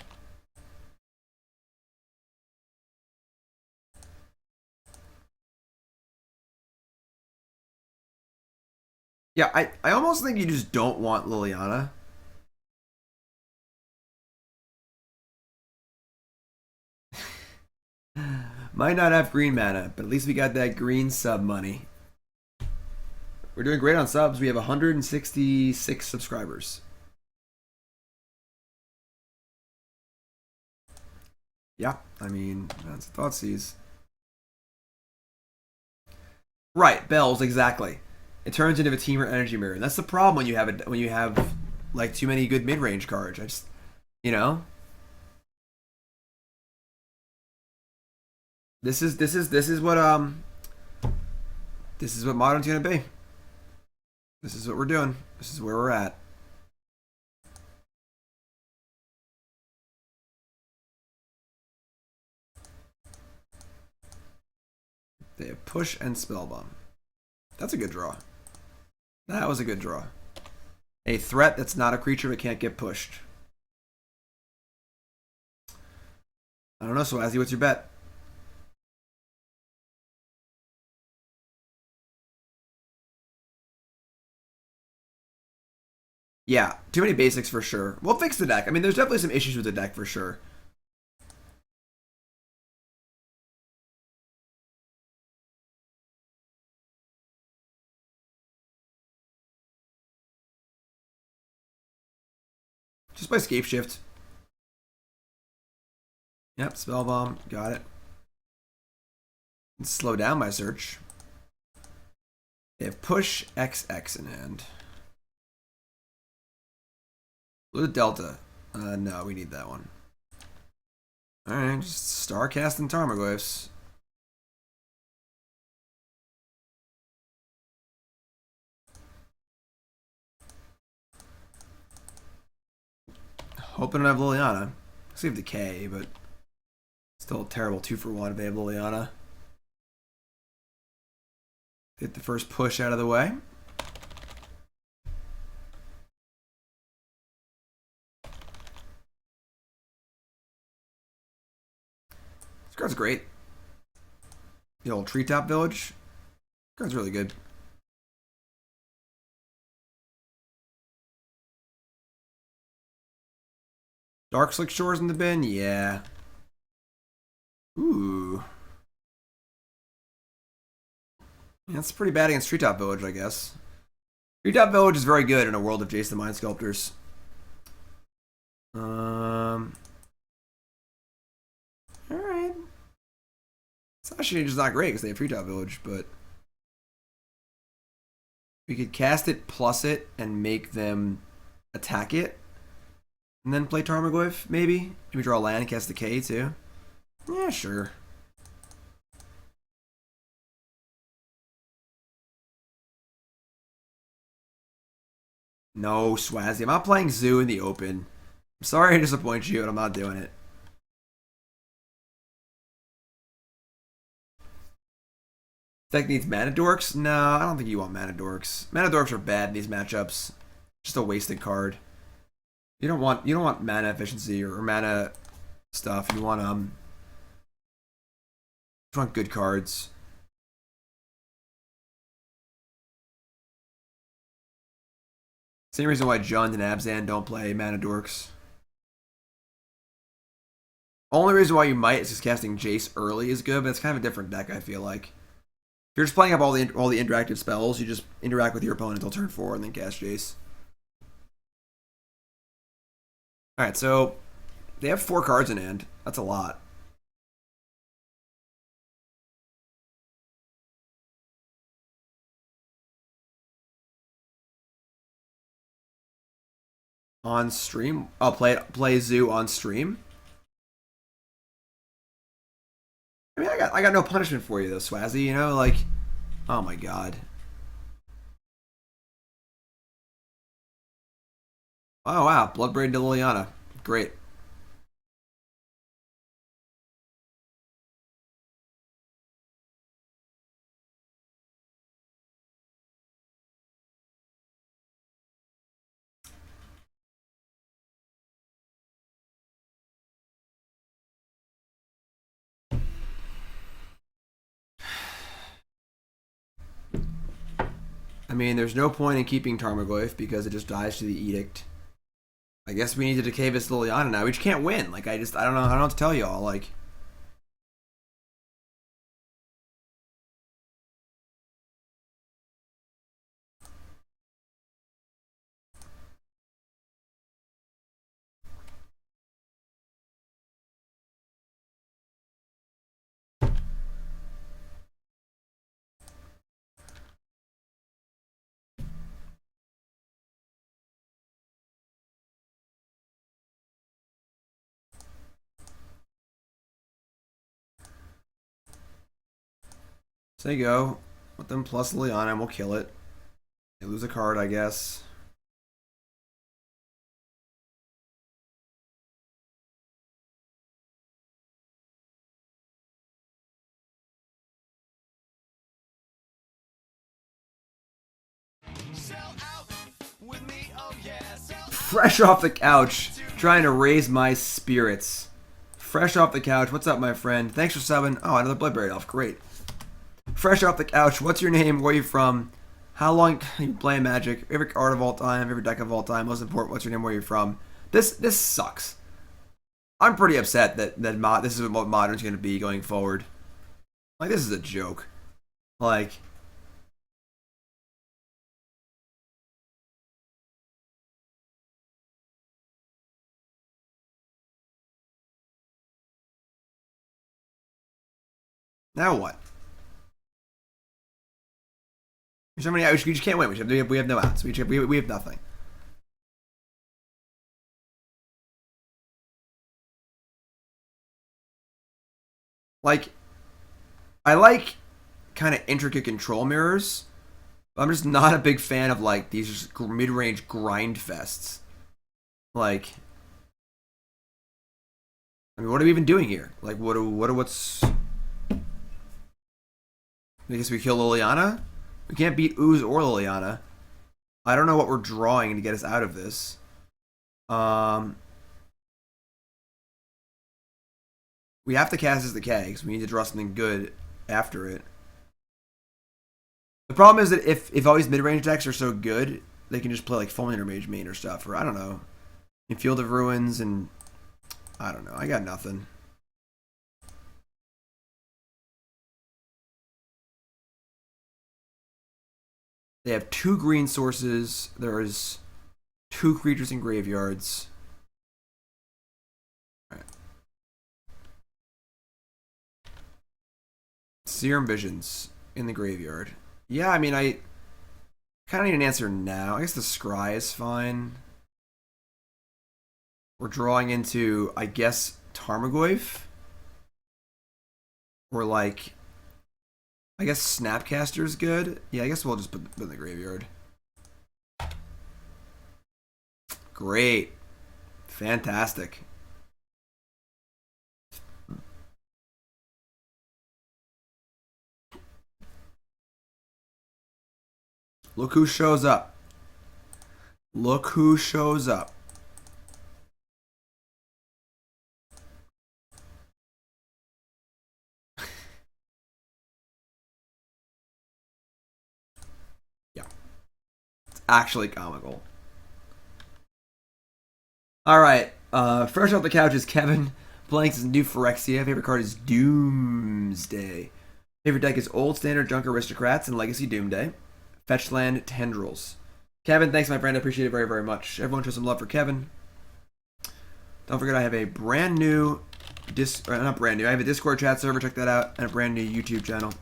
Yeah, I almost think you just don't want Liliana. Might not have green mana, but at least we got that green sub money. We're doing great on subs. We have 166 subscribers. Yeah, I mean, that's a Thoughtseize. Right, bells, exactly. It turns into a team or energy mirror. And that's the problem when you have like too many good mid-range cards. I just, you know, this is what Modern's gonna be. This is what we're doing. This is where we're at. They have Push and Spellbomb. That's a good draw. That was a good draw. A threat that's not a creature but can't get pushed. I don't know, Swazzy, what's your bet? Yeah, too many basics for sure. We'll fix the deck. I mean, there's definitely some issues with the deck for sure. Just by Scape Shift. Yep, Spellbomb, got it. And slow down my search. They have Push XX in hand. Polluted Delta. No, we need that one. Alright, just Starcast and Tarmogoyfs. Hoping to have Liliana. Save Decay, but still a terrible 2-for-1 if they have Liliana. Get the first push out of the way. This card's great. The old Treetop Village. This card's really good. Darkslick Shores in the bin? Yeah. Ooh. Yeah, that's pretty bad against Treetop Village, I guess. Treetop Village is very good in a world of Jace the Mind Sculptors. Alright. It's actually just not great because they have Treetop Village, but we could cast it, plus it, and make them attack it. And then play Tarmogoyf, maybe? Maybe draw a land and cast Decay, too? Yeah, sure. No, Swazzy. I'm not playing Zoo in the open. I'm sorry to disappoint you, but I'm not doing it. Deck needs Mana Dorks? No, I don't think you want Mana Dorks. Mana Dorks are bad in these matchups. Just a wasted card. You don't want mana efficiency or mana stuff. You want Just want good cards. Same reason why Jund and Abzan don't play Mana Dorks. Only reason why you might is just casting Jace early is good, but it's kind of a different deck, I feel like. If you're just playing up all the interactive spells, you just interact with your opponent until turn 4 and then cast Jace. Alright, so they have 4 cards in hand. That's a lot. On stream? I'll play Zoo on stream. I mean, I got no punishment for you though, Swazzy. You know, like, oh my god. Oh wow, Bloodbraid to Liliana, great. I mean, there's no point in keeping Tarmogoyf because it just dies to the Edict. I guess we need to decay this Liliana now. We just can't win. Like, I don't know. I don't know what to tell y'all. Like, so you go. Let them plus Liliana and we'll kill it. They lose a card, I guess. Fresh off the couch, trying to raise my spirits. Fresh off the couch. What's up, my friend? Thanks for subbing. Oh, another Bloodbraid elf. Great. Fresh off the couch. What's your name? Where are you from? How long you play Magic? Favorite card of all time? Favorite deck of all time? Most important, what's your name? Where are you from? This sucks. I'm pretty upset that this is what Modern's going to be going forward. Like, this is a joke. Like, now what? There's so many outs. We just can't win. We have no outs. We have nothing. Like, I like kind of intricate control mirrors. But I'm just not a big fan of like these mid-range grind fests. Like, I mean, what are we even doing here? Like, what's? I guess we kill Liliana. We can't beat Ooze or Liliana. I don't know what we're drawing to get us out of this. We have to cast as Decay because we need to draw something good after it. The problem is that if all these mid-range decks are so good, they can just play like Fulminator Mage main or stuff, or I don't know. In Field of Ruins and I don't know. I got nothing. They have 2 green sources. There is 2 creatures in graveyards. All right. Serum Visions in the graveyard. Yeah, I mean, I kind of need an answer now. I guess the Scry is fine. We're drawing into, I guess, Tarmogoyf. Or like, I guess Snapcaster is good. Yeah, I guess we'll just put it in the graveyard. Great. Fantastic. Look who shows up. Look who shows up. actually comical. All right. Fresh off the couch is Kevin playing his new Phyrexia. Favorite card is Doomsday. Favorite deck is Old Standard Junk Aristocrats and Legacy Doomsday. Fetchland Tendrils. Kevin, thanks my friend. I appreciate it very, very much. Everyone show some love for Kevin. Don't forget I have a brand new not brand new. I have a Discord chat server. Check that out. And a brand new YouTube channel.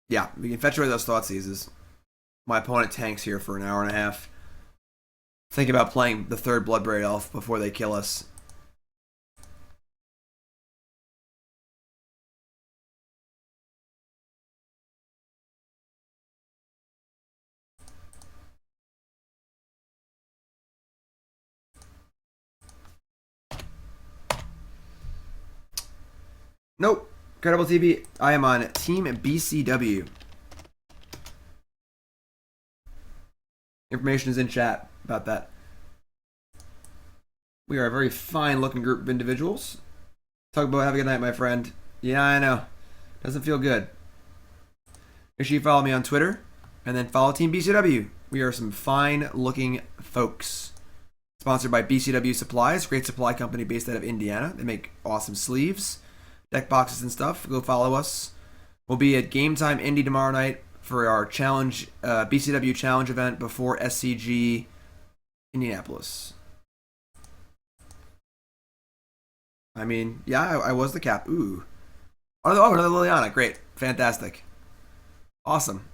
Yeah, we can fetch away those Thoughtseizes. My opponent tanks here for an hour and a half. Think about playing the third Bloodbraid Elf before they kill us. Nope. Incredible TV. I am on Team BCW. Information is in chat about that. We are a very fine looking group of individuals. Talk about have a good night, my friend. Yeah, I know. Doesn't feel good. Make sure you follow me on Twitter and then follow Team BCW. We are some fine looking folks. Sponsored by BCW Supplies, great supply company based out of Indiana. They make awesome sleeves, deck boxes and stuff. Go follow us. We'll be at Game Time Indy tomorrow night for our challenge, BCW challenge event before SCG Indianapolis. I mean, yeah, I was the cap. Ooh. Oh, another Liliana. Great. Fantastic. Awesome.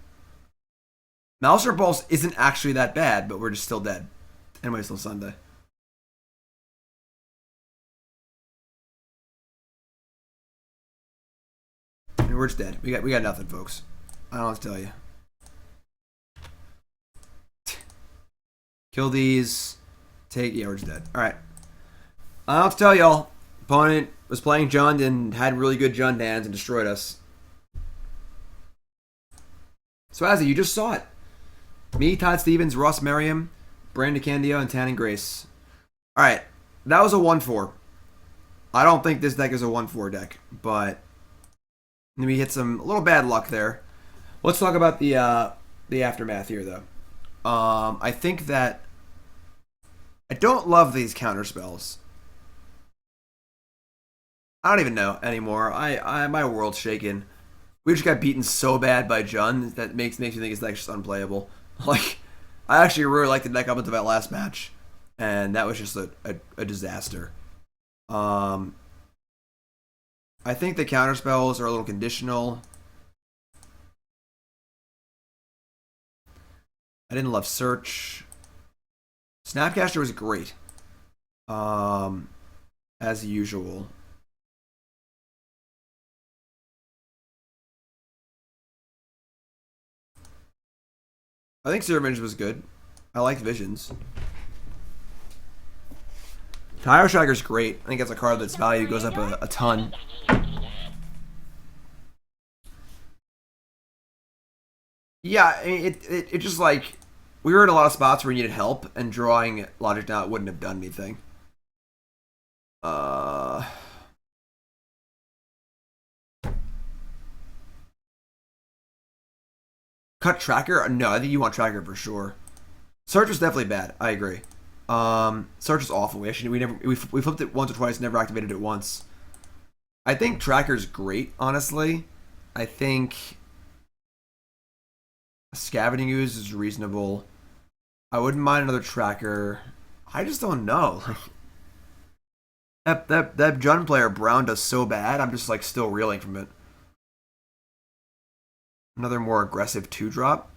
Maelstrom Pulse isn't actually that bad, but we're just still dead. Anyway, still Sunday. I mean, we're just dead. We got nothing, folks. I don't know what to tell you. Kill these. Yeah, we're just dead. Alright. I don't know what to tell y'all. Opponent was playing Jund and had really good Jund hands and destroyed us. Swazzy, you just saw it. Me, Todd Stevens, Ross Merriam, Brandon Candio, and Tanning Grace. Alright. That was a 1-4. I don't think this deck is a 1-4 deck, but we hit a little bad luck there. Let's talk about the aftermath here, though. I think that I don't love these counter spells. I don't even know anymore. My world's shaken. We just got beaten so bad by Jund that makes me think it's like just unplayable. Like, I actually really liked the deck up until that last match, and that was just a disaster. I think the counter spells are a little conditional. I didn't love Search. Snapcaster was great. As usual. I think Serum Visions was good. I liked Visions. Tireless Tracker is great. I think that's a card that's value goes up a ton. Yeah, it just like we were in a lot of spots where we needed help, and drawing Logic Knot wouldn't have done anything. Cut Tracker? No, I think you want Tracker for sure. Search was definitely bad. I agree. Search is awful. We flipped it once or twice, never activated it once. I think Tracker's great, honestly. I think Scavenging Ooze is reasonable. I wouldn't mind another Tracker. I just don't know. That Jund player browned us so bad, I'm just like still reeling from it. Another more aggressive 2-drop.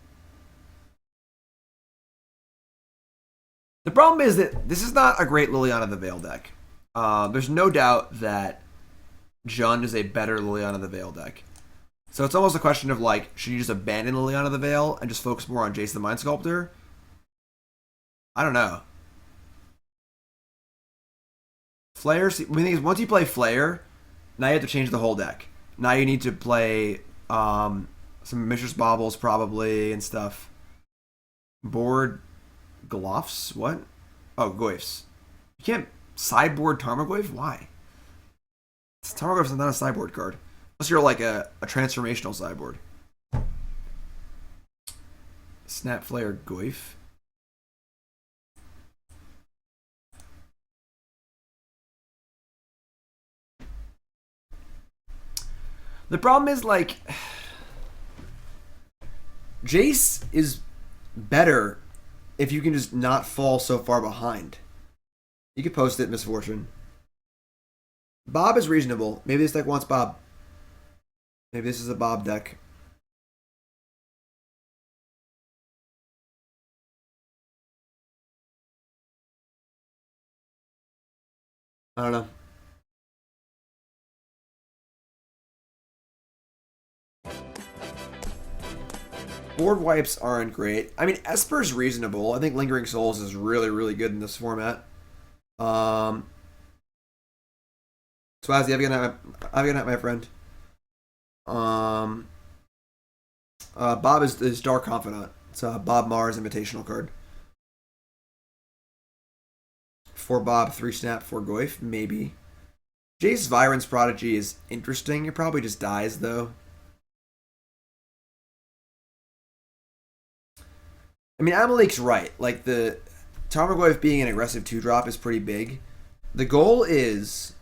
The problem is that this is not a great Liliana the Veil deck. There's no doubt that Jund is a better Liliana the Veil deck. So it's almost a question of like, should you just abandon Liliana the Veil and just focus more on Jace the Mind Sculptor? I don't know. Flare, the thing is, once you play Flare, now you have to change the whole deck. Now you need to play some Mistress Baubles probably and stuff. Board Gloffs? What? Oh, Goyfs. You can't sideboard Tarmogoyf? Why? Tarmogoyf's not a sideboard card. Unless you're like a transformational sideboard. Snapflare Goyf. The problem is, like, Jace is better if you can just not fall so far behind. You could post it, Misfortune. Bob is reasonable. Maybe this deck wants Bob. Maybe this is a Bob deck. I don't know. Board wipes aren't great. I mean, Esper's reasonable. I think Lingering Souls is really, really good in this format. Swazzy, have a good night, my friend. Bob is Dark Confidant. It's a Bob Mars Invitational card. 4 Bob, 3 Snap, 4 Goyf, maybe. Jace Viren's Prodigy is interesting. It probably just dies, though. I mean, Amalek's right. Like, the Tarmogoyf being an aggressive 2-drop is pretty big. The goal is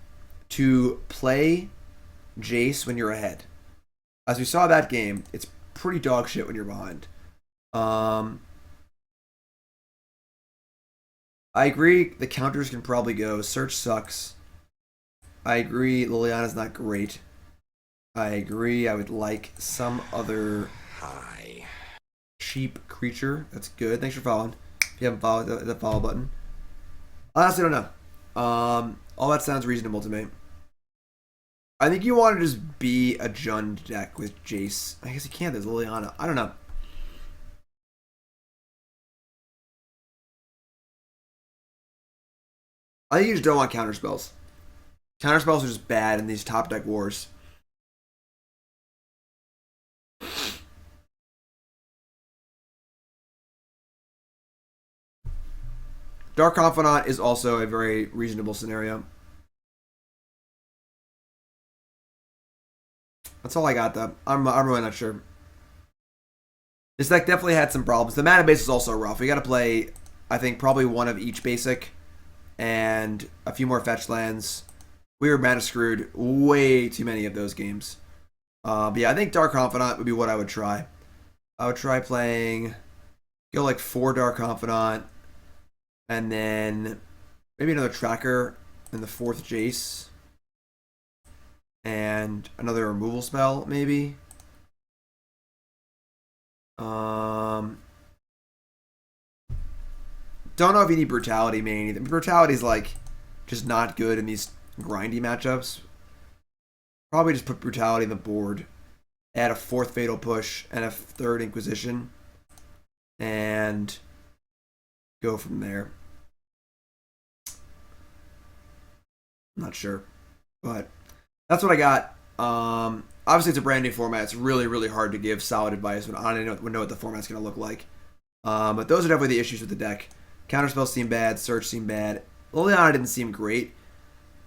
to play Jace when you're ahead. As we saw that game, it's pretty dog shit when you're behind. I agree the counters can probably go. Search sucks. I agree Liliana's not great. I agree I would like some other cheap creature. That's good. Thanks for following. If you haven't followed, the follow button. Honestly, I don't know. All that sounds reasonable to me. I think you want to just be a Jund deck with Jace. I guess you can't. There's Liliana. I don't know. I think you just don't want counterspells. Counterspells are just bad in these top deck wars. Dark Confidant is also a very reasonable scenario. That's all I got, though. I'm really not sure. This deck definitely had some problems. The mana base is also rough. We got to play, I think, probably one of each basic and a few more fetch lands. We were mana screwed way too many of those games. But yeah, I think Dark Confidant would be what I would try. I would try playing, go like 4 Dark Confidant, and then maybe another Tracker and the 4th Jace. And another removal spell, maybe. Don't know if you need Brutality main either. Brutality's like just not good in these grindy matchups. Probably just put Brutality on the board. Add a 4th Fatal Push and a 3rd Inquisition. And go from there. I'm not sure. But that's what I got. Obviously, it's a brand new format. It's really, really hard to give solid advice when I don't know what the format's going to look like. But those are definitely the issues with the deck. Counterspells seem bad. Search seem bad. Liliana didn't seem great.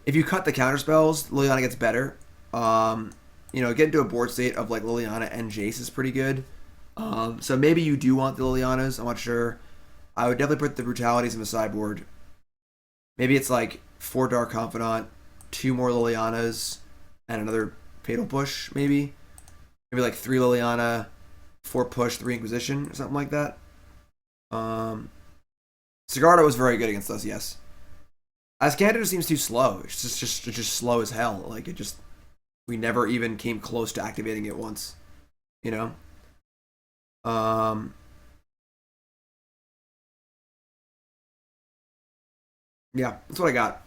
If you cut the counterspells, Liliana gets better. Get into a board state of like Liliana and Jace is pretty good. So maybe you do want the Lilianas. I'm not sure. I would definitely put the Brutalities in the sideboard. Maybe it's like 4 Dark Confidant, 2 more Lilianas, and another Fatal Push, maybe. Maybe like 3 Liliana, 4 Push, 3 Inquisition, or something like that. Sigarda was very good against us, yes. Azcanta just seems too slow. It's just slow as hell. Like, we never even came close to activating it once. You know? Yeah, that's what I got.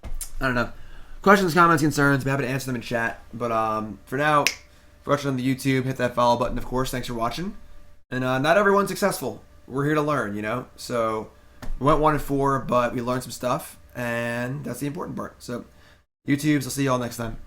I don't know. Questions, comments, concerns, I'm happy to answer them in chat. But for now, for watching on the YouTube, hit that follow button, of course. Thanks for watching. And not everyone's successful. We're here to learn, you know? So we went 1-4, but we learned some stuff, and that's the important part. So, YouTubes, I'll see you all next time.